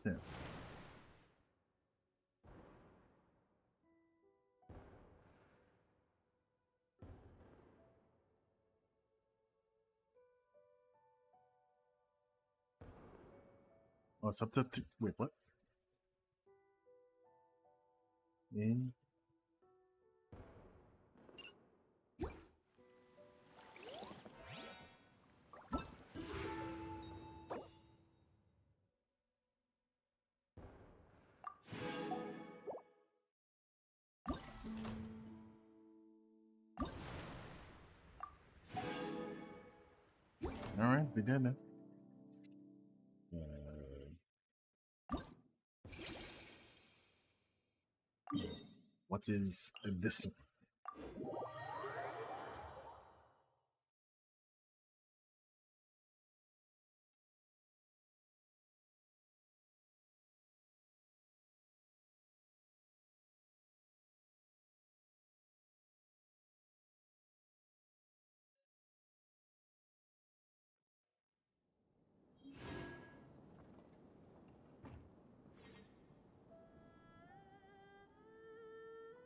S1: Yeah. Oh, it's up to wait, what? In. All right, we did it. What is this one?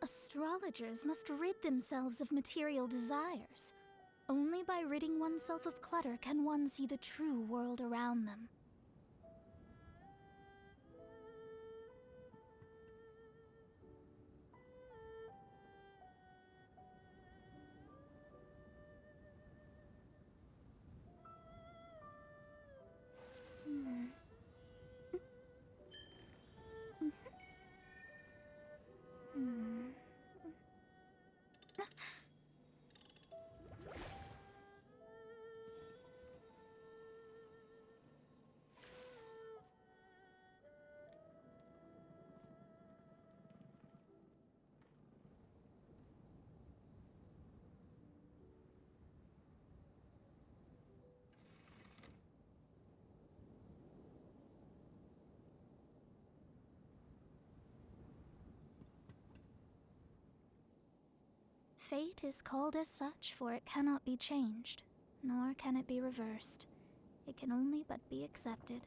S19: Astrologers must rid themselves of material desires. Only by ridding oneself of clutter can one see the true world around them. Fate is called as such, for it cannot be changed, nor can it be reversed. It can only but be accepted.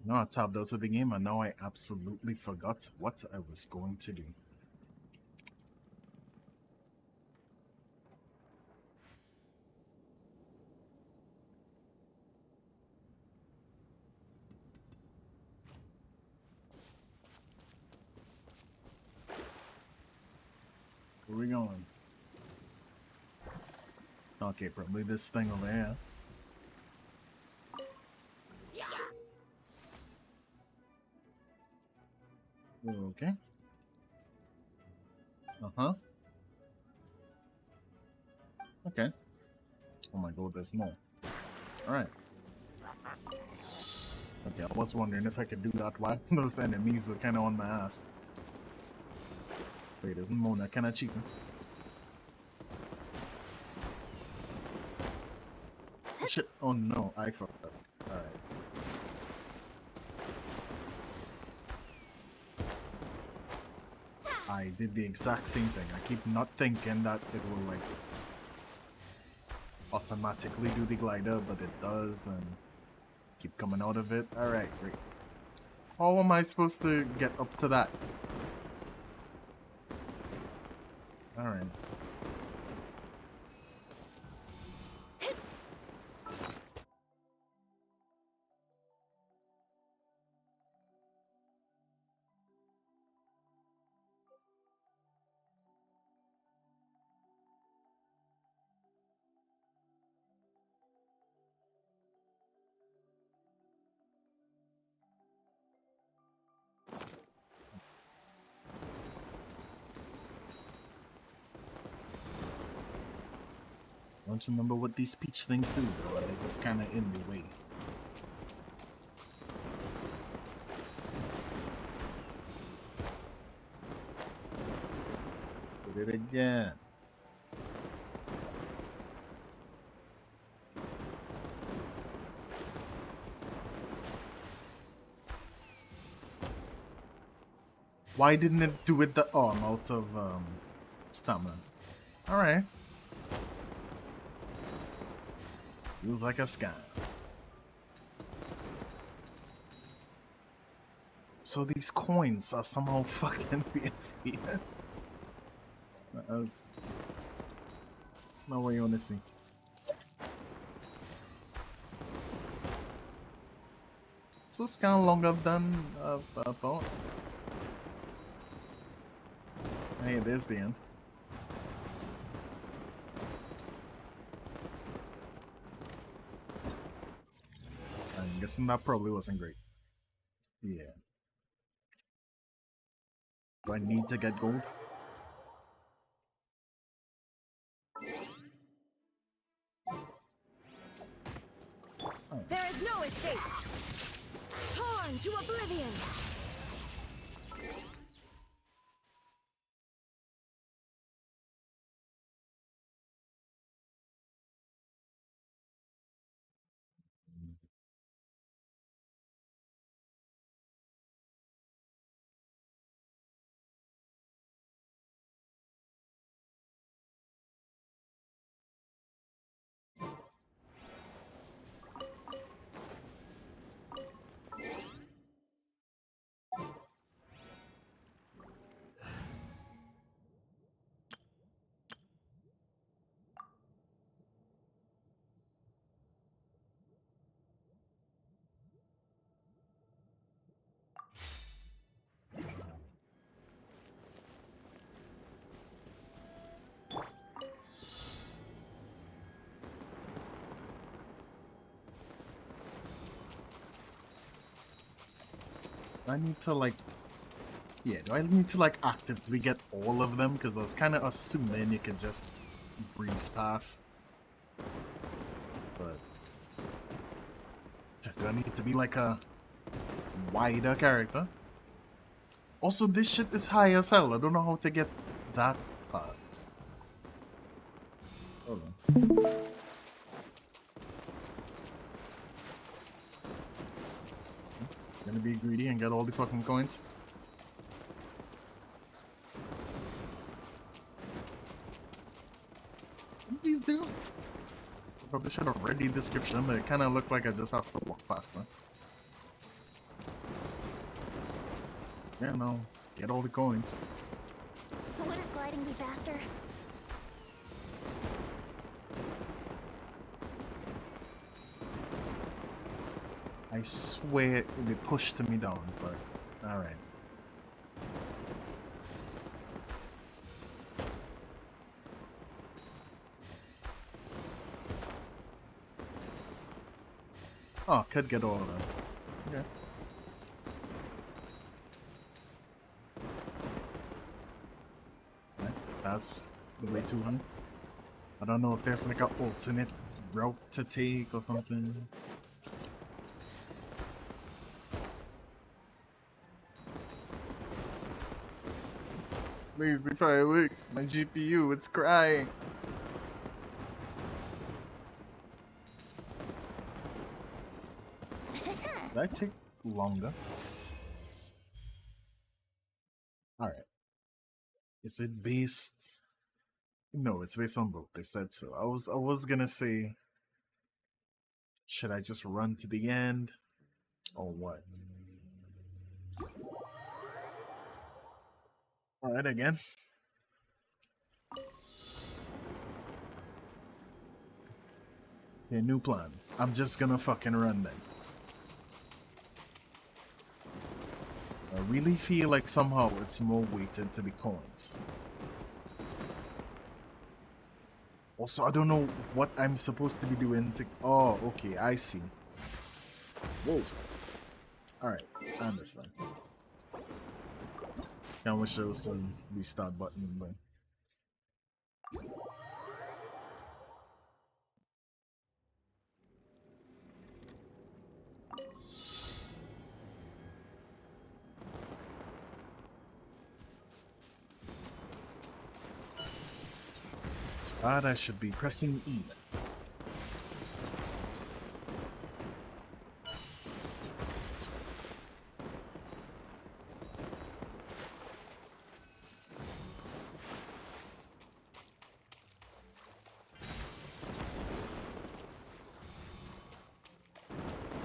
S1: Now I tapped out of the game and now I absolutely forgot what I was going to do. Where we going? Okay, probably this thing over here. Okay. Uh-huh. Okay. Oh my god, there's more. Alright. Okay, I was wondering if I could do that while those enemies were kind of on my ass. Wait, isn't Mona kinda cheating? Oh, shit. Oh no, I fucked up. Alright. I did the exact same thing. I keep not thinking that it will like automatically do the glider, but it does, and keep coming out of it. Alright, great. How am I supposed to get up to that? Alright. Don't remember what these peach things do, though. They're just kind of in the way. Did it again. Why didn't it do it the... Oh, I'm out of stamina. Alright. Feels like a scam. So these coins are somehow fucking BFPS? That's not what you want to see. So it's kind of longer than I thought. Hey, there's the end. I'm guessing that probably wasn't great. Yeah. Do I need to get gold?
S4: There is no escape! Torn to oblivion!
S1: Do I need to like... Yeah, do I need to like actively get all of them? Because I was kind of assuming you could just breeze past. But... do I need to be like a wider character? Also, this shit is high as hell. I don't know how to get that part. Hold on. Gonna be greedy and get all the fucking coins. What do these do? Probably should have read the description, but it kind of looked like I just have to walk past them. Yeah, no. Get all the coins.
S12: Wouldn't gliding be faster?
S1: I swear it pushed me down, but alright. Oh, could get all of them. Okay. Right, that's the way to run. I don't know if there's like an alternate route to take or something. Please, the fireworks. My GPU, it's crying. Did I take longer? Alright. Is it based? No, it's based on book. They said so. I was gonna say, should I just run to the end? Or what? Alright, again. Yeah, new plan. I'm just gonna fucking run then. I really feel like somehow it's more weighted to the coins. Also, I don't know what I'm supposed to be doing to... Oh, okay, I see. Whoa. Alright, I understand. I wish there was some restart button, but... But I should be pressing E.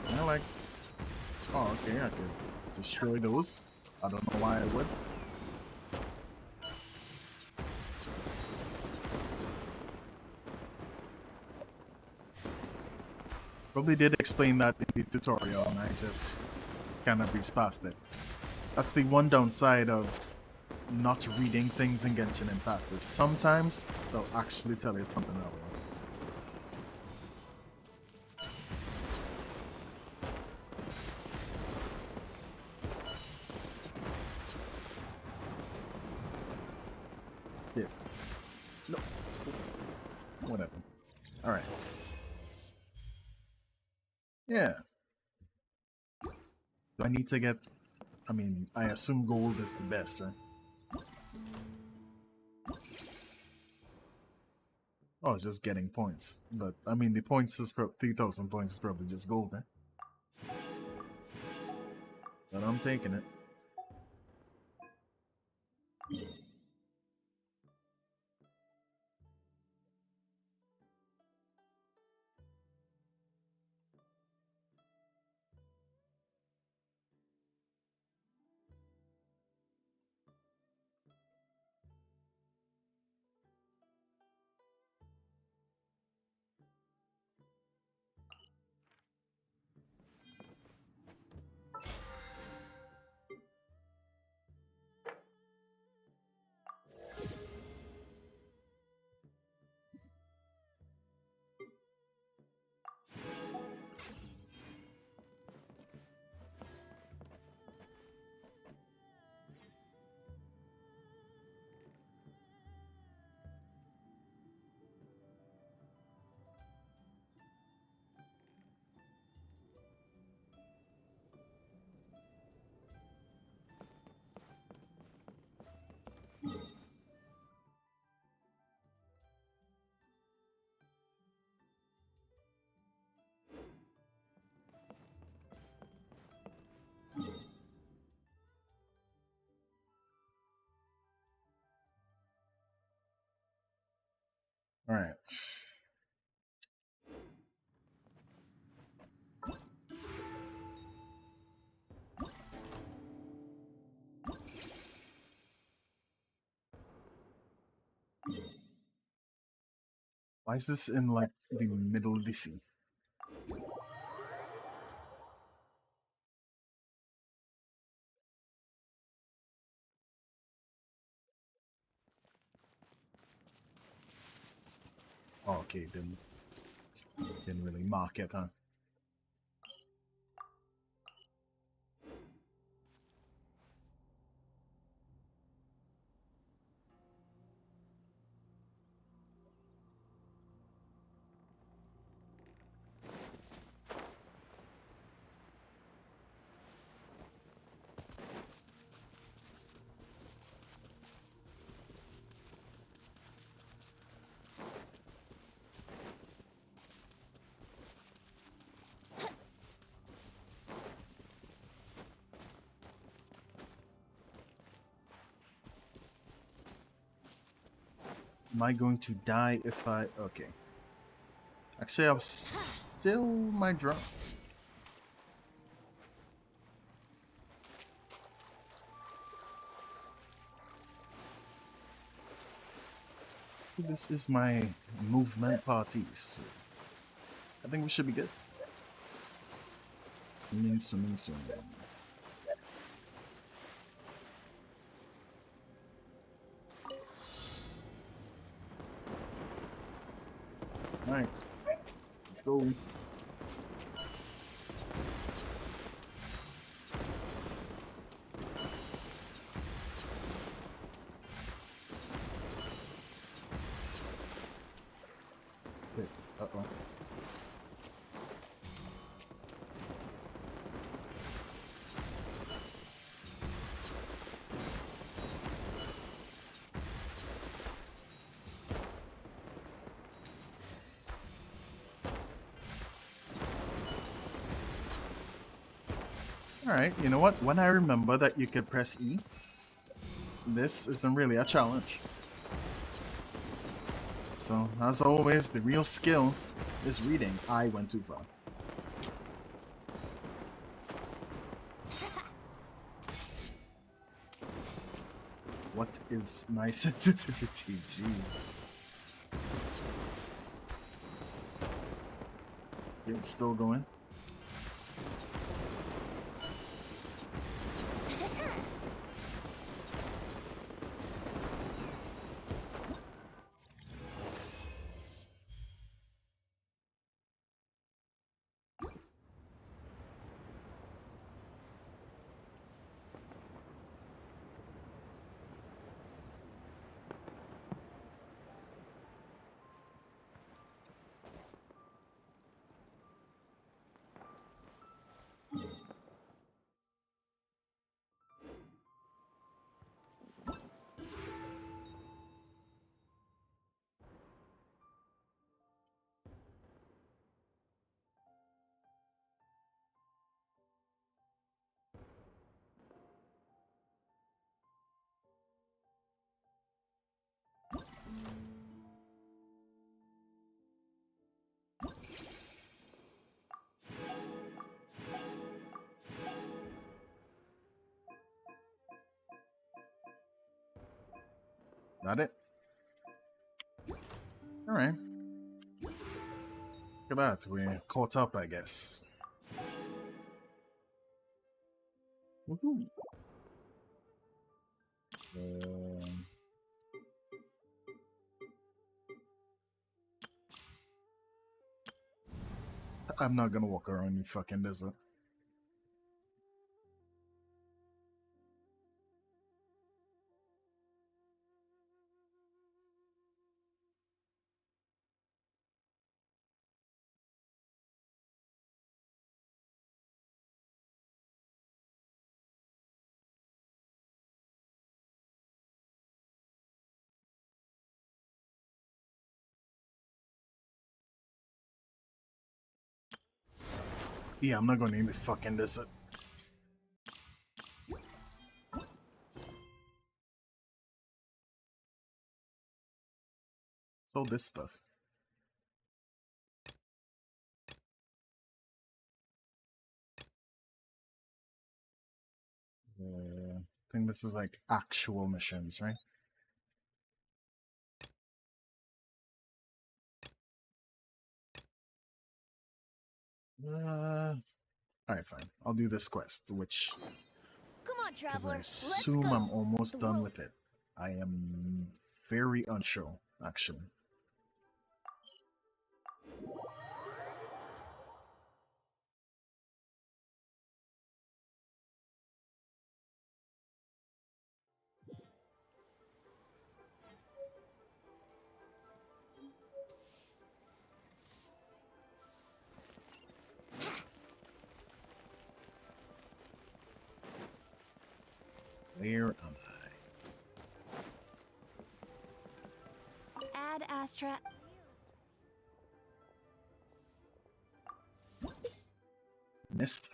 S1: I like... Oh, okay, I could destroy those. I don't know why I would. Probably did explain that in the tutorial and I just kind of breezed past it. That's the one downside of not reading things in Genshin Impact is sometimes they'll actually tell you something that way. Yeah. No. Whatever. Alright. Yeah. Do I need to get... I mean, I assume gold is the best, right? Oh, it's just getting points. But, I mean, the points is 3,000 points is probably just gold, eh? But I'm taking it. Alright. Why is this in, like, the middle of the sea? Oh, okay, didn't really mark it, huh? Am I going to die if I... Okay. Actually, I was still my drop. This is my movement party, so I think we should be good. Swimming. Alright, let's go. Uh-oh. Alright, you know what? When I remember that you could press E, this isn't really a challenge. So, as always, the real skill is reading. I went too far. What is my sensitivity? Gee. You're still going? Got it? Alright. Look at that, we're caught up, I guess. Woohoo! I'm not gonna walk around the fucking desert. Yeah, I'm not gonna need the fucking desert. So this stuff. I think this is like actual missions, right? Alright, fine. I'll do this quest, which...
S12: Come on,
S1: because
S12: traveler.
S1: I assume I'm almost done with it. I am very unsure, actually. Where am I?
S11: Ad Astra.
S1: Missed.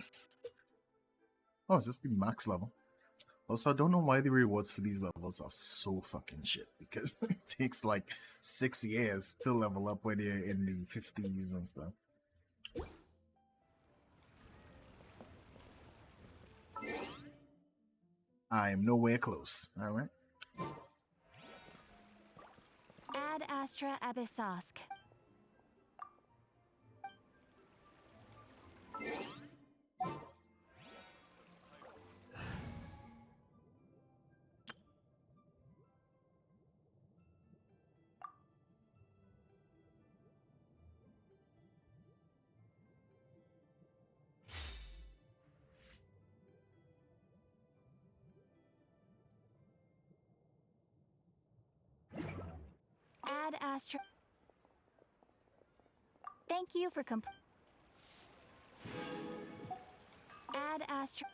S1: Oh, is this the max level? Also, I don't know why the rewards for these levels are so fucking shit, because it takes like 6 years to level up when you're in the 50s and stuff. I am nowhere close. Alright.
S11: Ad Astra Abyssosk. Ad Astra. Thank you for Ad Astra.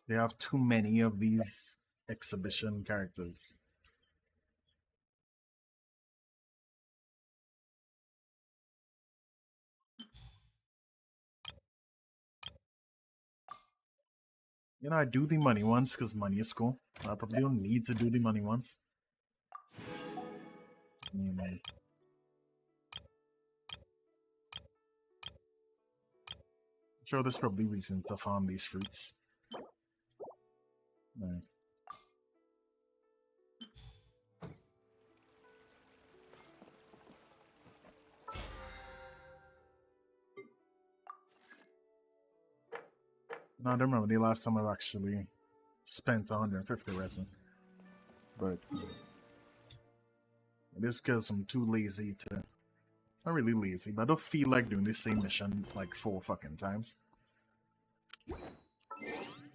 S1: They have too many of these exhibition characters. You know, I do the money ones because money is cool. I probably don't need to do the money ones. I'm sure there's probably reason to farm these fruits. Right. No, I don't remember the last time I've actually spent 150 resin. But this because I'm too lazy to... Not really lazy, but I don't feel like doing the same mission like 4 fucking times.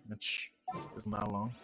S1: Which is not long.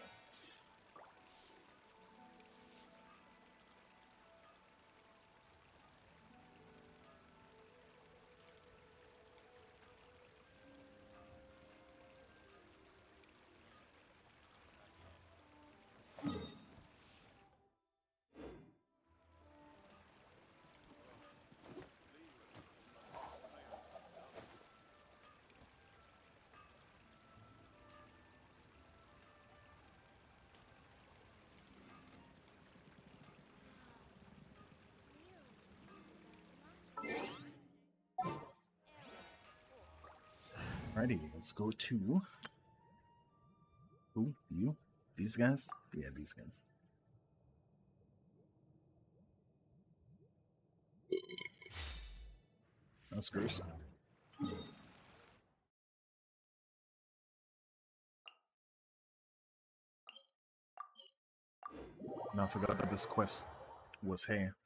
S1: Alrighty, let's go to... Who? You? These guys? Yeah, these guys. That's gruesome. No, I forgot that this quest was here.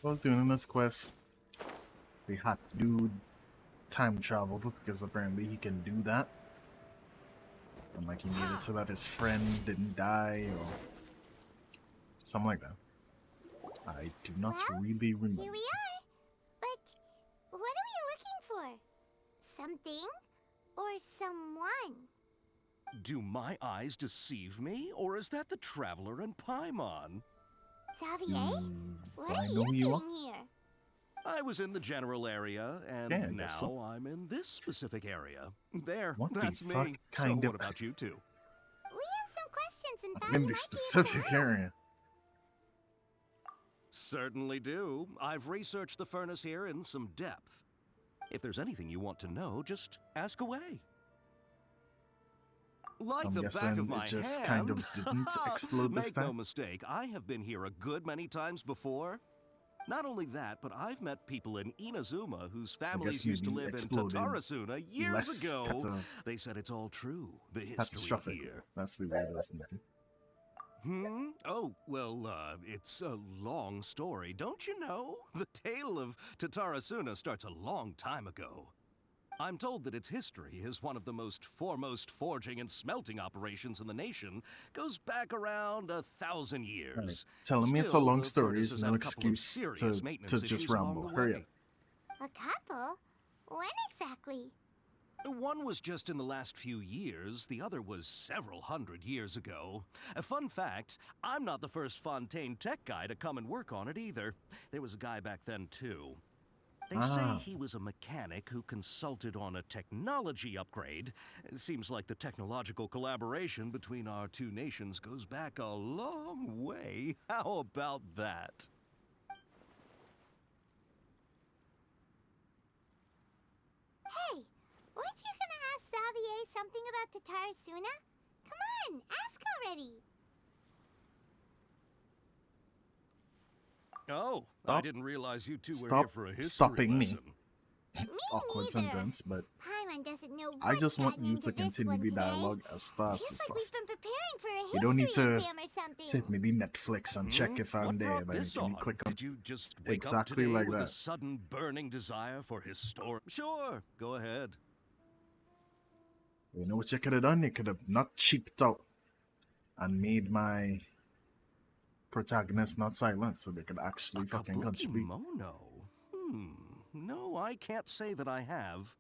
S1: I was doing this quest. The hot dude time traveled because apparently he can do that. And like he made it so that his friend didn't die or something like that. I do not really remember.
S6: Here we are. But what are we looking for? Something or someone?
S5: Do my eyes deceive me, or is that the Traveler and Paimon?
S6: Xavier? What
S1: I
S6: are
S1: know who
S6: you
S1: you are.
S6: doing here?
S5: I was in the general area, and
S1: Yeah, I
S5: now
S1: guess so.
S5: I'm in this specific area. There,
S1: What the
S5: that's
S1: fuck
S5: me.
S1: kind
S5: So
S1: of-
S5: what about you two?
S6: We have some questions and thought
S1: I'm in
S6: you
S1: the
S6: might
S1: specific area.
S5: Certainly do. I've researched the furnace here in some depth. If there's anything you want to know, just ask away. Like
S1: So I'm
S5: the back
S1: guessing
S5: of my
S1: it just
S5: hand.
S1: kind of didn't explode this
S5: Make
S1: time.
S5: no mistake, I have been here a good many times before. Not only that, but I've met people in Inazuma whose families used to
S1: maybe
S5: live in
S1: exploded
S5: Tatarasuna years
S1: less
S5: ago.
S1: cata-
S5: They said it's all true, the history
S1: catastrophic.
S5: here.
S1: That's the word I was thinking.
S5: Oh, well, it's a long story, don't you know? The tale of Tatarasuna starts a long time ago. I'm told that its history is one of the most foremost forging and smelting operations in the nation. Goes back around 1,000 years.
S1: Right. Telling me it's a
S5: Still,
S1: long
S5: the
S1: story
S5: furnace
S1: is
S5: has
S1: no
S5: had a couple of
S1: excuse
S5: serious
S1: to
S5: maintenance
S1: just
S5: issues along
S1: ramble.
S5: the
S1: Hurry
S5: way.
S1: up.
S6: A couple? When exactly?
S5: One was just in the last few years, the other was several hundred years ago. A fun fact, I'm not the first Fontaine tech guy to come and work on it either. There was a guy back then too. They say he was a mechanic who consulted on a technology upgrade. It seems like the technological collaboration between our two nations goes back a long way. How about that?
S6: Hey, weren't you gonna ask Xavier something about Tatarasuna? Come on, ask already.
S5: Oh, I didn't realize you two were here
S1: Stop
S5: for a history
S1: stopping
S5: lesson.
S1: Awkward sentence, but
S6: Paimon doesn't know
S1: I just want
S6: gotten
S1: you
S6: into
S1: to
S6: this
S1: continue
S6: one
S1: the
S6: today.
S1: dialogue as fast
S6: Feels
S1: as
S6: like we've
S1: possible.
S6: been preparing for a
S1: You
S6: history
S1: don't need to
S6: exam or something.
S1: take me the Netflix and check if I'm
S5: What
S1: there.
S5: brought
S1: But
S5: this
S1: can you
S5: on?
S1: click on
S5: Did you just wake up
S1: exactly
S5: today
S1: like
S5: with a
S1: that?
S5: sudden burning desire for history? Sure, go ahead.
S1: You know what you could have done? You could have not cheaped out and made my protagonist not silent so they could actually fucking contribute.
S5: Kimono? No, I can't say that I have.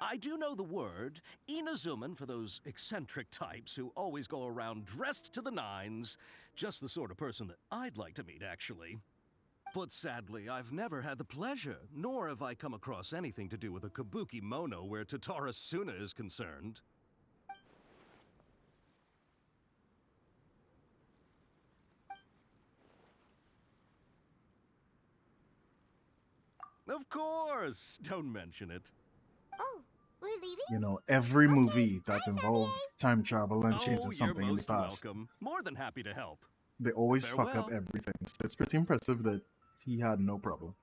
S5: I do know the word. Inazuman for those eccentric types who always go around dressed to the nines. Just the sort of person that I'd like to meet, actually. But sadly, I've never had the pleasure, nor have I come across anything to do with a kabuki mono where Tatarasuna is concerned. Of course! Don't mention it.
S6: Oh, we're leaving?
S1: You know, every movie that involved time travel and changing
S5: you're
S1: something in the
S5: most
S1: past,
S5: welcome. More than happy to help.
S1: they always fuck up
S5: Farewell.
S1: everything. So it's pretty impressive that he had no problem.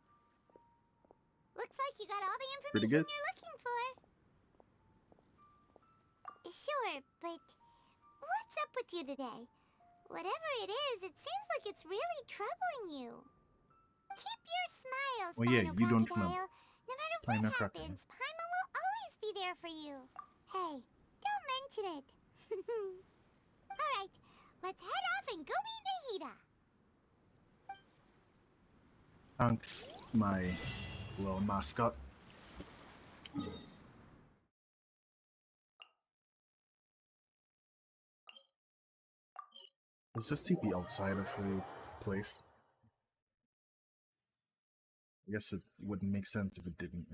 S6: Looks like you got all the
S1: Pretty
S6: information
S1: good.
S6: you're looking for. Sure, but what's up with you today? Whatever it is, it seems like it's really troubling you. Keep your smile,
S1: Oh yeah,
S6: Spinal
S1: you don't
S6: Crocodile.
S1: remember.
S6: No matter
S1: Spinal
S6: what
S1: Crocodile.
S6: happens, Paimon will always be there for you. Hey, don't mention it. Alright, let's head off and go meet Nahida.
S1: Thanks, my little mascot. Let's just TP outside of her place. I guess it wouldn't make sense if it didn't.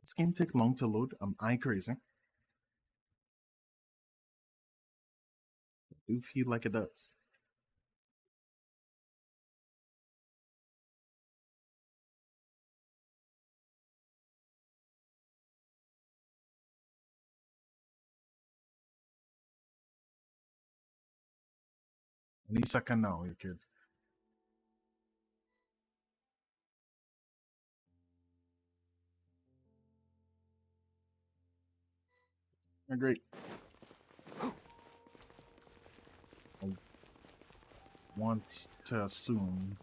S1: This game take long to load. Am I crazy? I do feel like it does. Any second now, you kid. Great. I want to assume.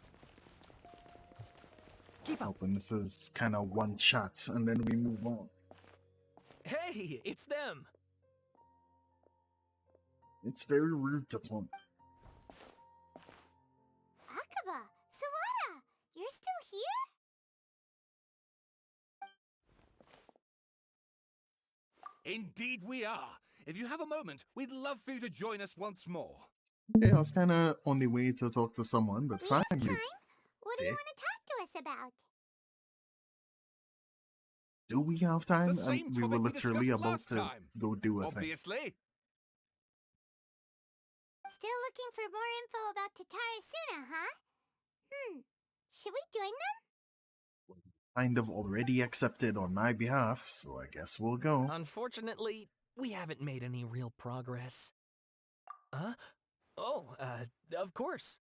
S1: Hoping this is kind of one chat and then we move on.
S20: Hey, it's them.
S1: It's very rude to point.
S6: Akaba,
S21: Indeed we are. If you have a moment, we'd love for you to join us once more.
S1: Okay, I was kind of on the way to talk to someone, but fine. You
S6: What do you want to talk to us about?
S1: do we have time?
S21: The same
S1: We were
S21: topic we
S1: literally
S21: discussed
S1: about
S21: last
S1: to
S21: time.
S1: go do a thing.
S21: Obviously.
S6: Still looking for more info about Tatarasuna, huh? Should we join them?
S1: Kind of already accepted on my behalf, so I guess we'll go.
S20: Unfortunately, we haven't made any real progress. Huh? Oh, of course.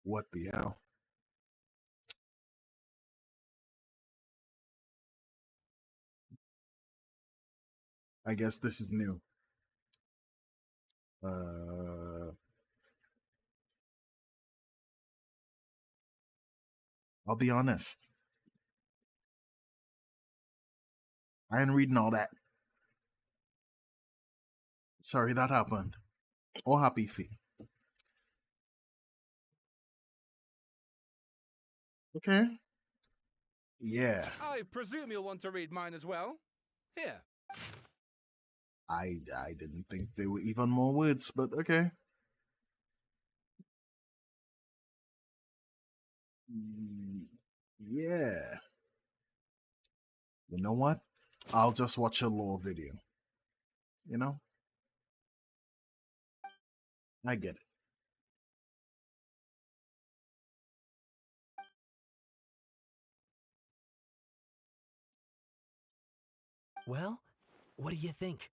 S1: What the hell? I guess this is new. I'll be honest. I ain't reading all that. Sorry that happened. Oh, happy fee. Okay. Yeah.
S21: I presume you'll want to read mine as well. Here.
S1: I didn't think there were even more words, but okay. Yeah. You know what? I'll just watch a lore video. You know? I get it.
S20: Well, what do you think?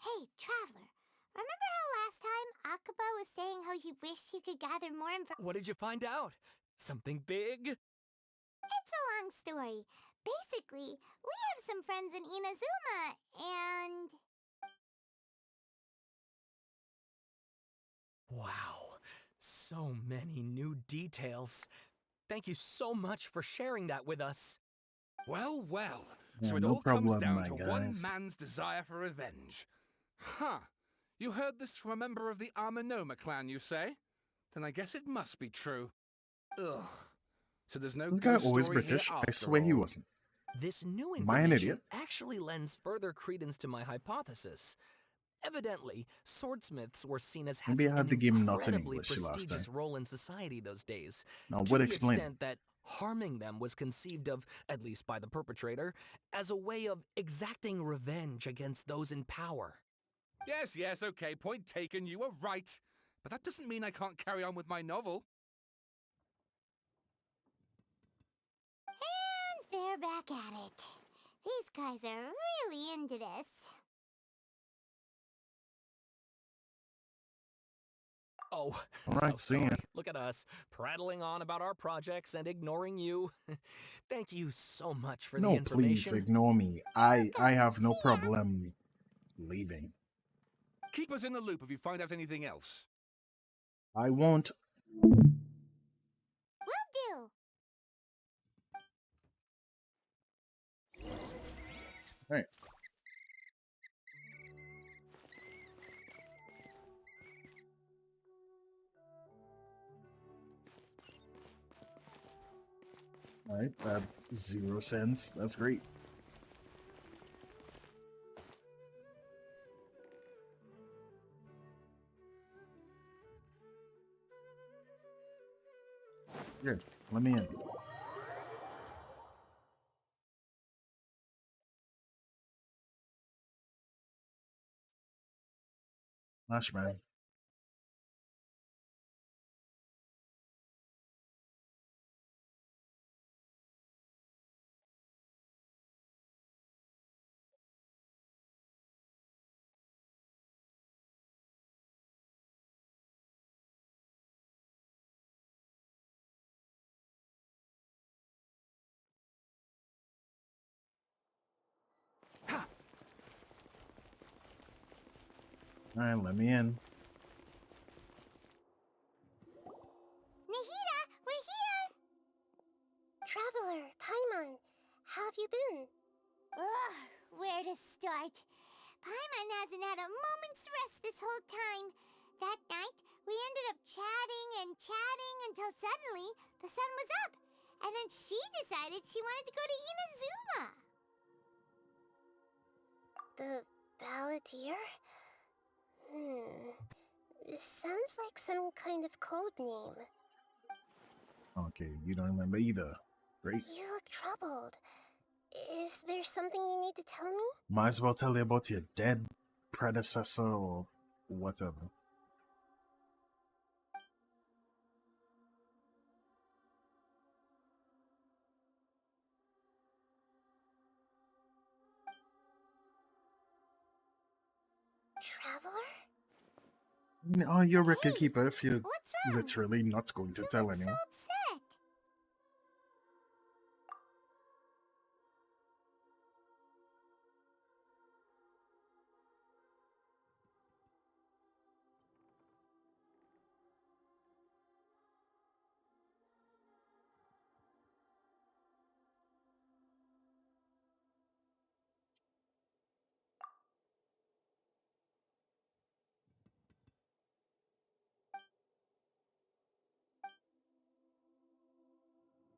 S6: Hey, Traveler. Remember how last time Akaba was saying how he wished he could gather more information?
S20: What did you find out? Something big?
S6: It's a long story. Basically, we have some friends in Inazuma, and...
S20: Wow, so many new details. Thank you so much for sharing that with us.
S21: Well, well.
S1: Yeah,
S21: So it
S1: no
S21: all comes
S1: problem,
S21: down
S1: my
S21: to one
S1: guys.
S21: man's desire for revenge. Huh. You heard this from a member of the Armanoma clan, you say? Then I guess it must be true. Ugh. So there's no
S1: Some guy
S21: ghost
S1: always
S21: story
S1: British.
S21: here
S1: I
S21: after
S1: swear he
S21: all.
S1: wasn't.
S20: This new
S1: Am I an
S20: information
S1: idiot?
S20: actually lends further credence to my hypothesis. Evidently, swordsmiths were seen as
S1: Maybe
S20: having
S1: I had the
S20: an
S1: game not in
S20: incredibly
S1: English last
S20: prestigious
S1: time.
S20: role in society those days.
S1: Now,
S20: to
S1: would
S20: the
S1: explain.
S20: extent that harming them was conceived of, at least by the perpetrator, as a way of exacting revenge against those in power.
S21: Yes, yes, okay, point taken, you were right. But that doesn't mean I can't carry on with my novel.
S6: And they're back at it. These guys are really into this.
S20: Oh,
S1: All right,
S20: so
S1: see ya.
S20: sorry. Look at us, prattling on about our projects and ignoring you. Thank you so much for the
S1: No,
S20: information.
S1: please ignore me. I have no problem leaving.
S21: Keep us in the loop if you find out anything else.
S1: I won't.
S6: Will do.
S1: Right. Alright, that 0 cents. That's great. Here, let me in. Flashbang. Alright, let me in.
S6: Nahida, we're here! Traveler, Paimon, how have you been? Ugh, where to start? Paimon hasn't had a moment's rest this whole time. That night, we ended up chatting and chatting until suddenly the sun was up. And then she decided she wanted to go to Inazuma.
S2: The Balladeer? This sounds like some kind of code name.
S1: Okay, you don't remember either. Great.
S2: You look troubled. Is there something you need to tell me?
S1: Might as well tell you about your dead predecessor or whatever.
S2: Traveler?
S1: Oh, you're record keeper if you're literally not going to tell anyone.
S6: Upset.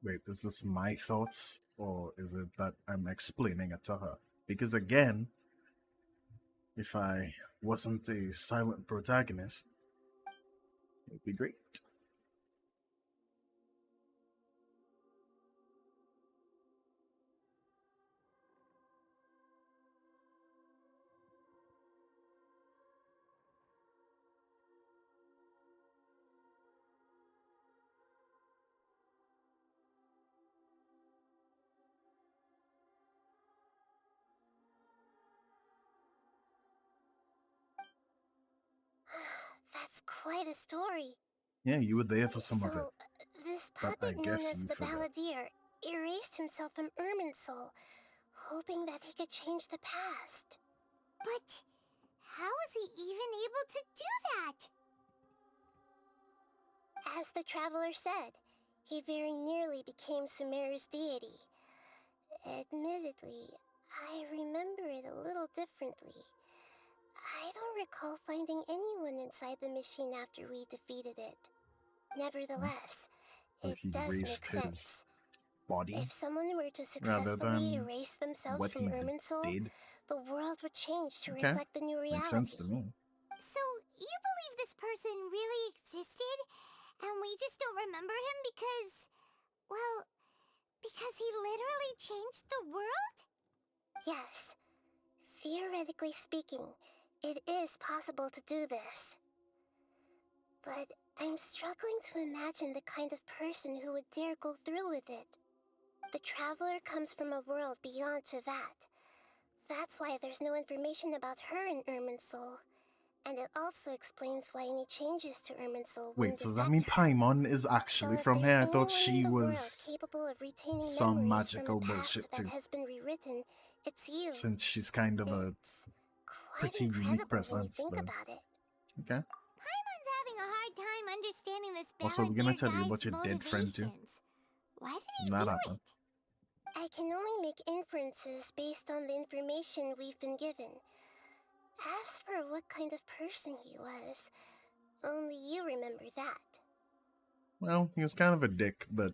S1: Wait, is this my thoughts or is it that I'm explaining it to her? Because again, if I wasn't a silent protagonist, it'd be great.
S2: That's quite a story.
S1: Yeah, you were there for some of it.
S2: So, this
S1: But I
S2: puppet known
S1: guess
S2: as
S1: you
S2: the
S1: forgot.
S2: Balladeer erased himself from Irminsul, hoping that he could change the past.
S6: But how was he even able to do that?
S2: As the Traveler said, he very nearly became Sumeru's deity. Admittedly, I remember it a little differently. I don't recall finding anyone inside the machine after we defeated it. Nevertheless,
S1: So
S2: it
S1: he
S2: does
S1: erased
S2: make
S1: his
S2: sense.
S1: body
S2: If someone were to
S1: rather
S2: successfully
S1: than
S2: erase themselves
S1: what
S2: from
S1: he
S2: Irminsul,
S1: did.
S2: the world would change to
S1: Okay,
S2: reflect the new reality.
S1: makes sense to me.
S6: So, you believe this person really existed, and we just don't remember him because, well, because he literally changed the world?
S2: Yes. Theoretically speaking, it is possible to do this. But I'm struggling to imagine the kind of person who would dare go through with it. The Traveler comes from a world beyond Javat. That's why there's no information about her in Irminsul. And it also explains why any changes to Irminsul
S1: Wait,
S2: wouldn't
S1: so does that
S2: affect
S1: mean
S2: her.
S1: Paimon is actually
S2: if
S1: from
S2: there's
S1: here? I thought
S2: anyone
S1: she
S2: in the world
S1: was
S2: capable of retaining
S1: some
S2: memories
S1: magical
S2: from a past
S1: bullshit
S2: that
S1: too.
S2: has been rewritten, it's you.
S1: Since she's kind of a pretty unique presence.
S2: Think
S1: But...
S2: about it.
S1: Okay.
S6: Paimon's having a hard time understanding this
S1: Also, we're gonna
S6: Balladeer
S1: tell you
S6: guy's
S1: about your dead friend too.
S6: motivations. Why did he
S1: Not
S6: do
S1: happen.
S6: it?
S2: I can only make inferences based on the information we've been given. As for what kind of person he was, only you remember that.
S1: Well, he was kind of a dick, but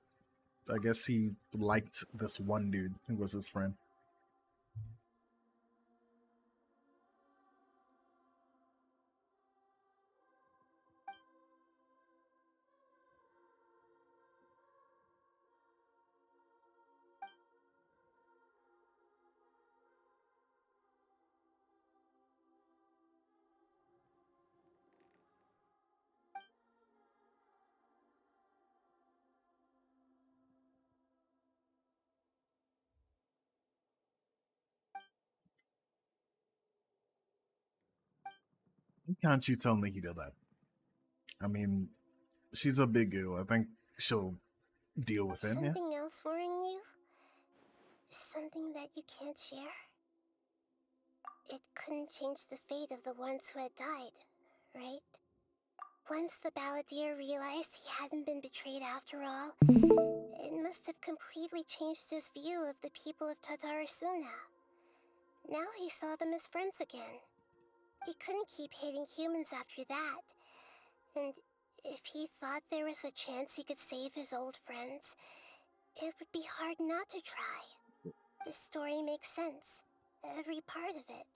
S1: I guess he liked this one dude who was his friend. Can't you tell Nikita that? I mean, she's a big girl. I think she'll deal with it, yeah?
S2: Something else worrying you? Something that you can't share? It couldn't change the fate of the ones who had died, right? Once the Balladeer realized he hadn't been betrayed after all, it must have completely changed his view of the people of Tatarasuna. Now he saw them as friends again. He couldn't keep hating humans after that. And if he thought there was a chance he could save his old friends, it would be hard not to try. This story makes sense. Every part of it.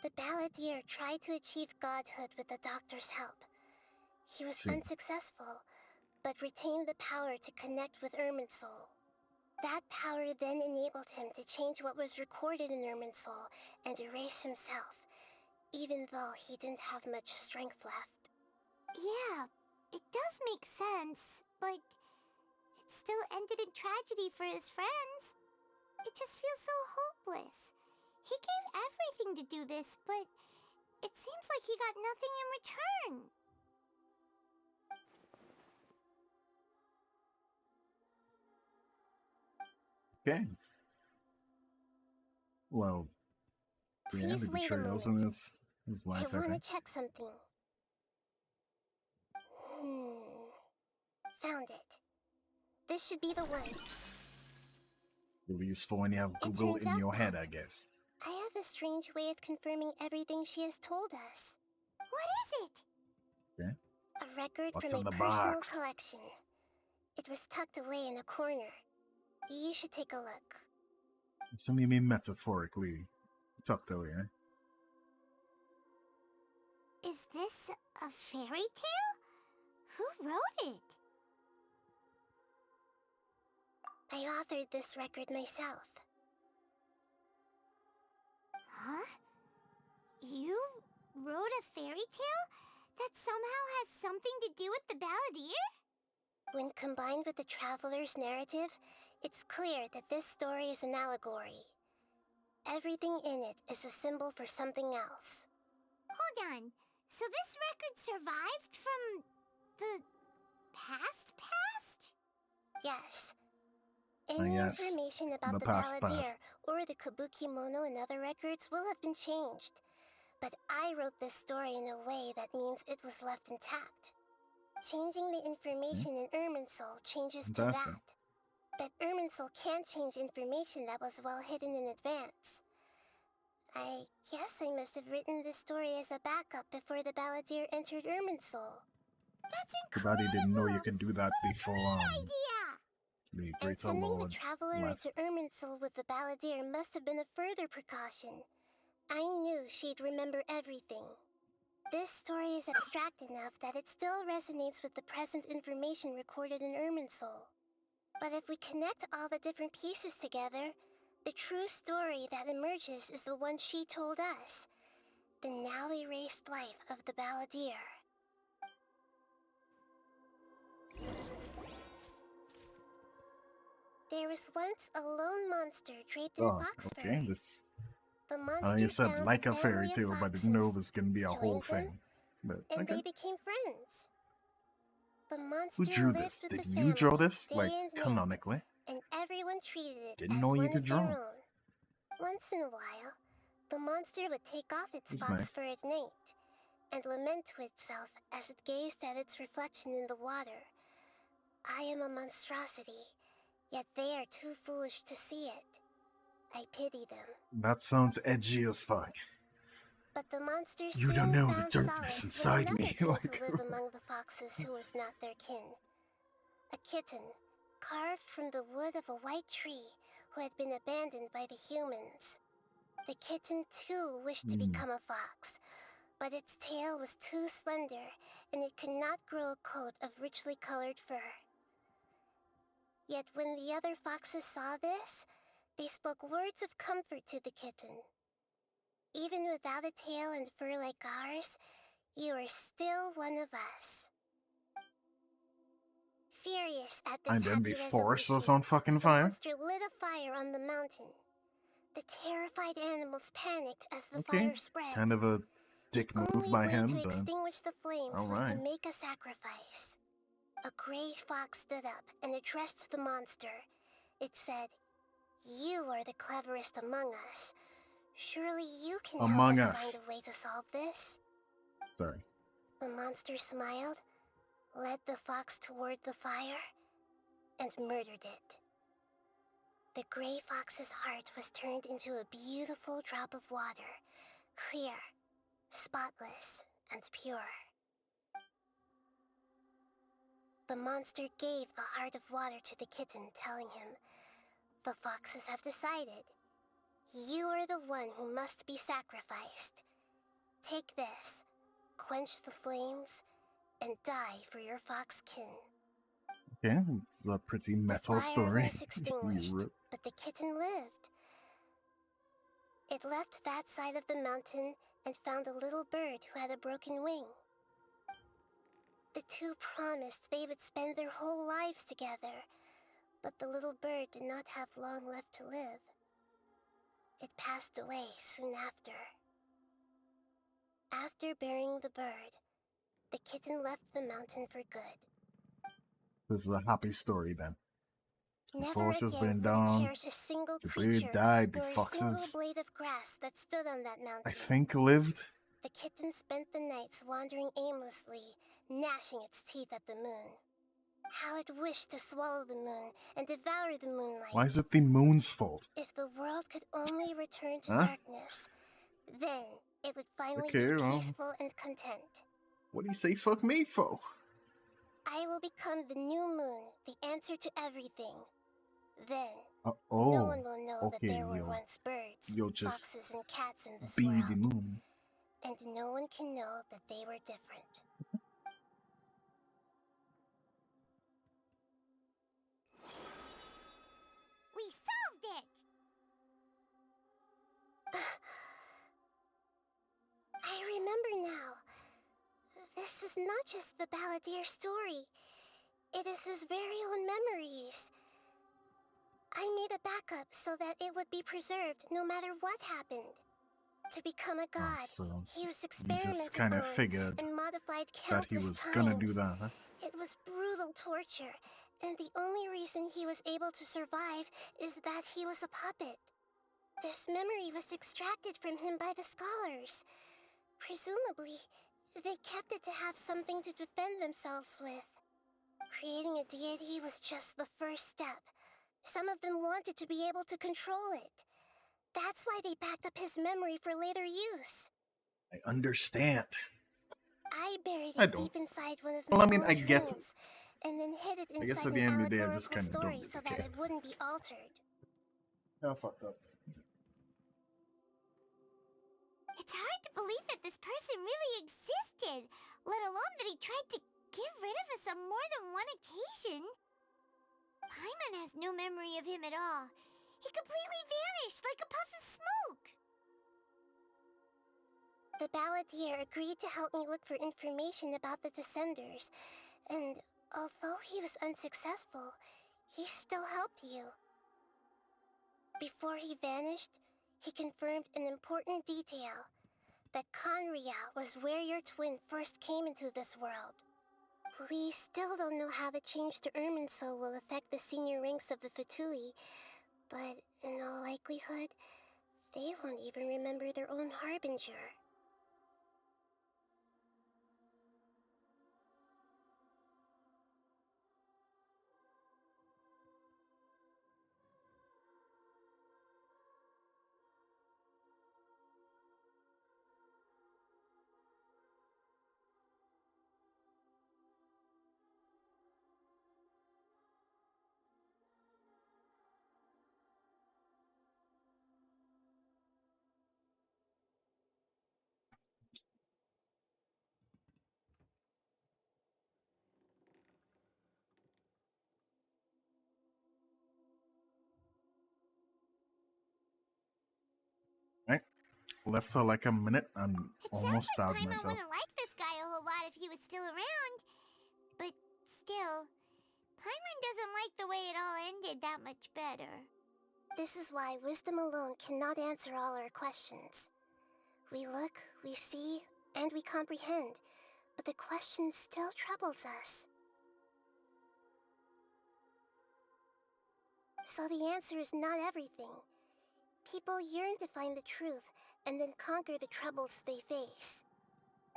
S2: The Balladeer tried to achieve godhood with the Doctor's help. He was unsuccessful, but retained the power to connect with Irminsul. That power then enabled him to change what was recorded in Irminsul and erase himself, even though he didn't have much strength left.
S6: Yeah, it does make sense, but it still ended in tragedy for his friends. It just feels so hopeless. He gave everything to do this, but it seems like he got nothing in return.
S1: Okay. Well, yeah,
S2: Please
S1: the
S2: wait a
S1: betrayals in his life,
S2: I
S1: I
S2: want
S1: think.
S2: to check something. Found it. This should be the one.
S1: Really useful when you have Google
S2: turns
S1: in
S2: out
S1: your head,
S2: that-
S1: I guess.
S2: I have a strange way of confirming everything she has told us.
S6: What is it?
S1: Okay.
S2: A record
S1: What's
S2: from
S1: in
S2: a
S1: the
S2: personal
S1: box?
S2: collection. It was tucked away in a corner. You should take a look.
S1: So you mean metaphorically tucked away, eh?
S6: Is this a fairy tale? Who wrote it?
S2: I authored this record myself.
S6: Huh? You wrote a fairy tale that somehow has something to do with the Balladeer?
S2: When combined with the Traveler's narrative, it's clear that this story is an allegory. Everything in it is a symbol for something else.
S6: Hold on. So this record survived from the past?
S2: Yes.
S1: Ah,
S2: Any
S1: yes.
S2: information about
S1: The
S2: the
S1: past
S2: Balladeer
S1: past.
S2: or the Kabuki Mono and other records will have been changed. But I wrote this story in a way that means it was left intact. Changing the information in Irminsul changes to
S1: Fantastic.
S2: that. But Irminsul can't change information that was well hidden in advance. I guess I must have written this story as a backup before the Balladeer entered Irminsul.
S6: That's
S1: Too bad he didn't know you could do that before
S6: idea!
S1: the
S2: And
S1: Great
S2: sending the
S1: Lord
S2: Traveler
S1: left.
S2: into Irminsul with the Balladeer must have been a further precaution. I knew she'd remember everything. This story is abstract enough that it still resonates with the present information recorded in Irminsul. But if we connect all the different pieces together, the true story that emerges is the one she told us. The now erased life of the Balladeer. There was once a lone monster draped in
S1: Oh,
S2: fox fur.
S1: okay. This.
S2: The
S1: I
S2: monster
S1: know you said
S2: found
S1: like a
S2: family
S1: fairy
S2: of
S1: tale, but
S2: foxes,
S1: didn't know it was gonna be a whole
S2: joined them,
S1: thing. But
S2: and
S1: okay.
S2: they became friends. The monster
S1: Who drew
S2: lived
S1: this?
S2: with
S1: Did
S2: the
S1: you
S2: family
S1: draw this?
S2: day
S1: Like
S2: and night,
S1: canonically?
S2: and everyone treated it
S1: Didn't
S2: as
S1: know you
S2: one
S1: could
S2: of their
S1: draw.
S2: own. Once in a while, the monster would take off its
S1: That's
S2: fox
S1: nice.
S2: fur at night and lament to itself as it gazed at its reflection in the water. I am a monstrosity, yet they are too foolish to see it. I pity them.
S1: That sounds edgy as fuck.
S2: But the monster
S1: You don't
S2: soon
S1: know the
S2: found
S1: darkness
S2: solace in
S1: inside
S2: another
S1: me,
S2: thing
S1: like-
S2: to live among the foxes who was not their kin. A kitten, carved from the wood of a white tree, who had been abandoned by the humans. The kitten too wished to become a fox, but its tail was too slender, and it could not grow a coat of richly colored fur. Yet when the other foxes saw this, they spoke words of comfort to the kitten. Even without a tail and fur like ours, you are still one of us. Furious at this
S1: And then the
S2: happy
S1: forest was
S2: resolution,
S1: on fucking
S2: the
S1: fire?
S2: monster lit a fire on the mountain. The terrified animals panicked as the
S1: Okay.
S2: fire spread.
S1: Kind of a dick move
S2: Only
S1: by
S2: way
S1: him,
S2: to
S1: but
S2: extinguish the flames was to
S1: alright.
S2: make a sacrifice. A gray fox stood up and addressed the monster. It said, "You are the cleverest among us. Surely you can
S1: Among
S2: help
S1: us.
S2: us find a way to solve this."
S1: Sorry.
S2: The monster smiled, led the fox toward the fire, and murdered it. the gray fox's heart was turned into a beautiful drop of water, clear, spotless, and pure. The monster gave the heart of water to the kitten, telling him, "The foxes have decided. You are the one who must be sacrificed. Take this, quench the flames, and die for your fox kin."
S1: Okay, it's a pretty metal
S2: Fire
S1: story.
S2: was extinguished, but the kitten lived. It left that side of the mountain and found a little bird who had a broken wing. The two promised they would spend their whole lives together, but the little bird did not have long left to live. It passed away soon after. After burying the bird, the kitten left the mountain for good.
S1: This is a happy story then. The
S2: Never
S1: forest has
S2: again
S1: been
S2: would it
S1: down.
S2: cherish a single
S1: The
S2: creature,
S1: bird died. The
S2: nor a
S1: foxes,
S2: single blade of grass that stood on that mountain.
S1: I think, lived.
S2: The kitten spent the nights wandering aimlessly, gnashing its teeth at the moon. How it wished to swallow the moon and devour the moonlight.
S1: Why is it the moon's fault?
S2: If the world could only return to
S1: Huh?
S2: darkness, then it would finally
S1: Okay,
S2: be
S1: well.
S2: peaceful and content.
S1: What do you say fuck me for?
S2: I will become the new moon, the answer to everything. Then, no
S1: Oh,
S2: one will know that
S1: okay,
S2: there were
S1: you'll-
S2: once birds,
S1: you'll just
S2: foxes, and cats in this
S1: be
S2: world.
S1: the moon.
S2: And no one can know that they were different.
S6: We solved it!
S2: I remember now. This is not just the Balladeer story. It is his very own memories. I made a backup so that it would be preserved no matter what happened. To become a god,
S1: so
S2: he was
S1: you
S2: experimented
S1: just kind of
S2: on
S1: figured
S2: and modified
S1: that he
S2: countless
S1: was
S2: times.
S1: gonna do that, huh?
S2: It was brutal torture, and the only reason he was able to survive is that he was a puppet. This memory was extracted from him by the scholars. Presumably, they kept it to have something to defend themselves with. Creating a deity was just the first step. Some of them wanted to be able to control it. That's why they backed up his memory for later use.
S1: I understand.
S2: I buried
S1: I
S2: it
S1: don't.
S2: deep inside one of
S1: Well,
S2: my
S1: I mean,
S2: own
S1: I get it.
S2: dreams, and then hid it
S1: I guess
S2: inside
S1: at the
S2: an
S1: end of the day, I just
S2: allegorical
S1: kinda don't
S2: story
S1: really
S2: so that
S1: care.
S2: it wouldn't be altered.
S1: Yeah, fucked up.
S6: It's hard to believe that this person really existed, let alone that he tried to get rid of us on more than one occasion. Paimon has no memory of him at all. He completely vanished like a puff of smoke.
S2: The Balladeer agreed to help me look for information about the Descenders, and although he was unsuccessful, he still helped you. Before he vanished, he confirmed an important detail, that Conria was where your twin first came into this world. We still don't know how the change to Irminsul will affect the senior ranks of the Fatui, but in all likelihood, they won't even remember their own Harbinger.
S1: Right? Left for like a minute and almost stabbed
S6: Paimon
S1: myself.
S6: wouldn't like this guy a whole lot if he was still around. But still, Paimon doesn't like the way it all ended that much better.
S2: This is why wisdom alone cannot answer all our questions. We look, we see, and we comprehend, but the question still troubles us. So the answer is not everything. People yearn to find the truth and then conquer the troubles they face.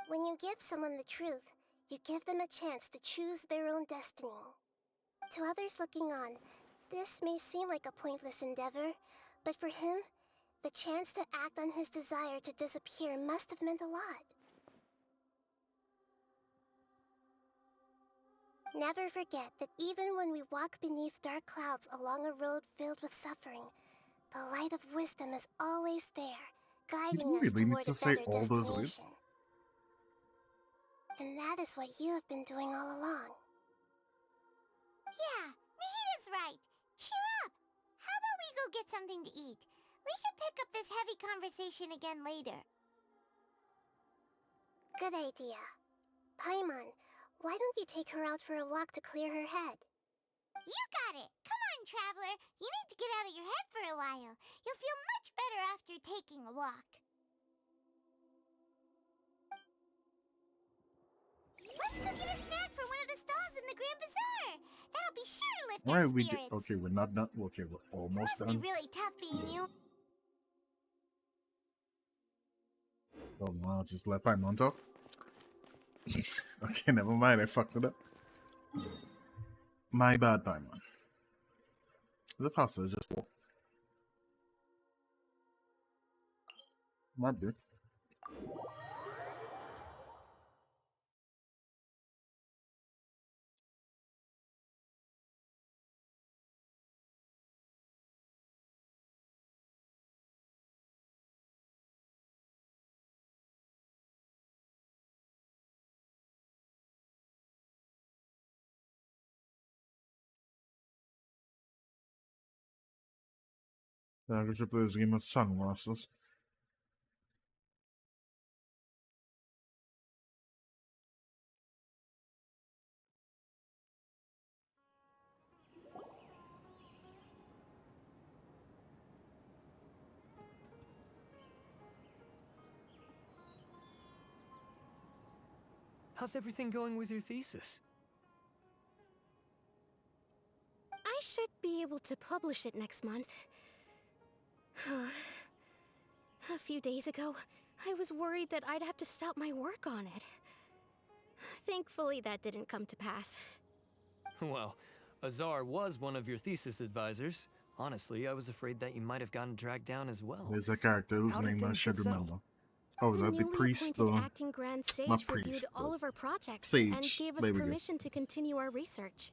S2: When you give someone the truth, you give them a chance to choose their own destiny. To others looking on, This may seem like a pointless endeavor, but for him, the chance to act on his desire to disappear must have meant a lot. Never forget that even when we walk beneath dark clouds along a road filled with suffering, the light of wisdom is always there, guiding
S1: You
S2: us
S1: really need
S2: toward
S1: to
S2: a
S1: say
S2: better
S1: all those words?
S2: destination. And that is what you have been doing all along.
S6: Yeah, Nahita's right. Cheer up. How about we go get something to eat? We can pick up this heavy conversation again later.
S2: Good idea. Paimon, why don't you take her out for a walk to clear her head?
S6: You got it. Come on, Traveler. You need to get out of your head for a while. You'll feel much better after taking a walk. Let's go get a snack from one of the stalls in the Grand Bazaar. That'll be sure to lift our
S1: Alright,
S6: spirits.
S1: okay, we're not done. Okay, we're almost
S6: Must be
S1: done.
S6: really tough being you.
S1: Oh, no, just let Paimon talk. Okay, never mind. I fucked it up. My bad, Paimon. Is it faster? Just walk. Might do. Ja, ik heb dus iemand sunglasses.
S20: How's everything going with your thesis?
S19: I should be able to publish it next month. A few days ago, I was worried that I'd have to stop my work on it. Thankfully, that didn't come to pass.
S20: Well, Azar was one of your thesis advisors. Honestly, I was afraid that you might have gotten dragged down as well.
S1: There's a character whose
S20: How did
S1: name I
S20: things
S1: should
S20: get settled?
S1: remember. Oh, is that the
S19: newly
S1: priest
S19: appointed
S1: or
S19: acting Grand Sage
S1: not
S19: reviewed
S1: priest?
S19: all
S1: but
S19: of our projects
S1: Sage.
S19: and gave us
S1: There we go.
S19: permission to continue our research.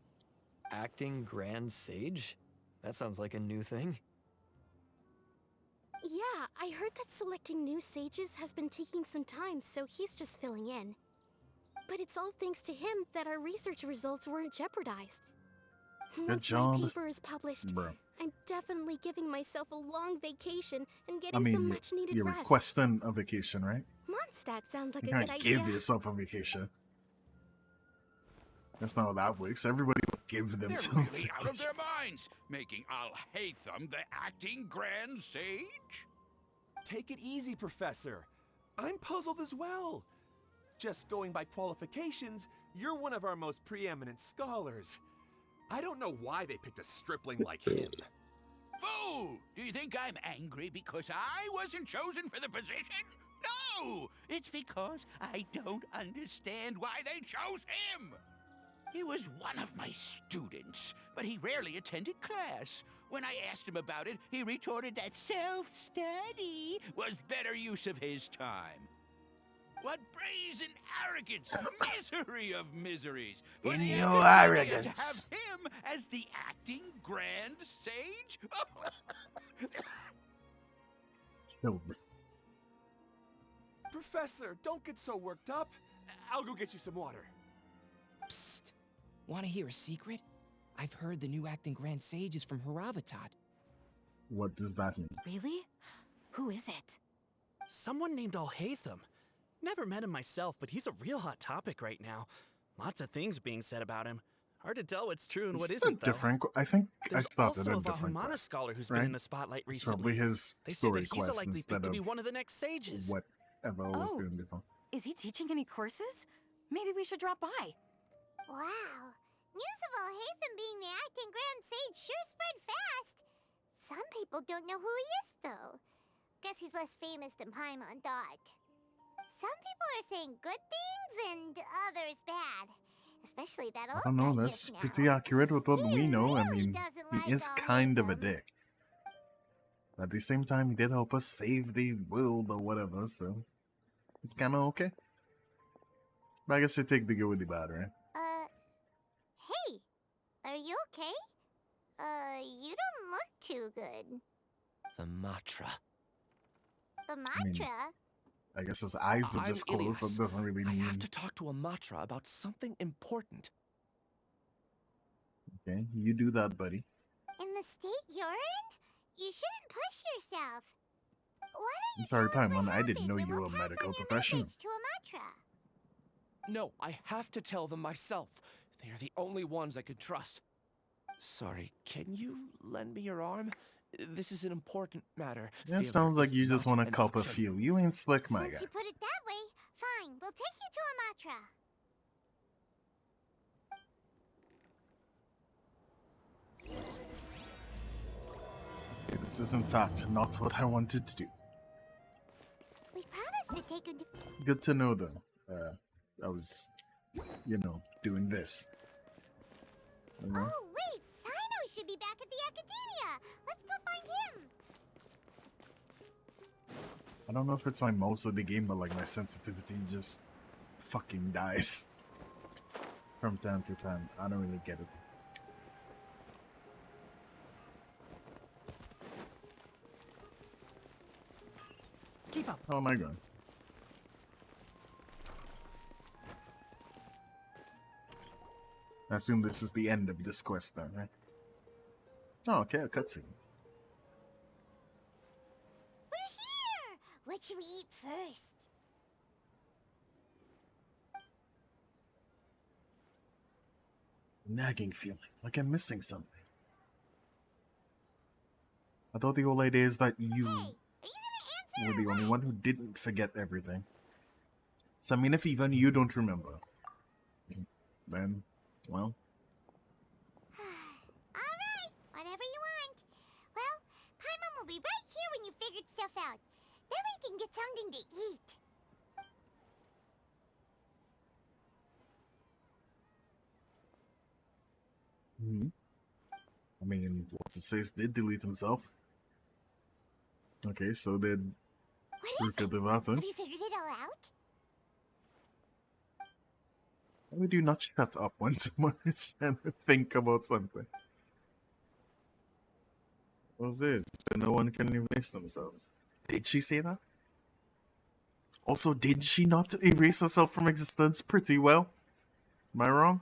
S20: Acting Grand Sage? That sounds like a new thing.
S19: Yeah, I heard that selecting new sages has been taking some time, so he's just filling in. But it's all thanks to him that our research results weren't jeopardized. Once
S1: job,
S19: my paper is published,
S1: bro.
S19: I'm definitely giving myself a long vacation and getting
S1: I mean,
S19: some much-needed
S1: you're
S19: rest.
S1: requesting a vacation, right?
S19: Mondstadt sounds like
S1: You
S19: a
S1: can't
S19: good idea.
S1: give yourself a vacation. That's not how that works. Everybody will give
S9: They're
S1: themselves
S9: really out of
S1: vacation.
S9: their minds, making Alhaitham the acting Grand Sage?
S22: Take it easy, Professor. I'm puzzled as well. Just going by qualifications, you're one of our most preeminent scholars. I don't know why they picked a stripling like him.
S9: Fool! Do you think I'm angry because I wasn't chosen for the position? No! It's because I don't understand why they chose him! He was one of my students, but he rarely attended class. When I asked him about it, he retorted that self-study was better use of his time. What brazen arrogance! Misery of miseries! For
S1: In
S9: the
S1: your
S9: academia
S1: arrogance.
S9: To have him as the acting Grand Sage?
S1: No.
S22: Professor, don't get so worked up. I'll go get you some water.
S23: Psst. Want to hear a secret? I've heard the new acting Grand Sage is from Haravatat.
S1: What does that mean?
S24: Really? Who is it?
S20: Someone named Alhaitham. Never met him myself, but he's a real hot topic right now. Lots of things being said about him. Hard to tell what's true and what
S1: This is
S20: isn't,
S1: a different. I think
S20: There's
S1: I started
S20: also
S1: a
S20: a
S1: different
S20: Vahumana
S1: quest,
S20: scholar who's
S1: right?
S20: been in the spotlight
S1: It's
S20: recently.
S1: probably his
S20: They say
S1: story
S20: that he's a
S1: quest
S20: likely pick
S1: instead
S20: to be
S1: of
S20: one of the next sages.
S1: whatever I was
S24: Oh.
S1: doing before.
S24: Is he teaching any courses? Maybe we should drop by.
S6: Wow. News of Alhaitham being the acting Grand Sage sure spread fast. Some people don't know who he is, though. Guess he's less famous than Paimon thought. Some people are saying good things and others bad. As Especially that
S1: I
S6: old
S1: don't know,
S6: guy
S1: that's
S6: just now.
S1: pretty accurate with what we know. I
S6: really
S1: mean,
S6: doesn't
S1: he is kind of a dick. At the same time, he did help us save the world or whatever, so it's kind of okay. But I guess I take the good with the bad, right?
S6: Hey, are you okay? You don't look too good.
S3: The Matra.
S6: The
S1: I mean,
S6: mantra?
S1: I guess his eyes are
S3: I'm
S1: just closed.
S3: Ilias.
S1: That doesn't really
S3: I
S1: mean.
S3: have to talk to a Matra about something important.
S1: Okay, you do that, buddy.
S6: In the state you're in? You shouldn't push yourself. Why
S1: I'm sorry, Paimon. I didn't know you were a medical professional.
S6: don't you to a mantra?
S3: No, I have to tell them myself. They are the only ones I could trust. Sorry, can you lend me your arm? This is an important matter.
S1: Yeah, it
S3: Failure
S1: sounds like
S3: is
S1: you just
S3: not
S1: want to
S3: an
S1: cop a
S3: option.
S1: feel. You ain't slick, my
S6: Since
S1: guy.
S6: you put it that way, fine. We'll take you to a mantra.
S1: This is, in fact, not what I wanted to do.
S6: We promised to take a...
S1: Good to know, though. I was, you know, doing this. You know?
S6: Oh, wait! Sino should be back at the Academia! Let's go find him!
S1: I don't know if it's my mouse or the game, but like my sensitivity just fucking dies from time to time. I don't really get it.
S20: Keep up.
S1: How am I going? I assume this is the end of this quest then, right? Oh, okay, a cutscene.
S6: We're here! What should we eat first?
S1: Nagging feeling, like I'm missing something. I thought the whole idea is that you were the only one who didn't forget everything. So I mean, if even you don't remember, then, well...
S6: Alright, whatever you want. Well, Paimon will be right here when you figured stuff out. Then we can get something to eat.
S1: Hmm. I mean, what's it says did delete himself. Okay, so did Ruka Devata.
S6: Have you figured it all out?
S1: Why would you not shut up when someone is trying to think about something? What's this? So no one can erase themselves. Did she say that? Also, did she not erase herself from existence pretty well? Am I wrong?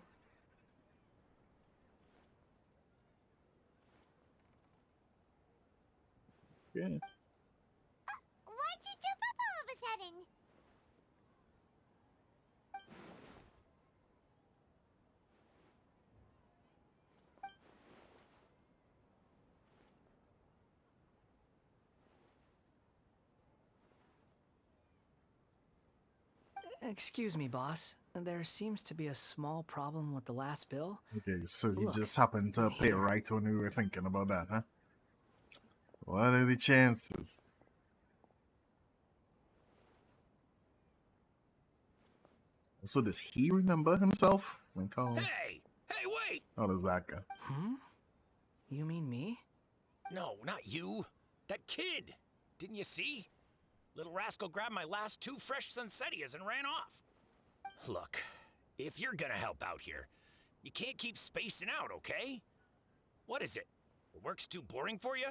S1: Yeah.
S6: Why'd you jump up all of a sudden?
S20: Excuse me, boss. There seems to be a small problem with the last bill.
S1: Okay, so you
S20: Look,
S1: just happened to pay right when we were thinking about that, huh? What are the chances? So does he remember himself? Like, how,
S3: Hey! Hey, wait!
S1: how does that go?
S20: Hmm? You mean me?
S3: No, not you. That kid. Didn't you see? Little rascal grabbed my last 2 fresh Sunsettias and ran off. Look, if you're gonna help out here, you can't keep spacing out, okay? What is it? Work's too boring for you?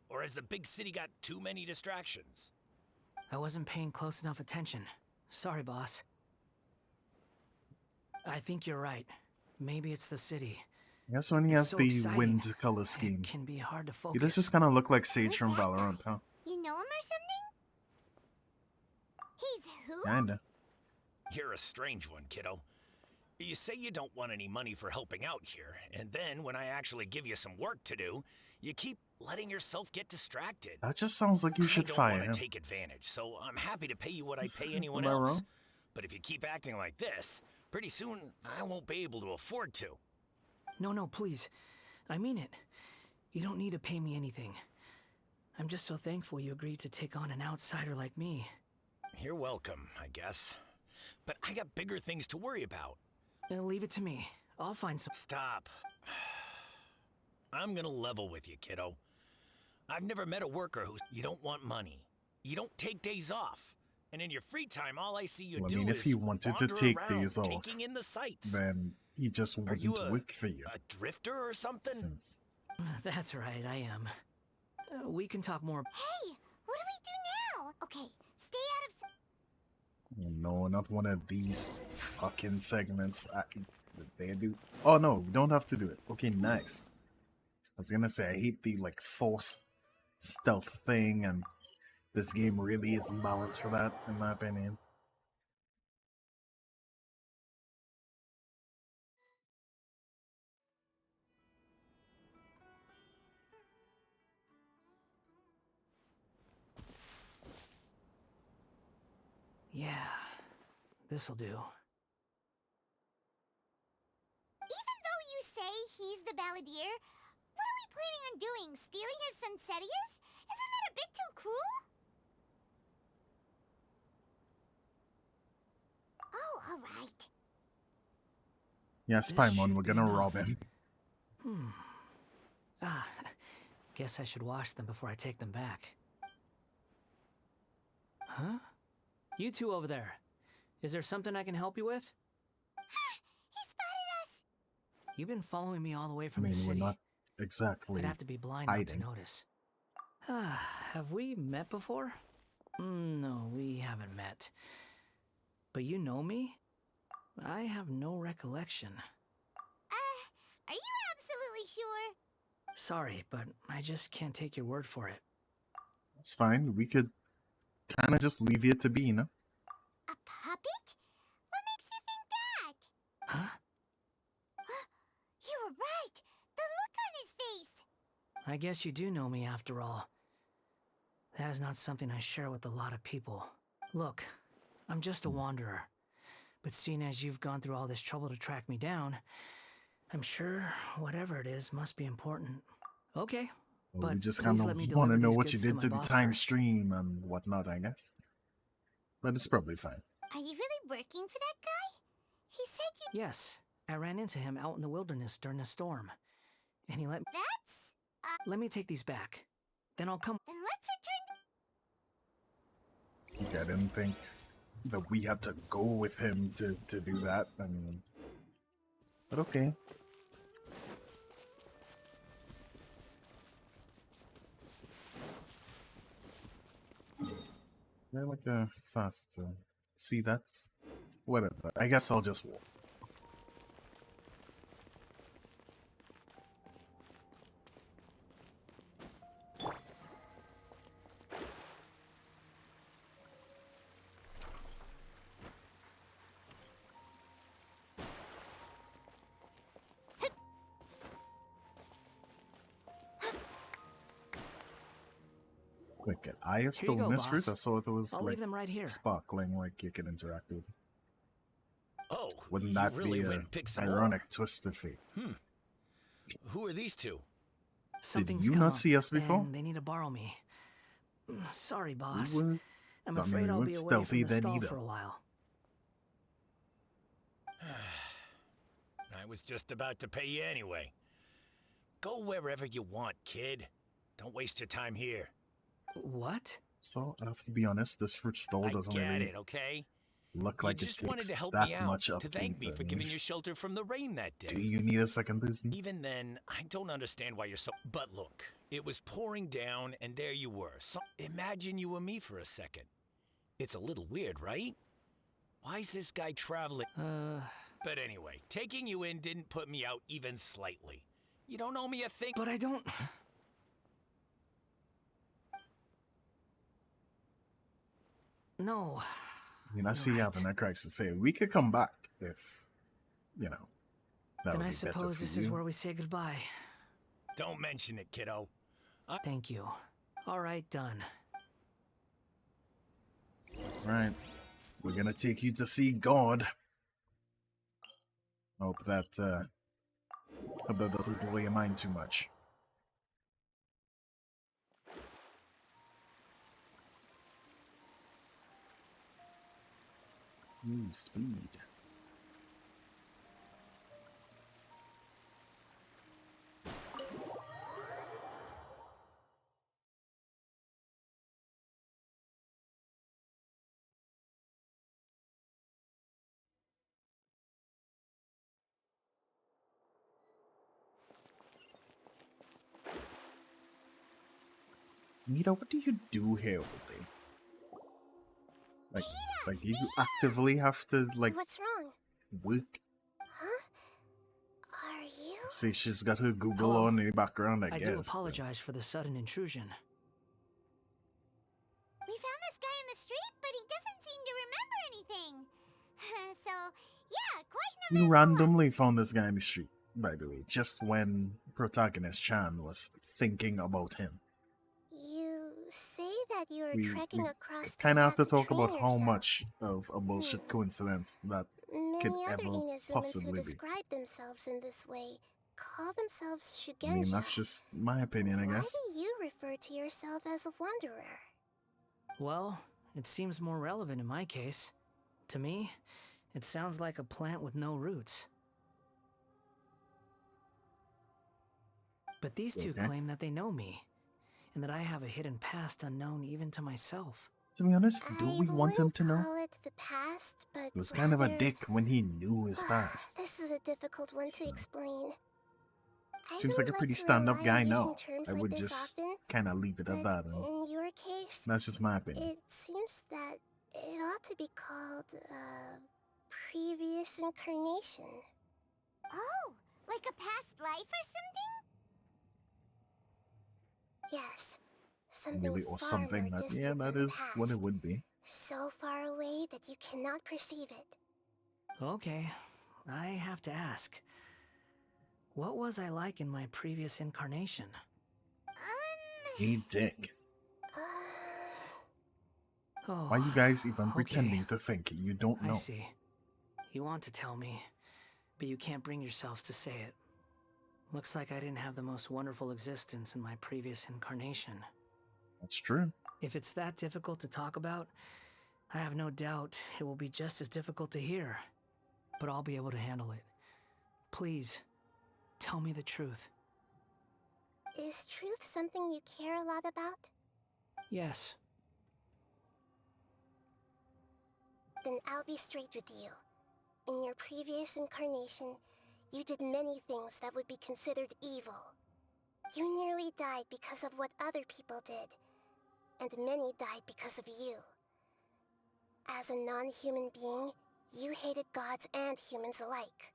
S3: Or has the big city got too many distractions?
S20: I wasn't paying close enough attention. Sorry, boss. I think you're right. Maybe it's the city.
S1: Yes, when he
S20: It's
S1: has
S20: so
S1: the
S20: exciting.
S1: wind color scheme.
S20: It can be hard to
S1: He
S20: focus.
S1: does just kind of look like Sage from Valorant, huh?
S6: You know him or something? He's who?
S1: Kinda.
S3: You're a strange one, kiddo. You say you don't want any money for helping out here, and then when I actually give you some work to do, you keep letting yourself get distracted.
S1: That just sounds like you should
S3: I don't
S1: fire
S3: want
S1: him.
S3: to take advantage, so I'm happy to pay you what I pay anyone
S1: Am I
S3: else.
S1: wrong?
S3: But if you keep acting like this, pretty soon I won't be able to afford to.
S20: No, please. I mean it. You don't need to pay me anything. I'm just so thankful you agreed to take on an outsider like me.
S3: You're welcome, I guess. But I got bigger things to worry about.
S20: Leave it to me. I'll find some.
S3: Stop. I'm gonna level with you, kiddo. I've never met a worker who you don't want money. You don't take days off. And in your free time, all I see you
S1: Well, I
S3: do
S1: mean,
S3: is
S1: if he wanted to
S3: wander
S1: take
S3: around,
S1: days off,
S3: taking in the sights.
S1: then he just
S3: Are you
S1: wouldn't work for you.
S3: a drifter or something?
S1: Since
S20: That's right, I am. We can talk more.
S6: Hey, what do we do now? Okay, stay out of.
S1: oh, no, not one of these fucking segments. They do. Oh no, we don't have to do it. Okay, nice. I was gonna say I hate the like forced stealth thing, and this game really isn't balanced for that, in my opinion.
S20: Yeah, this'll do.
S6: Even though you say he's the balladeer, what are we planning on doing? Stealing his Sunsetias? Isn't that a bit too cruel? Oh, alright.
S1: Yeah, Spymon, we're gonna
S20: enough.
S1: rob him.
S20: Guess I should wash them before I take them back. Huh? You two over there. Is there something I can help you with?
S6: He spotted us!
S20: You've been following me all the way
S1: I
S20: from
S1: mean,
S20: the
S1: we're
S20: city.
S1: not exactly
S20: I'd have to be blind not to
S1: hiding.
S20: notice. Have we met before? No, we haven't met. But you know me? I have no recollection.
S6: Are you absolutely sure?
S20: Sorry, but I just can't take your word for it.
S1: It's fine. We could kind of just leave you to be, you know?
S6: A puppet? What makes you think that?
S20: Huh?
S6: You were right! The look on his face!
S20: I guess you do know me after all. That is not something I share with a lot of people. Look, I'm just a wanderer. But seeing as you've gone through all this trouble to track me down, I'm sure whatever it is must be important. Okay,
S1: Well,
S20: but
S1: we just
S20: please
S1: kind
S20: let me
S1: of want to
S20: deliver
S1: know
S20: these
S1: what you
S20: goods to
S1: did
S20: my
S1: to the
S20: boss
S1: time
S20: first.
S1: stream and whatnot, I guess. But it's probably fine.
S6: Are you really working for that guy? He said you.
S20: Yes, I ran into him out in the wilderness during a storm. And he let me...
S6: That's.
S20: Let me take these back. Then I'll come...
S6: Then let's return.
S1: Okay, I didn't think that we had to go with him to do that. I mean, but okay. They're like a fast. See, that's whatever. I guess I'll just walk. Wait, could I have
S20: Here you
S1: stolen
S20: go,
S1: this fruit?
S20: boss.
S1: I saw it was
S20: I'll
S1: like
S20: leave them right here.
S1: sparkling, like you could interact with.
S3: Oh,
S1: Wouldn't
S3: you
S1: that
S3: really
S1: be
S3: went
S1: a
S3: and picked some
S1: ironic twist of fate?
S3: Who are these two?
S20: Something's
S1: you
S20: come
S1: not
S20: up,
S1: see us before?
S20: and they need to borrow me. Sorry, boss.
S1: were-
S20: I'm
S1: I mean,
S20: afraid
S1: we
S20: I'll
S1: weren't
S20: be away
S1: stealthy
S20: from the
S1: then
S20: stall
S1: either.
S20: for a while.
S3: I was just about to pay you anyway. Go wherever you want, kid. Don't waste your time here.
S20: What?
S1: So I have to be honest, this fruit stall
S3: I
S1: doesn't
S3: get
S1: really
S3: it, okay?
S1: look
S3: You
S1: like it
S3: just wanted
S1: takes
S3: to help
S1: that
S3: me out,
S1: much
S3: to
S1: upkeep.
S3: thank me
S1: I
S3: for
S1: mean,
S3: giving you shelter from the rain that day.
S1: do you need a second person?
S3: Even then, I don't understand why you're so... But look, it was pouring down, and there you were. So imagine you were me for a second. It's a little weird, right? Why is this guy traveling? But anyway, taking you in didn't put me out even slightly. You don't owe me a thing.
S20: But I don't... No.
S1: I mean, I see you having a crisis here. We could come back if, you know, that
S20: Then
S1: would
S20: I
S1: be better
S20: suppose
S1: for
S20: this
S1: you.
S20: is where we say goodbye.
S3: Don't mention it, kiddo.
S20: Thank you. All right, done.
S1: Right. We're gonna take you to see God. Hope that doesn't blow your mind too much. Ooh, speed. Nita, what do you do here all day? Like, do you actively have to, like,
S2: What's wrong?
S1: work?
S2: Huh? Are you?
S1: See, she's got her Google
S20: Hello.
S1: on in the background, I guess.
S20: do
S1: but-
S20: apologize for the sudden intrusion.
S6: We found this guy in the street, but he doesn't seem to remember anything. So, yeah, quite an
S1: You randomly found this guy in the street, by the way, just when protagonist Chan was thinking about him.
S2: You say that you're
S1: We
S2: trekking across
S1: kind of have to
S2: Tibet
S1: talk
S2: train
S1: about how
S2: yourself.
S1: much of a bullshit coincidence that could
S2: Many other
S1: ever
S2: Inazumans who
S1: possibly be.
S2: describe themselves in this way call themselves Shugenja.
S1: I mean, that's just my opinion, I
S2: Why
S1: guess.
S2: do you refer to yourself as a wanderer?
S20: Well, it seems more relevant in my case. To me, it sounds like a plant with no roots. But these two
S1: Okay.
S20: claim that they know me, and that I have a hidden past unknown even to myself.
S1: To be honest, do we want him to know?
S2: Call it the past, but
S1: He was kind of a
S2: rather-
S1: dick when he knew his past.
S2: This is a difficult one to explain. I
S1: Seems
S2: don't
S1: like a pretty
S2: to
S1: stand-up
S2: rely
S1: guy
S2: on
S1: now.
S2: using terms
S1: I
S2: like
S1: would
S2: this
S1: just
S2: often,
S1: kind of leave it at that. And
S2: in your case,
S1: that's just my opinion.
S2: it seems that it ought to be called previous incarnation.
S6: Oh, like a past life or something?
S2: Yes, something
S1: Maybe or
S2: far
S1: something
S2: more
S1: that,
S2: distant
S1: yeah, that
S2: than the
S1: is what it
S2: past.
S1: would be.
S2: So far away that you cannot perceive it.
S20: Okay, I have to ask. What was I like in my previous incarnation?
S1: Hey, dick.
S20: Oh,
S1: Why you guys even
S20: okay.
S1: pretending to think you don't know?
S20: I see. You want to tell me, but you can't bring yourselves to say it. Looks like I didn't have the most wonderful existence in my previous incarnation.
S1: That's true.
S20: If it's that difficult to talk about, I have no doubt it will be just as difficult to hear. But I'll be able to handle it. Please, tell me the truth.
S2: Is truth something you care a lot about?
S20: Yes.
S2: Then I'll be straight with you. In your previous incarnation, you did many things that would be considered evil. You nearly died because of what other people did, and many died because of you. As a non-human being, you hated gods and humans alike.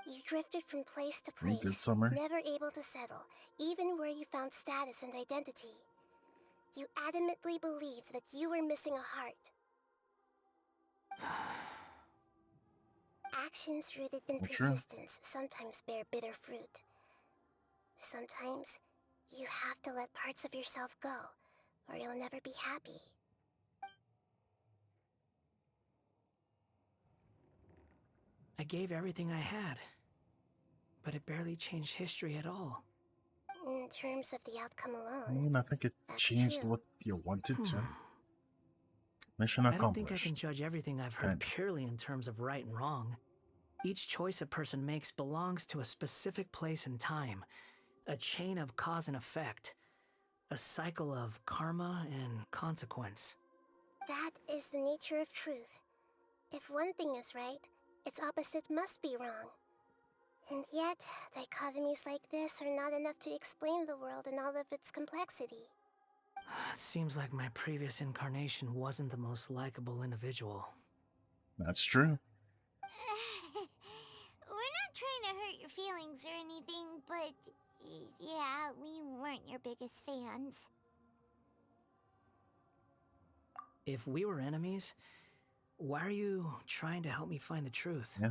S2: You drifted from place to
S1: Very
S2: place,
S1: good, Summer.
S2: never able to settle, even where you found status and identity. You adamantly believed that you were missing a heart. Actions rooted in
S1: True.
S2: persistence sometimes bear bitter fruit. Sometimes, you have to let parts of yourself go, or you'll never be happy.
S20: I gave everything I had, but it barely changed history at all.
S2: In terms of the outcome
S1: I
S2: alone,
S1: mean, I think it changed
S2: true.
S1: what you wanted to. Mission
S20: I don't think I
S1: accomplished.
S20: can judge everything I've heard
S1: Kinda.
S20: purely in terms of right and wrong. Each choice a person makes belongs to a specific place and time, a chain of cause and effect, a cycle of karma and consequence.
S2: that is the nature of truth. If one thing is right, its opposite must be wrong. And yet, dichotomies like this are not enough to explain the world in all of its complexity.
S20: It seems like my previous incarnation wasn't the most likable individual.
S1: That's true.
S6: We're not trying to hurt your feelings or anything, but yeah, we weren't your biggest fans.
S20: If we were enemies, why are you trying to help me find the truth?
S1: Yeah.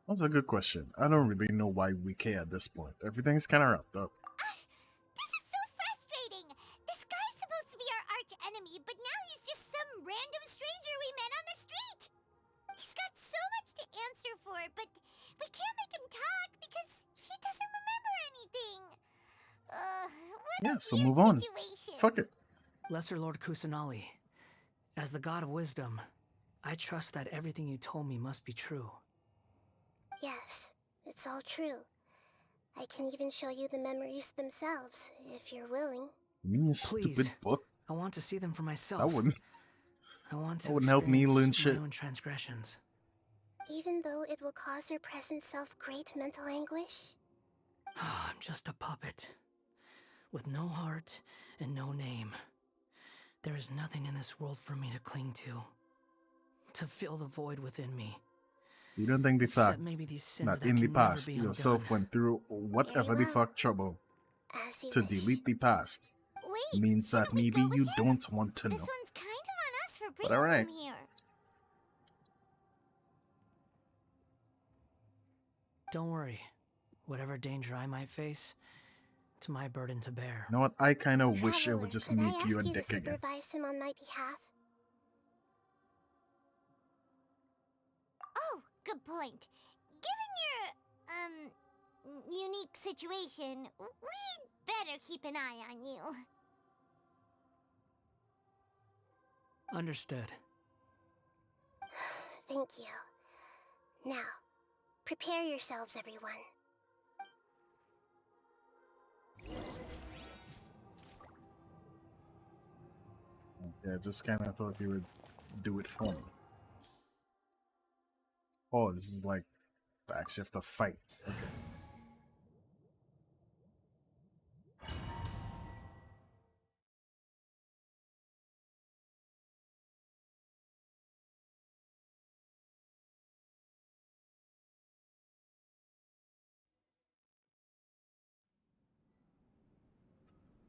S1: That's a good question. I don't really know why we care at this point. Everything's kind of wrapped up.
S6: This is so frustrating! This guy's supposed to be our arch enemy, but now he's just some random stranger we met on the street! He's got so much to answer for, but we can't make him talk because he doesn't remember anything. What
S1: Yeah,
S6: a
S1: so
S6: weird
S1: move on.
S6: situation.
S1: Fuck it.
S20: Lesser Lord Kusanali, as the god of wisdom, I trust that everything you told me must be true.
S2: Yes, it's all true. I can even show you the memories themselves, if you're willing.
S1: You
S20: Please.
S1: stupid book.
S20: I want to see them for myself.
S1: That wouldn't.
S20: I want to
S1: that wouldn't help me learn
S20: experience
S1: shit.
S20: my own transgressions.
S2: Even though it will cause your present self great mental anguish?
S20: I'm just a puppet. With no heart and no name. There is nothing in this world for me to cling to fill the void within me.
S1: You don't think the
S20: Except
S1: fact
S20: maybe these sins
S1: that
S20: that
S1: in the
S20: can never
S1: past
S20: be
S1: yourself
S20: undone.
S1: went through whatever the fuck trouble
S2: As you
S1: to
S2: wish.
S1: delete the past
S6: Wait,
S1: means that maybe you don't want to
S6: this
S1: know.
S6: one's kind of on us for
S1: But
S6: bringing
S1: alright.
S6: them here.
S20: Don't worry. Whatever danger I might face, it's my burden to bear.
S1: You know what? I kind of wish it
S2: Traveler,
S1: would just
S2: could I
S1: make
S2: ask
S1: you a
S2: to
S1: dick again.
S2: supervise him on my behalf?
S6: Oh, good point. Given your, unique situation, we'd better keep an eye on you.
S20: Understood.
S2: Thank you. Now, prepare yourselves, everyone.
S1: Yeah, just kind of thought you would do it for me. Oh, this is like, I actually have to fight. Okay.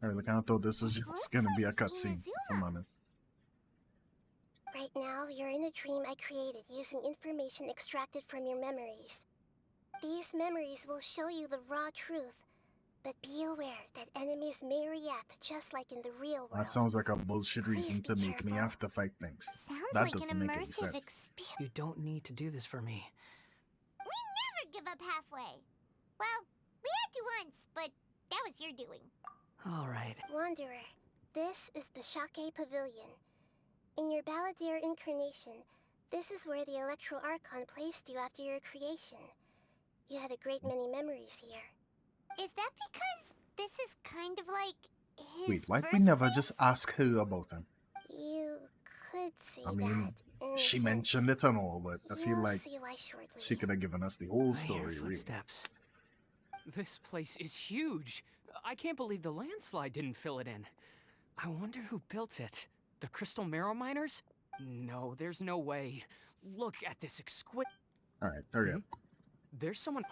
S1: I really kind of thought this was just gonna be a cutscene, if I'm honest.
S2: Right now, you're in a dream I created using information extracted from your memories. These memories will show you the raw truth, but be aware that enemies may react just like in the real world.
S1: That sounds like a bullshit reason to make me have to fight things. That doesn't make any sense.
S20: You don't need to do this for me.
S6: We never give up halfway. Well, we had to once, but that was your doing.
S20: Alright.
S2: Wanderer, this is the Shake Pavilion. In your Balladeer incarnation, this is where the Electro Archon placed you after your creation. You had a great many memories here.
S6: Is that because this is kind of like his
S1: Wait, why'd we never just ask her about him?
S2: You could say
S1: I mean,
S2: that. in a
S1: she
S2: sense.
S1: mentioned it and all, but I feel
S2: You'll
S1: like
S2: see why shortly.
S1: she could have given us the whole story, really.
S20: Footsteps.
S10: This place is huge. I can't believe the landslide didn't fill it in. I wonder who built it. The Crystal Marrow Miners? No, there's no way. Look at this exquisite...
S1: Alright, hurry up.
S10: There's someone...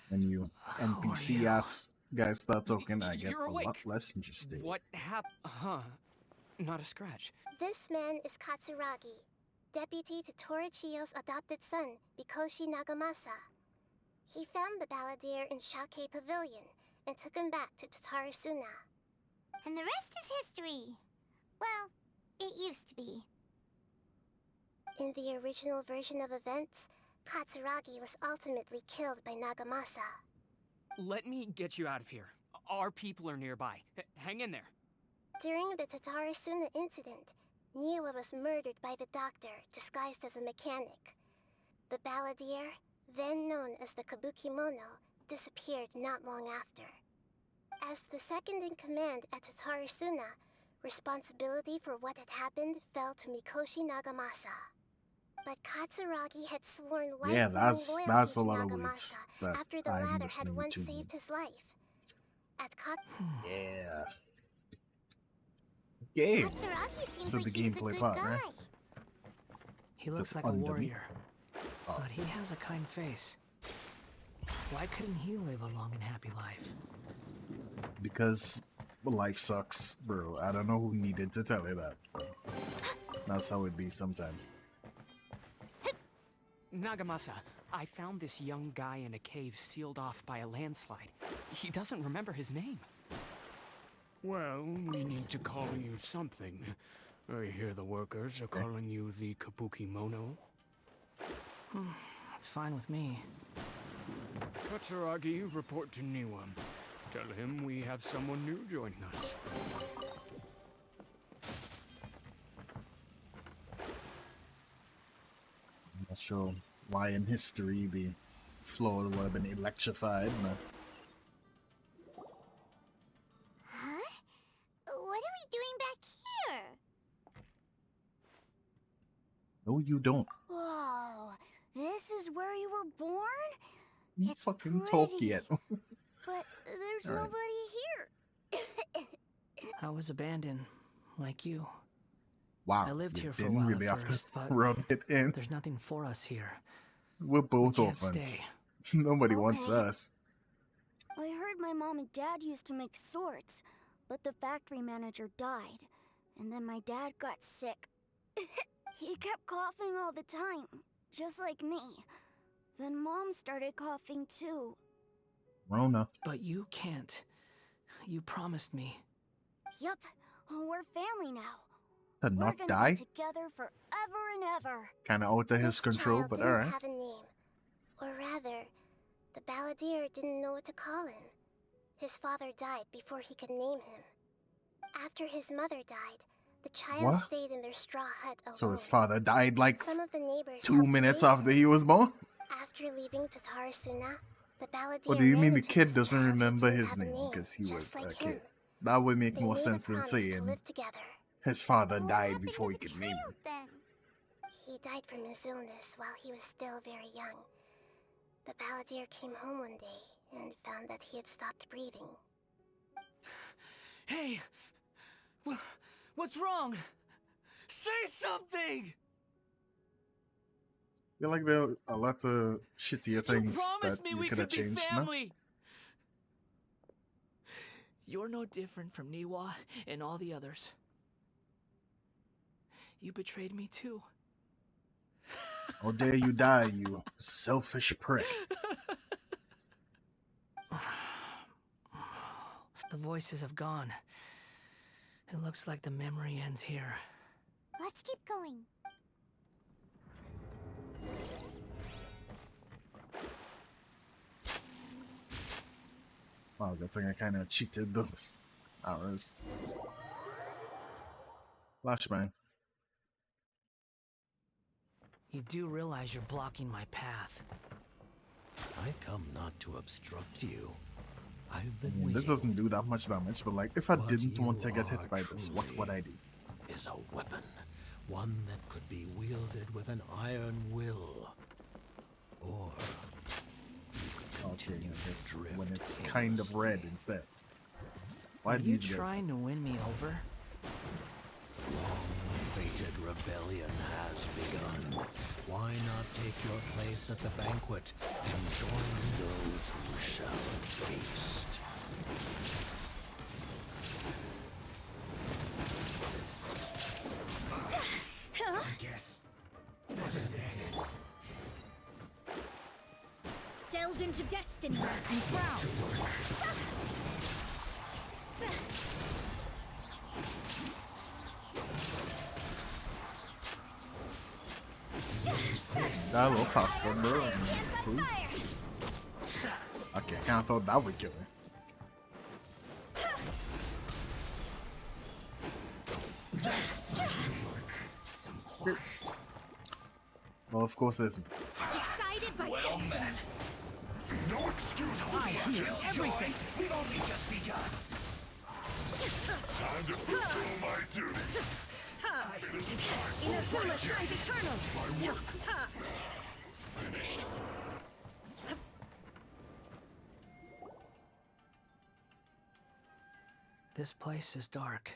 S1: When you NPC ass guys start talking, I get
S10: You're
S1: a lot
S10: awake.
S1: less interested.
S10: What happened? Huh. Not a scratch.
S2: This man is Katsuragi, deputy to Torichiyo's adopted son, Mikoshi Nagamasa. He found the Balladeer in Shake Pavilion and took him back to Tatarasuna.
S6: And the rest is history. Well, it used to be.
S2: In the original version of events, Katsuragi was ultimately killed by Nagamasa.
S10: Let me get you out of here. Our people are nearby. Hang in there.
S2: During the Tatarasuna incident, Niwa was murdered by the doctor disguised as a mechanic. The Balladeer, then known as the Kabukimono, disappeared not long after. As the second in command at Tatarasuna, responsibility for what had happened fell to Mikoshi Nagamasa. But Katsuragi had sworn lifelong loyalty
S1: that's a
S2: to
S1: lot of
S2: Nagamasa
S1: words that
S2: after the
S1: I'm
S2: latter had
S1: listening
S2: once
S1: to.
S2: saved his life. At
S1: Yeah. Okay.
S6: Katsuragi seems
S1: So
S6: like
S1: the
S6: he's a
S1: gameplay
S6: good
S1: part,
S6: guy.
S1: right?
S20: He looks
S1: Just
S20: like a
S1: under me.
S20: warrior.
S1: Oh.
S20: But he has a kind face. Why couldn't he live a long and happy life?
S1: Because life sucks, bro. I don't know who needed to tell you that. That's how it be sometimes.
S10: Nagamasa, I found this young guy in a cave sealed off by a landslide. He doesn't remember his name.
S13: Well, we need to call you something. I hear the workers are calling you the Kabukimono.
S20: That's fine with me.
S13: Katsuragi, report to Niwa. Tell him we have someone new joining us.
S1: I'm not sure why in history the floor would have been electrified. But
S6: Huh? What are we doing back here?
S1: no, you don't.
S6: Whoa, this is where you were born?
S1: You fucking talk yet.
S2: But there's
S1: All right.
S2: nobody here.
S20: I was abandoned, like you.
S1: Wow,
S20: I lived
S1: you
S20: here for a
S1: didn't
S20: while
S1: really
S20: at
S1: have
S20: first,
S1: to
S20: but
S1: rub it in.
S20: there's nothing for us here.
S1: We're both
S20: can't
S1: orphans.
S20: stay.
S1: Nobody wants
S2: Okay.
S1: us.
S2: I heard my mom and dad used to make swords, but the factory manager died, and then my dad got sick. He kept coughing all the time, just like me. Then Mom started coughing too.
S1: Rona.
S20: But you can't. You promised me.
S2: Yup, we're family now.
S1: To
S2: We're
S1: not
S2: gonna
S1: die?
S2: be together forever and ever.
S1: Kind of out of his
S2: This
S1: control,
S2: child
S1: but
S2: didn't
S1: alright.
S2: have a name. Or rather, the balladeer didn't know what to call him. His father died before he could name him. After his mother died, the child
S1: What?
S2: stayed in their straw hut alone.
S1: So his father died like
S2: Some of the neighbors
S1: 2
S2: helped
S1: minutes
S2: raise
S1: after
S2: him.
S1: he was born?
S2: After leaving Tatarasuna, the balladeer
S1: Or do you mean the
S2: married
S1: kid
S2: this
S1: doesn't
S2: child who
S1: remember
S2: didn't
S1: his
S2: have a
S1: name because he
S2: just
S1: was
S2: like
S1: a
S2: him.
S1: kid? That would make
S2: They
S1: more
S2: made a
S1: sense than
S2: promise to
S1: saying
S2: live together.
S1: his father died before he could name him.
S6: Then.
S2: He died from his illness while he was still very young. The balladeer came home one day and found that he had stopped breathing.
S20: Hey! What's wrong? Say something!
S1: I feel like there are a lot of shittier things that
S20: me
S1: you
S20: we
S1: could have
S20: could be
S1: changed now.
S20: family. You're no different from Niwa and all the others. You betrayed me too.
S1: How dare you die, you selfish prick.
S20: The voices have gone. It looks like the memory ends here.
S6: Let's keep going.
S1: Wow, good thing I kind of cheated those hours. Flashbang.
S20: You do realize you're blocking my path.
S5: I come not to obstruct you. I've been
S1: I mean,
S5: waiting.
S1: this doesn't do that much damage, but like, if I
S5: What
S1: didn't want to
S5: you
S1: get hit
S5: are
S1: by this, what would I do?
S5: Is a weapon, one that could be wielded with an iron will, or
S1: Okay, I guess when it's kind of red instead. Why
S20: Are
S1: do
S20: you
S1: these guys?
S20: trying to win me over?
S5: long-fated rebellion has begun. Why not take your place at the banquet and join those who shall feast?
S6: Delve into destiny and proud.
S1: That a little faster, bro. I mean, please. Okay, kinda thought that would kill him. Well, of course it's me.
S6: Decided by destiny.
S9: No excuse for
S6: I hear everything.
S9: We've only just begun. Time to fulfill my duty.
S6: Inazuma shines eternal.
S9: My work
S6: Ha!
S9: finished.
S20: This place is dark.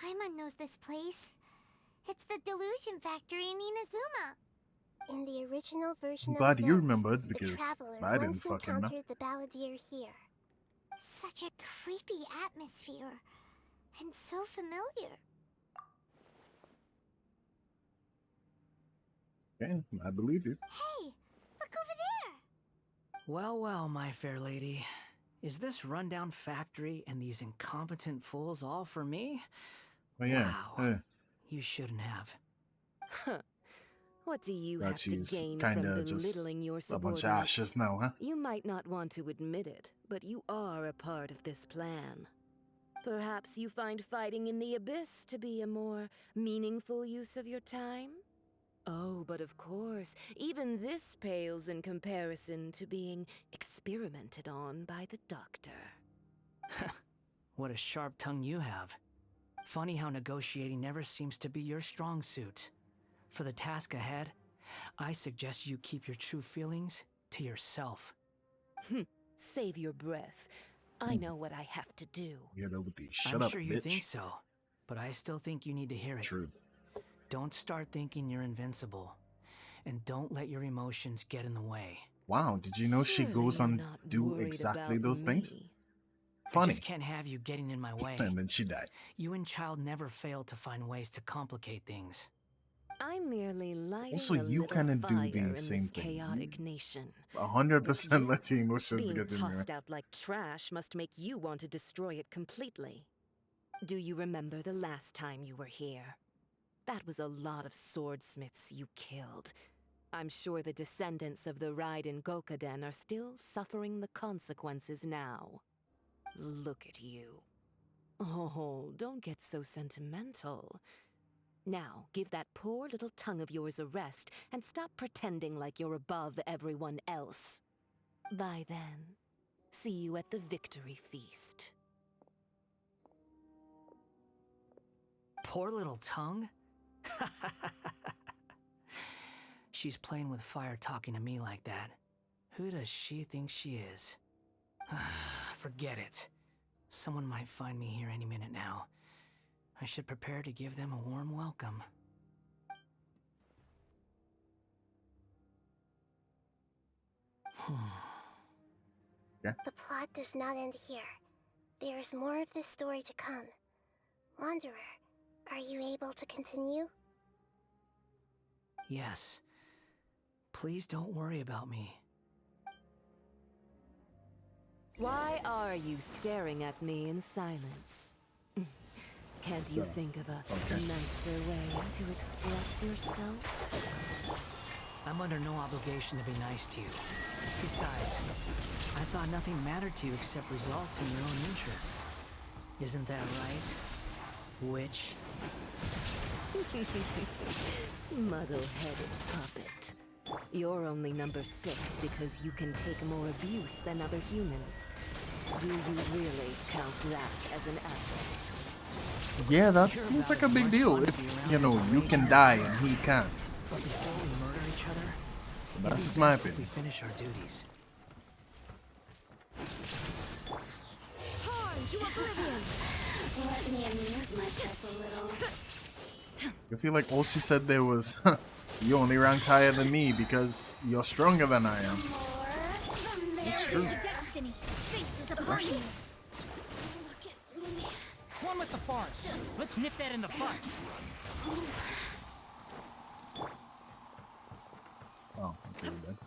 S6: Paimon knows this place. It's the Delusion Factory in Inazuma.
S2: In the original version
S1: I'm glad
S2: of
S1: you
S2: events,
S1: remembered
S2: the
S1: because
S2: traveler
S1: I didn't
S2: once
S1: fucking know.
S2: encountered the balladeer here.
S6: Such a creepy atmosphere. And so familiar.
S1: Okay, I believe you.
S6: Hey, look over there.
S20: Well, well, my fair lady. Is this rundown factory and these incompetent fools all for me?
S1: Oh yeah.
S20: Wow. You shouldn't have.
S4: What do you
S1: That
S4: have to
S1: she's
S4: gain from
S1: kinda just
S4: belittling your
S1: a bunch
S4: subordinates?
S1: of ashes now, huh?
S4: You might not want to admit it, but you are a part of this plan. Perhaps you find fighting in the Abyss to be a more meaningful use of your time? Oh, but of course, even this pales in comparison to being experimented on by the Doctor.
S20: What a sharp tongue you have. Funny how negotiating never seems to be your strong suit. For the task ahead, I suggest you keep your true feelings to yourself.
S4: Save your breath. I know what I have to do.
S1: Yeah, that would be shut
S20: I'm
S1: up,
S20: sure
S1: bitch.
S20: you think so, but I still think you need to hear it.
S1: True.
S20: Don't start thinking you're invincible, and don't let your emotions get in the way.
S1: Wow, did you know she goes on do exactly those things? Funny.
S20: I just can't have you getting in my way.
S1: And then she died.
S20: You and Child never fail to find ways to complicate things.
S4: I'm merely lighting
S1: Also,
S4: a
S1: you
S4: little
S1: kind of do
S4: fire in
S1: the
S4: this
S1: same thing.
S4: chaotic nation.
S1: 100% let your emotions
S4: Being
S1: get in there.
S4: tossed out like trash must make you want to destroy it completely. Do you remember the last time you were here? That was a lot of swordsmiths you killed. I'm sure the descendants of the Raiden Gokaden are still suffering the consequences now. Look at you. Oh, don't get so sentimental. Now, give that poor little tongue of yours a rest and stop pretending like you're above everyone else. Bye then. See you at the victory feast.
S20: Poor little tongue? She's playing with fire talking to me like that. Who does she think she is? Forget it. Someone might find me here any minute now. I should prepare to give them a warm welcome.
S2: The plot does not end here. There is more of this story to come. Wanderer, are you able to continue?
S20: Yes. Please don't worry about me.
S4: Why are you staring at me in silence? Can't you think of a nicer way to express yourself?
S20: I'm under no obligation to be nice to you. Besides, I thought nothing mattered to you except results in your own interests. Isn't that right, witch?
S4: Muddle-headed puppet. You're only number 6 because you can take more abuse than other humans. Do you really count that as an asset?
S1: Yeah, that seems like a big deal. If, you know, you can die and he can't.
S20: But before we murder each other,
S1: That's just my
S20: if we
S1: opinion.
S20: finish our duties.
S19: Pawns, you oblivion!
S12: Let me amuse myself a little.
S1: I feel like all she said there was, you only ranked higher than me because you're stronger than I am. It's true.
S6: Destiny. Fate is upon you.
S14: One with the forest. Let's nip that in the bud.
S1: Oh, okay, then.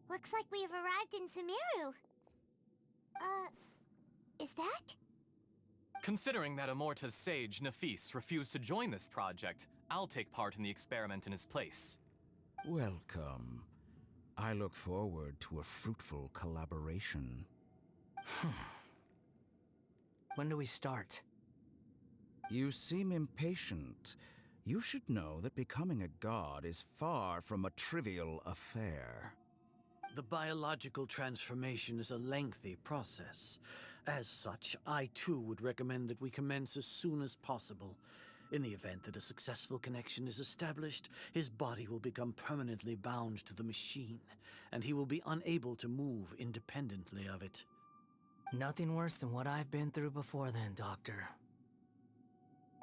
S6: Looks like we've arrived in Sumeru. Is that?
S16: Considering that Amorta's sage, Nafis, refused to join this project, I'll take part in the experiment in his place.
S17: Welcome. I look forward to a fruitful collaboration.
S20: When do we start?
S17: You seem impatient. You should know that becoming a god is far from a trivial affair.
S18: The biological transformation is a lengthy process. As such, I too would recommend that we commence as soon as possible. In the event that a successful connection is established, his body will become permanently bound to the machine, and he will be unable to move independently of it.
S20: Nothing worse than what I've been through before then, Doctor.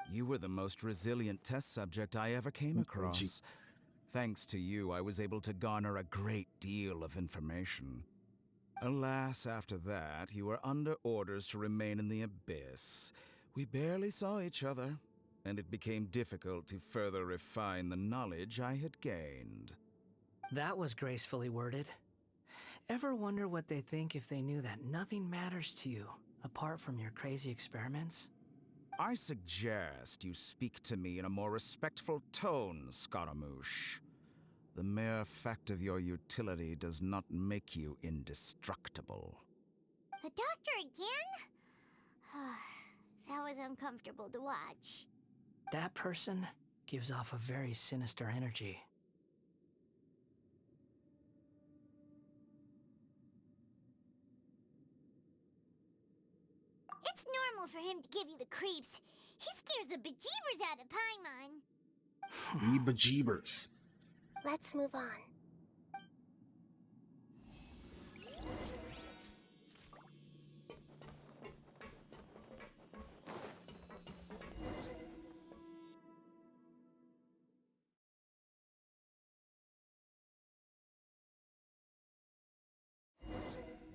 S17: You were the most resilient test subject I ever came across. Thanks to you, I was able to garner a great deal of information. Alas, after that, you were under orders to remain in the Abyss. We barely saw each other, and it became difficult to further refine the knowledge I had gained.
S20: That was gracefully worded. Ever wonder what they think if they knew that nothing matters to you, apart from your crazy experiments?
S17: I suggest you speak to me in a more respectful tone, Scaramouche. The mere fact of your utility does not make you indestructible.
S6: The doctor again? That was uncomfortable to watch.
S20: That person gives off a very sinister energy.
S6: him to give you the creeps. He scares the bejeebers out of Paimon.
S1: The bejeebers.
S2: Let's move on.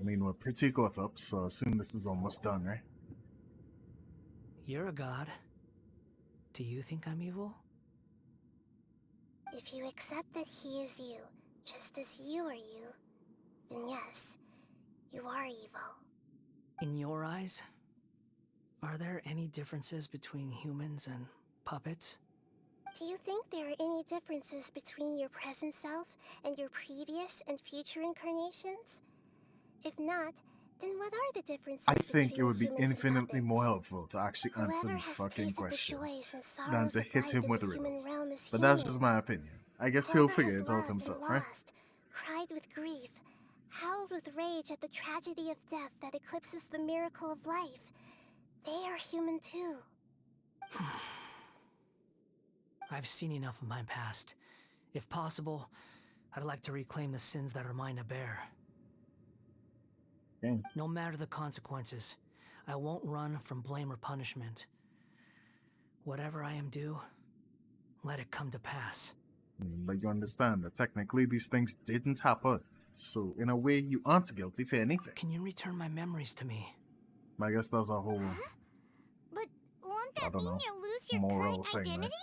S1: I mean, we're pretty caught up, so I assume this is almost done, right?
S20: You're a god. Do you think I'm evil?
S2: If you accept that he is you, just as you are you, then yes, you are evil.
S20: In your eyes, are there any differences between humans and puppets?
S2: Do you think there are any differences between your present self and your previous and future incarnations? If not, then what are the differences?
S1: I think it
S2: between
S1: would be
S2: humans and
S1: infinitely
S2: puppets?
S1: more helpful to actually answer
S2: Whoever
S1: the
S2: has
S1: fucking
S2: tasted the
S1: question
S2: joys and
S1: than
S2: sorrows
S1: to
S2: of
S1: hit
S2: life
S1: him
S2: in
S1: with
S2: the
S1: the
S2: human
S1: riddles.
S2: realm is
S1: But that's
S2: human.
S1: just my opinion. I guess he'll
S2: Whoever
S1: figure
S2: has
S1: it out
S2: loved and
S1: himself, right?
S2: lost, cried with grief, howled with rage at the tragedy of death that eclipses the miracle of life. They are human too.
S20: I've seen enough of my past. If possible, I'd like to reclaim the sins that are mine to bear.
S1: Okay.
S20: No matter the consequences, I won't run from blame or punishment. Whatever I am due, let it come to pass.
S1: But you understand that technically these things didn't happen. So, in a way, you aren't guilty for anything.
S20: Can you return my memories to me?
S1: I guess that's a whole,
S6: But won't
S1: I
S6: that
S1: don't
S6: mean
S1: know,
S6: you'll lose your
S1: moral
S6: current
S1: thing, right?
S6: identity?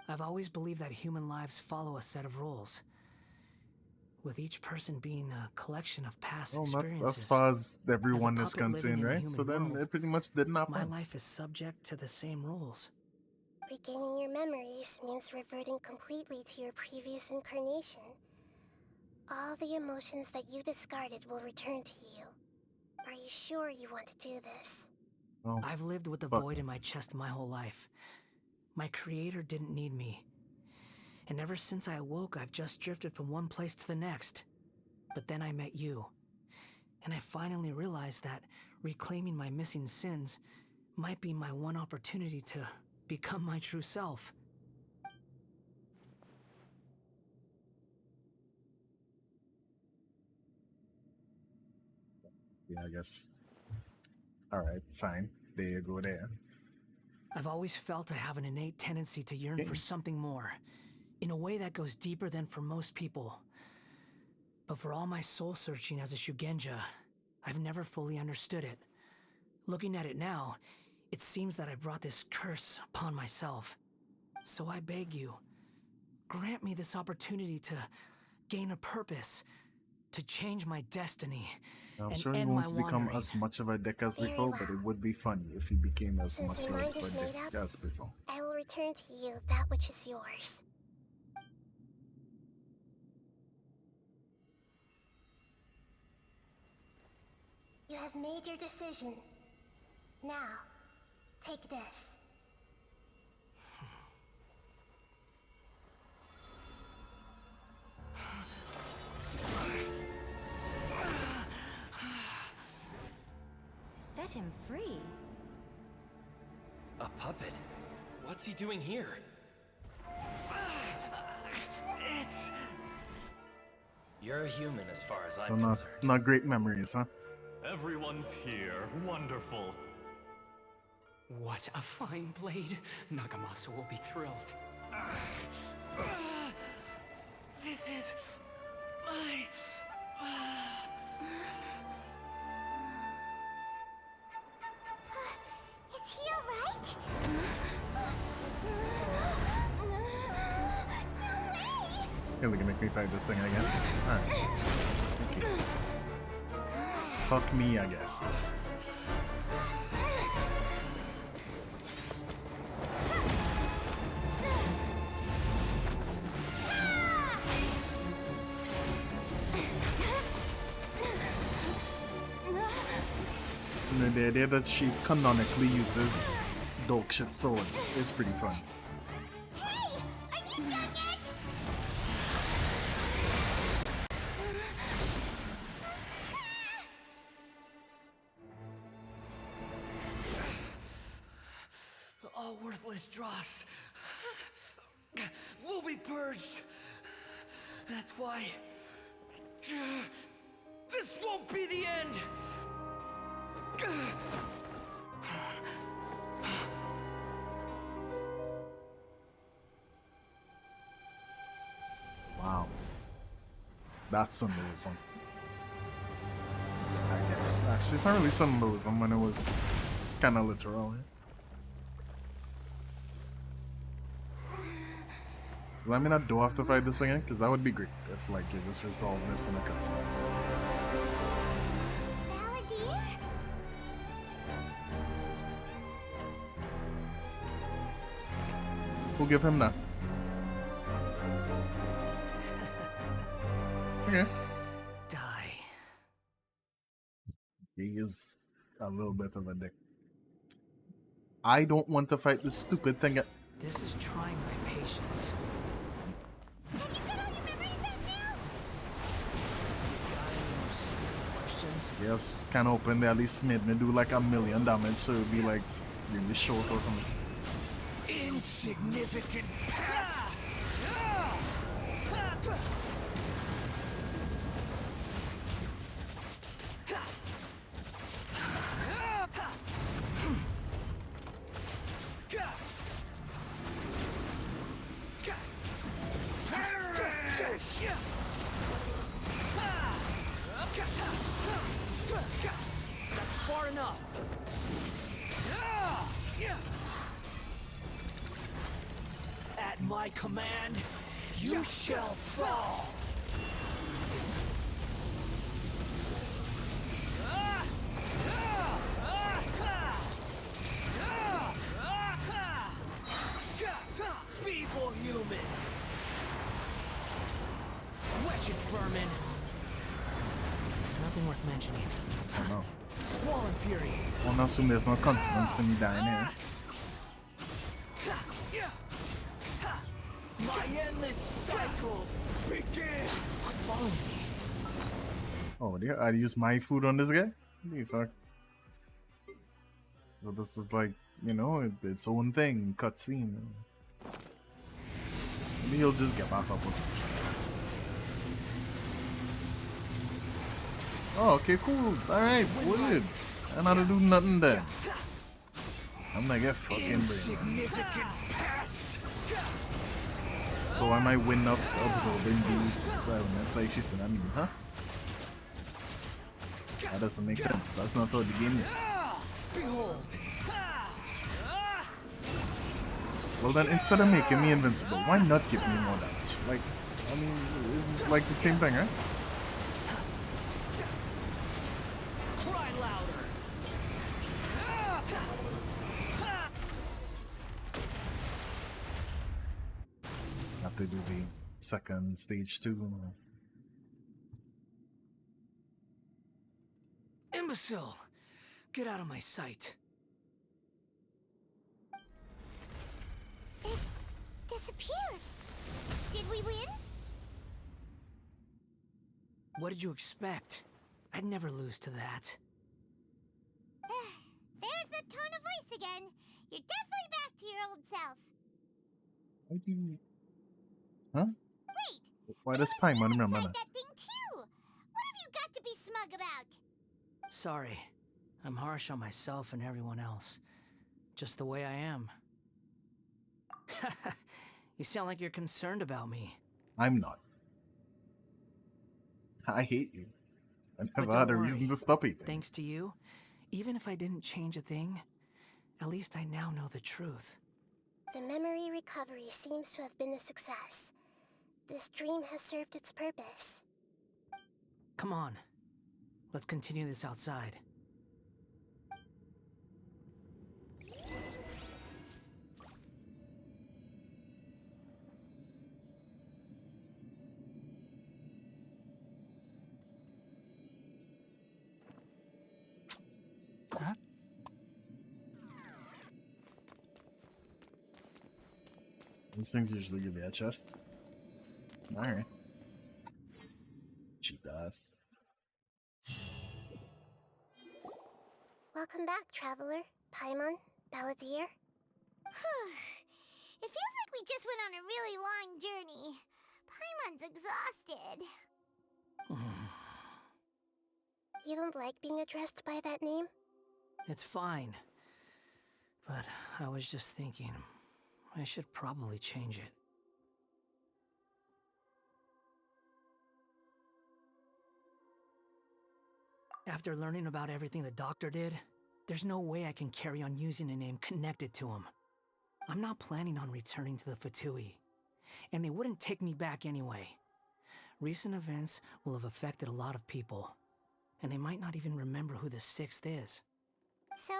S20: I've always believed that human lives follow a set of rules, with each person being a collection of past
S1: well, not
S20: experiences.
S1: as far as everyone
S20: As
S1: is
S20: a puppet living
S1: concerned,
S20: in a
S1: right?
S20: human
S1: So then
S20: world,
S1: it pretty much didn't happen.
S20: my life is subject to the same rules.
S2: Regaining your memories means reverting completely to your previous incarnation. All the emotions that you discarded will return to you. Are you sure you want to do this?
S1: Oh,
S20: I've lived with the
S1: fuck.
S20: void in my chest my whole life. My creator didn't need me. And ever since I awoke, I've just drifted from one place to the next. But then I met you. And I finally realized that reclaiming my missing sins might be my one opportunity to become my true self.
S1: Yeah, I guess. Alright, fine. There you go there.
S20: I've always felt I have an innate tendency to yearn
S1: Okay.
S20: for something more, in a way that goes deeper than for most people. But for all my soul searching as a Shugenja, I've never fully understood it. Looking at it now, it seems that I brought this curse upon myself. So I beg you, grant me this opportunity to gain a purpose, to change my destiny,
S1: I'm
S20: and
S1: sure he
S20: end
S1: won't
S20: my
S1: become
S20: wandering.
S1: as much of a dick as
S2: Very
S1: before, but
S2: well.
S1: it would be funny if he became as
S2: Since
S1: much
S2: your
S1: like
S2: mind
S1: a
S2: is
S1: dick
S2: made up,
S1: as before.
S2: I will return to you that which is yours. You have made your decision. Now, take this.
S7: Set him free.
S16: A puppet? What's he doing here? You're a human as far as I'm
S1: So
S16: concerned.
S1: not great memories, huh?
S16: Everyone's here. Wonderful.
S10: What a fine blade. Nagamasa will be thrilled.
S20: This is my...
S6: Is he alright?
S1: You're gonna make me fight this thing again? Alright. Okay. Fuck me, I guess. And the idea that she canonically uses dog shit sword is pretty fun.
S20: Dross will be purged. That's why this won't be the end.
S1: Wow. That's symbolism. I guess. Actually, it's not really symbolism when it was kind of literal. Let me not do have to fight this again, because that would be great if like you just resolve this in a cutscene. We'll give him that. Okay.
S20: Die.
S1: He is a little bit of a dick. I don't want to fight this stupid thing.
S20: This is trying my patience.
S1: Yes, can open. They at least made me do like 1,000,000 damage, so it would be like really short or something.
S20: Insignificant pest.
S10: That's far enough.
S20: At my command, you shall fall. Feeble human. Wretched vermin. Nothing worth mentioning.
S1: I know.
S20: Squall and fury.
S1: I wanna assume there's no consequence to me dying here.
S20: My endless cycle begins. Follow me.
S1: Oh, dear, I use my food on this guy? What the fuck? So this is like, you know, its own thing, cutscene. Maybe he'll just get back up or something. Oh, okay, cool. Alright, good. I know how to do nothing then. I'm gonna get fucking brainless. So am I win up absorbing these elements like shooting at me, huh? That doesn't make sense. That's not how the game works.
S20: Behold.
S1: Well then, instead of making me invincible, why not give me more damage? Like, I mean, this is like the same thing, right?
S20: Cry louder.
S1: Have to do the second stage 2.
S20: Imbecile! Get out of my sight.
S6: It disappeared. Did we win?
S20: What did you expect? I'd never lose to that.
S6: There's that tone of voice again. You're definitely back to your old self.
S1: Why do you... Huh?
S6: Wait!
S1: Why does Paimon remember that?
S6: That thing too! What have you got to be smug about?
S20: Sorry. I'm harsh on myself and everyone else. Just the way I am. You sound like you're concerned about me.
S1: I'm not. I hate you. I
S20: But
S1: never had a
S20: don't
S1: reason
S20: worry.
S1: to stop eating.
S20: Thanks to you, even if I didn't change a thing, at least I now know the truth.
S2: The memory recovery seems to have been a success. This dream has served its purpose.
S20: Come on. Let's continue this outside.
S1: Huh? These things usually give you a chest. Alright. Cheap ass.
S2: Welcome back, traveler. Paimon, Balladeer.
S6: on a really long journey. Paimon's exhausted.
S2: You don't like being addressed by that name?
S20: It's fine. But I was just thinking, I should probably change it. After learning about everything the doctor did, there's no way I can carry on using a name connected to him. I'm not planning on returning to the Fatui, and they wouldn't take me back anyway. Recent events will have affected a lot of people, and they might not even remember who the Sixth is.
S6: So,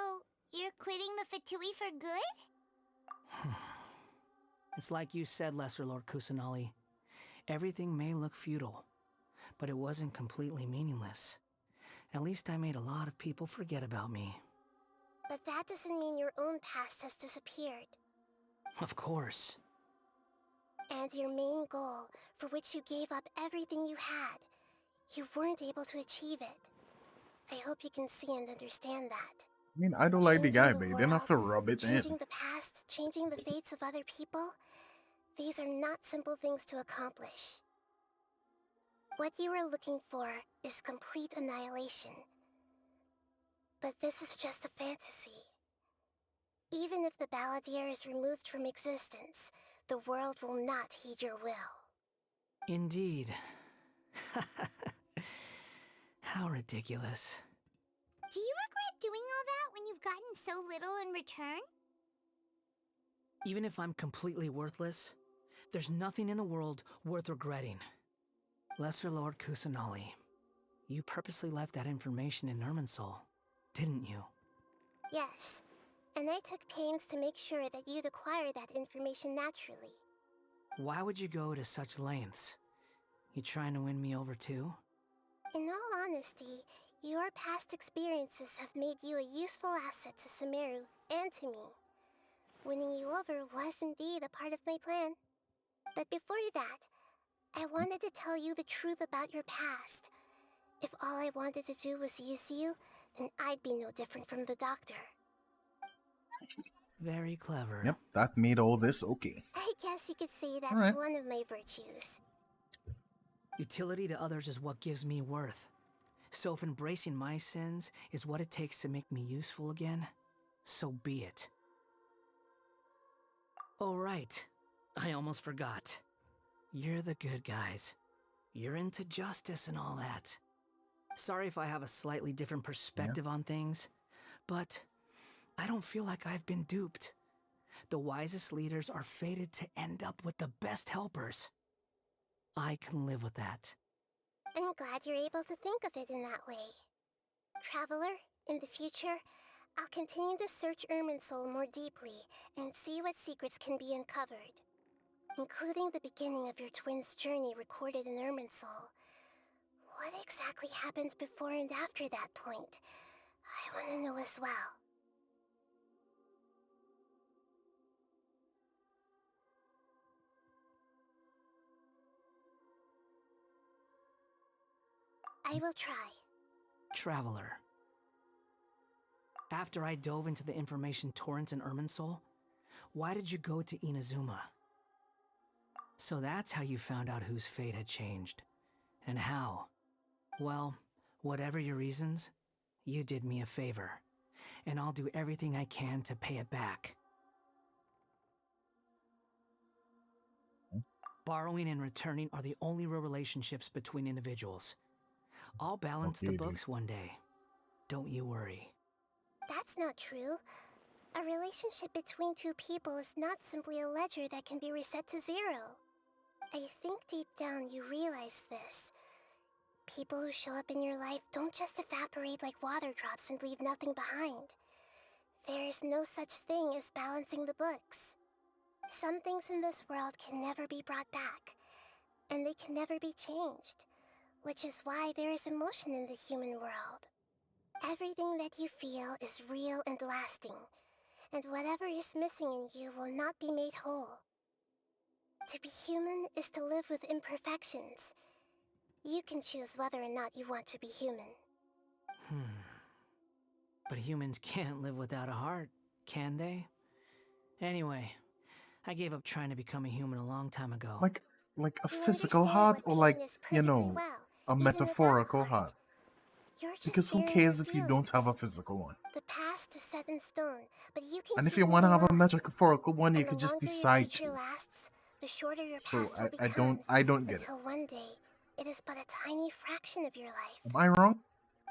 S6: you're quitting the Fatui for good?
S20: It's like you said, Lesser Lord Kusanali. Everything may look futile, but it wasn't completely meaningless. At least I made a lot of people forget about me.
S2: But that doesn't mean your own past has disappeared.
S20: Of course.
S2: And your main goal, for which you gave up everything you had, you weren't able to achieve it. I hope you can see and understand that.
S1: I mean, I don't like the guy,
S2: Changing
S1: but you
S2: the
S1: didn't have to
S2: world,
S1: rub it in.
S2: Changing the past, changing the fates of other people, these are not simple things to accomplish. What you are looking for is complete annihilation. But this is just a fantasy. Even if the Balladeer is removed from existence, the world will not heed your will.
S20: Indeed. How ridiculous.
S6: Do you regret doing all that when you've gotten so little in return?
S20: Even if I'm completely worthless, there's nothing in the world worth regretting. Lesser Lord Kusanali, you purposely left that information in Irminsul, didn't you?
S2: Yes, and I took pains to make sure that you'd acquire that information naturally.
S20: Why would you go to such lengths? You trying to win me over too?
S2: In all honesty, your past experiences have made you a useful asset to Sumeru and to me. Winning you over was indeed a part of my plan. But before that, I wanted to tell you the truth about your past. If all I wanted to do was use you, then I'd be no different from the doctor.
S20: Very clever.
S1: Yep, that made all this okay.
S2: I guess you could say that's
S1: Alright.
S2: one of my virtues.
S20: Utility to others is what gives me worth. So if embracing my sins is what it takes to make me useful again, so be it. Oh right, I almost forgot. You're the good guys. You're into justice and all that. Sorry if I have a slightly different perspective on things, but I don't feel like I've been duped. The wisest leaders are fated to end up with the best helpers. I can live with that.
S2: I'm glad you're able to think of it in that way. Traveler, in the future, I'll continue to search Irminsul more deeply and see what secrets can be uncovered. Including the beginning of your twins' journey recorded in Irminsul. What exactly happened before and after that point? I want to know as well. I will try.
S20: Traveler. After I dove into the information torrents in Irminsul, why did you go to Inazuma? So that's how you found out whose fate had changed. And how. Well, whatever your reasons, you did me a favor. And I'll do everything I can to pay it back. Borrowing and returning are the only real relationships between individuals. I'll balance the books one day. Don't you worry.
S2: That's not true. A relationship between two people is not simply a ledger that can be reset to zero. I think deep down you realize this. People who show up in your life don't just evaporate like water drops and leave nothing behind. There is no such thing as balancing the books. Some things in this world can never be brought back, and they can never be changed, which is why there is emotion in the human world. Everything that you feel is real and lasting, and whatever is missing in you will not be made whole. To be human is to live with imperfections. You can choose whether or not you want to be human.
S20: But humans can't live without a heart, can they? Anyway, I gave up trying to become a human a long time ago.
S1: Like a
S2: You
S1: physical
S2: understand
S1: heart,
S2: what
S1: or
S2: pain
S1: like,
S2: is
S1: you
S2: perfectly
S1: know,
S2: well,
S1: a
S2: even without a
S1: metaphorical
S2: heart.
S1: heart?
S2: You're just
S1: Because who
S2: sharing
S1: cares
S2: your
S1: if you don't have a
S2: feelings.
S1: physical one?
S2: The past is set in stone, but you can
S1: And if
S2: keep
S1: you want to
S2: moving
S1: have a
S2: on.
S1: metaphorical one, you
S2: And the
S1: could just
S2: longer your
S1: decide
S2: future
S1: to.
S2: lasts, the shorter your
S1: So
S2: past will
S1: I
S2: become.
S1: don't get it.
S2: Until one day, it is but a tiny fraction of your life.
S1: Am I wrong?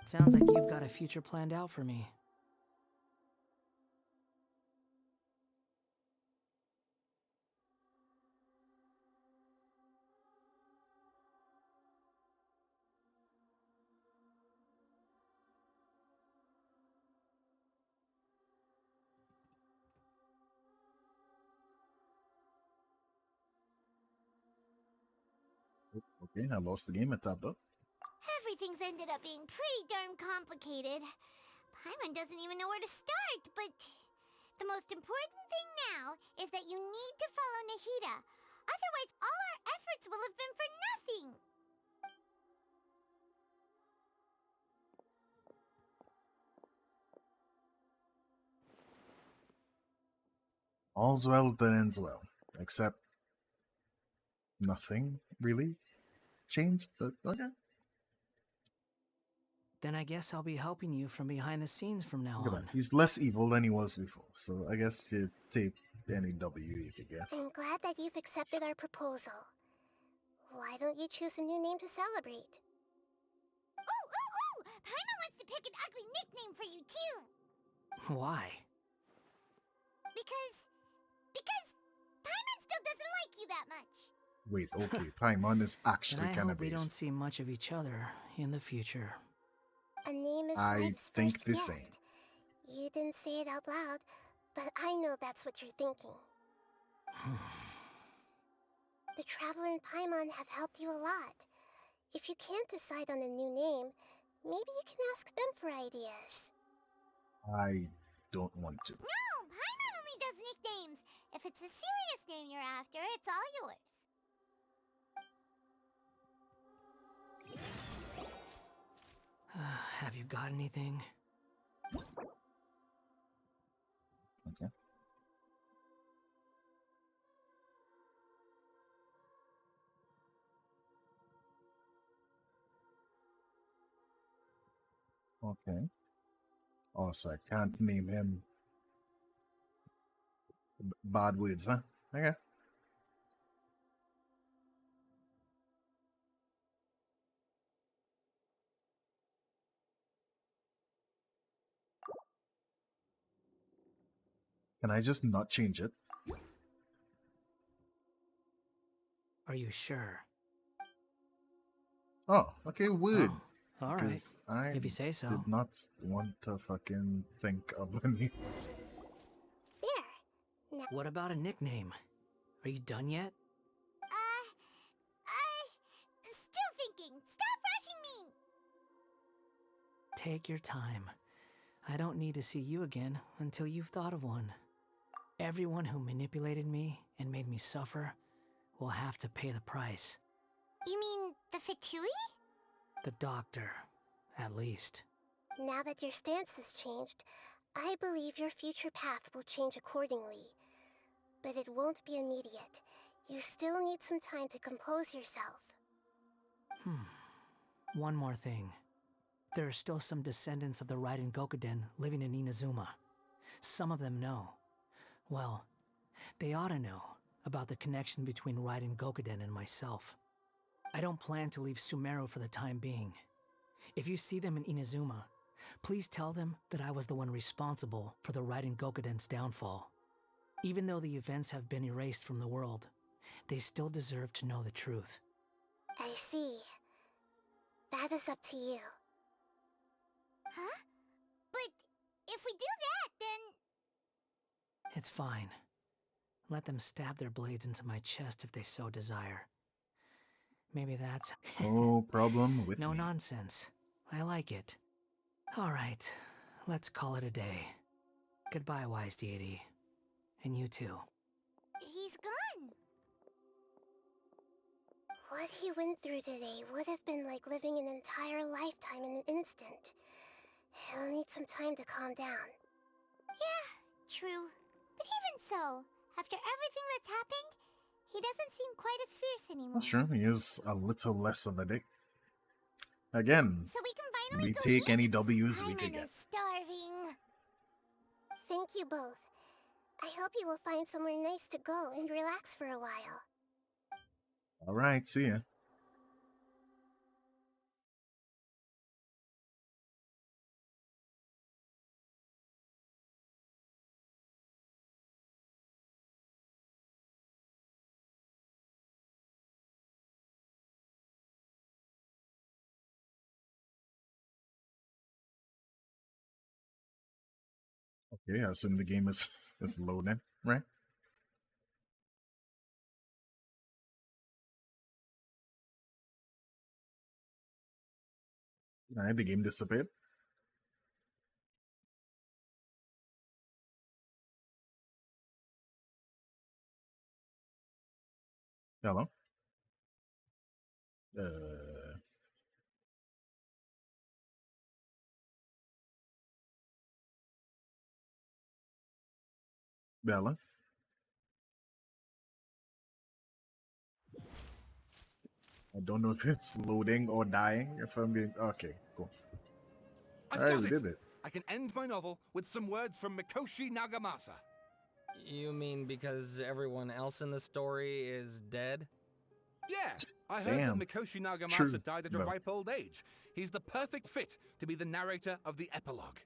S20: Sounds like you've got a future planned out for me.
S1: Okay, I lost the game. I tapped out.
S6: Everything's ended up being pretty darn complicated. Paimon doesn't even know where to start, but the most important thing now is that you need to follow Nahida. Otherwise, all our efforts will have been for nothing.
S1: All's well that ends well. Except nothing really changed, but okay.
S20: Then I guess I'll be helping you from behind the scenes from now
S1: Look at
S20: on.
S1: that. He's less evil than he was before, so I guess you take any W you could get.
S2: I'm glad that you've accepted our proposal. Why don't you choose a new name to celebrate?
S6: Ooh! Paimon wants to pick an ugly nickname for you, too.
S20: Why?
S6: Because Paimon still doesn't like you that much.
S1: Wait, okay, Paimon is
S20: Then
S1: actually
S20: I
S1: kind
S20: hope
S1: of
S20: we don't
S1: based.
S20: see much of each other in the future.
S2: A name is
S1: I
S2: life's
S1: think
S2: first
S1: the
S2: gift.
S1: same.
S2: You didn't say it out loud, but I know that's what you're thinking. The Traveler and Paimon have helped you a lot. If you can't decide on a new name, maybe you can ask them for ideas.
S1: I don't want to.
S6: No, Paimon only does nicknames. If it's a serious name you're after, it's all yours.
S20: Have you got anything?
S1: Okay. Okay. Oh, so I can't name him bad words, huh? Okay. Can I just not change it?
S20: Are you sure?
S1: Oh, okay, weird.
S20: Oh, all right.
S1: Because I
S20: If you say so.
S1: did not want to fucking think of any.
S2: There. Now,
S20: What about a nickname? Are you done yet?
S6: Still thinking. Stop rushing me.
S20: Take your time. I don't need to see you again until you've thought of one. Everyone who manipulated me and made me suffer will have to pay the price.
S6: You mean the Fatui?
S20: The doctor, at least.
S2: now that your stance has changed, I believe your future path will change accordingly. But it won't be immediate. You still need some time to compose yourself.
S20: One more thing. There are still some descendants of the Raiden Gokuden living in Inazuma. Some of them know. Well, they ought to know about the connection between Raiden Gokuden and myself. I don't plan to leave Sumeru for the time being. If you see them in Inazuma, please tell them that I was the one responsible for the Raiden Gokuden's downfall. Even though the events have been erased from the world, they still deserve to know the truth.
S2: I see. That is up to you.
S6: Huh? But if we do that, then...
S20: It's fine. Let them stab their blades into my chest if they so desire. Maybe that's...
S1: No problem with
S20: No
S1: me.
S20: nonsense. I like it. Alright, let's call it a day. Goodbye, wise deity. And you too.
S6: He's gone.
S2: What he went through today would have been like living an entire lifetime in an instant. He'll need some time to calm down.
S6: Yeah, true. But even so, After everything that's happened, he doesn't seem quite as fierce anymore.
S1: That's true. He is a little less of a dick. Again,
S6: So we can finally
S1: we
S6: go
S1: take
S6: eat?
S1: any W's we
S6: Paimon
S1: can get.
S6: is starving.
S2: Thank you both. I hope you will find somewhere nice to go and relax for a while.
S1: All right, see ya. Okay, I assume the game is loading, right? Alright, the game disappeared. Hello? Bella? I don't know if it's loading or dying, if I'm being... Okay, cool. Alright, we did it.
S21: I can end my novel with some words from Mikoshi Nagamasa.
S7: You mean because everyone else in the story is dead?
S21: Yeah, I heard
S1: Damn.
S21: that Mikoshi Nagamasa
S1: True,
S21: died at a
S1: though.
S21: ripe old age. He's the perfect fit to be the narrator of the epilogue.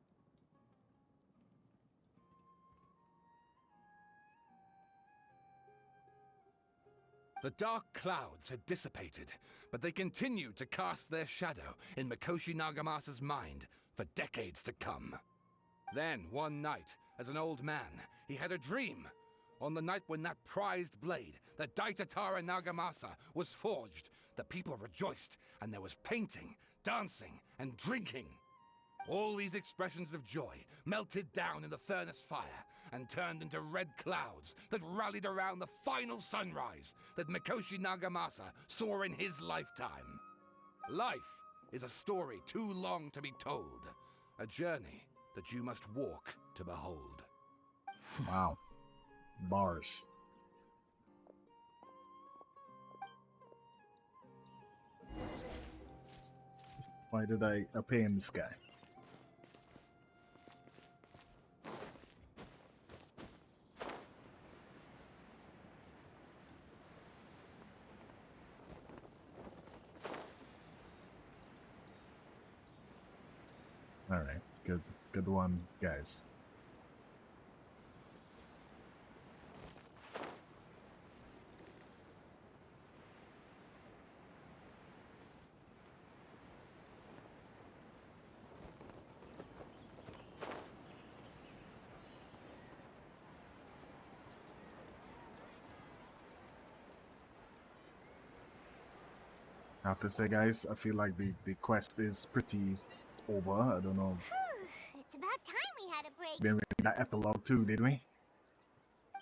S21: The dark clouds had dissipated, but they continued to cast their shadow in Mikoshi Nagamasa's mind for decades to come. Then, one night, as an old man, he had a dream. On the night when that prized blade, the Daitatara Nagamasa, was forged, the people rejoiced, and there was painting, dancing, and drinking. All these expressions of joy melted down in the furnace fire and turned into red clouds that rallied around the final sunrise that Mikoshi Nagamasa saw in his lifetime. Life is a story too long to be told, a journey that you must walk to behold.
S1: Wow. Bars. Why did I appear in the sky? Alright, good one, guys. I have to say, guys, I feel like the quest is pretty over. I don't know.
S6: It's about time we had a break.
S1: Then we did that epilogue too, did we?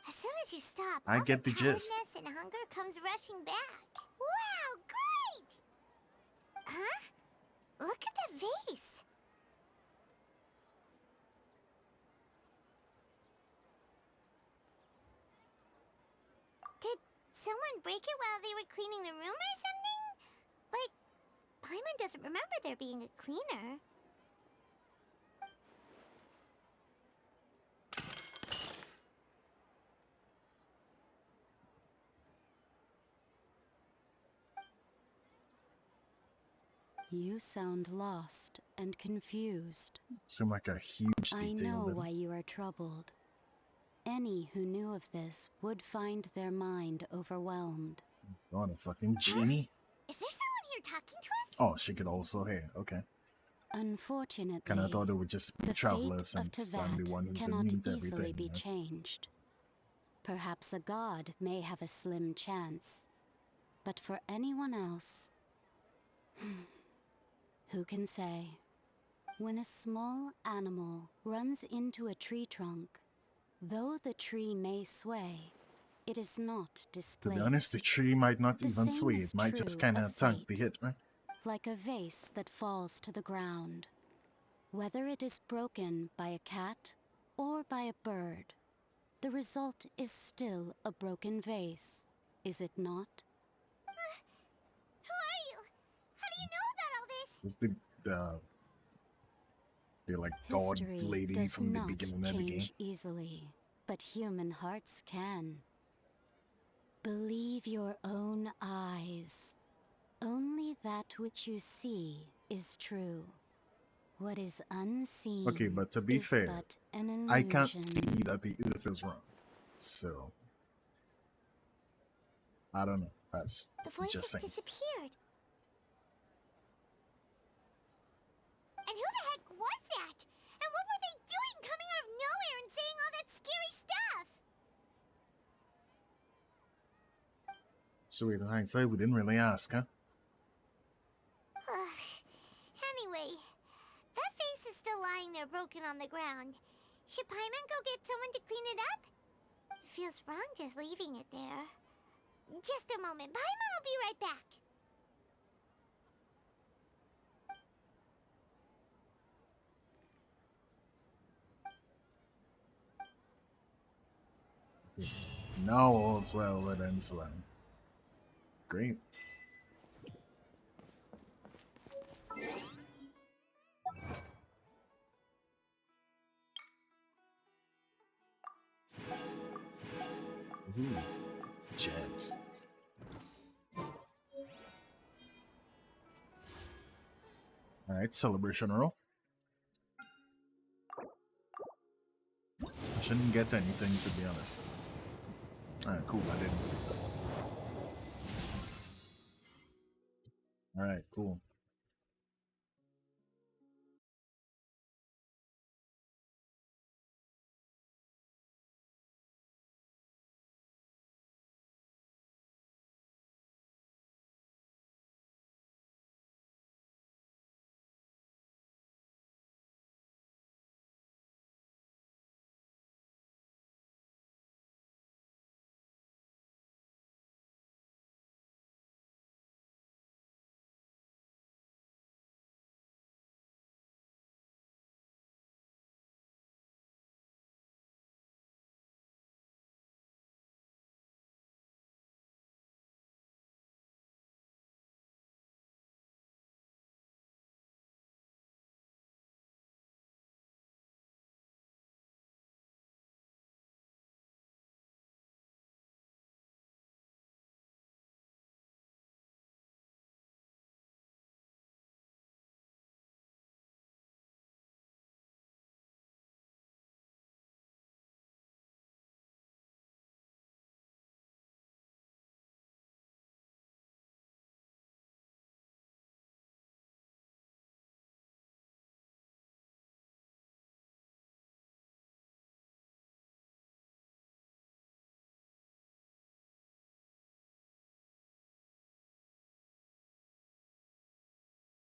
S6: As soon as you stop,
S1: I
S6: all
S1: get the gist.
S6: tiredness and hunger comes rushing back. Wow, great! Huh? Look at the vase. Did someone break it while they were cleaning the room or something? But Paimon doesn't remember there being a cleaner.
S8: You sound lost and confused.
S1: Seem like a huge
S8: I
S1: detail.
S8: know
S1: didn't it?
S8: why you are troubled. Any who knew of this would find their mind overwhelmed.
S1: Oh, the fucking genie.
S6: Is there someone here talking to us?
S1: Oh, she could also hear. Okay.
S8: Unfortunately,
S1: Kind of thought it would just be
S8: the
S1: travelers
S8: fate of
S1: since I'm the
S8: Teyvat
S1: one who's
S8: cannot
S1: immune to
S8: easily
S1: everything.
S8: be
S1: you know?
S8: changed. Perhaps a god may have a slim chance. But for anyone else... who can say? When a small animal runs into a tree trunk, though the tree may sway, it is not
S1: To
S8: displaced.
S1: be honest, the tree might not
S8: The
S1: even
S8: same
S1: sway.
S8: is
S1: It might just
S8: true
S1: kind
S8: of
S1: of tank the hit, right?
S8: Like a vase that falls to the ground. Whether it is broken by a cat or by a bird, the result is still a broken vase, is it not?
S6: Who are you? How do you know about all this?
S1: It's the like god
S8: History
S1: lady
S8: does
S1: from the
S8: not
S1: beginning of the game.
S8: change easily, but human hearts can. Believe your own eyes. Only that which you see is true. What is unseen
S1: Okay, but to be
S8: is
S1: fair,
S8: but an illusion.
S1: I can't see that the Earth is round. So I don't know. That's
S6: The voices
S1: just saying.
S6: disappeared. And who the heck was that? And what were they doing coming out of nowhere and saying all that scary stuff?
S1: So in hindsight, we didn't really ask, huh?
S6: Anyway, that face is still lying there broken on the ground. Should Paimon go get someone to clean it up? It feels wrong just leaving it there. Just a moment. Paimon will be right back.
S1: Now all's well that ends well. Great. Ooh, gems. Alright, celebration roll. I shouldn't get anything, to be honest. Alright, cool, I didn't. Alright, cool.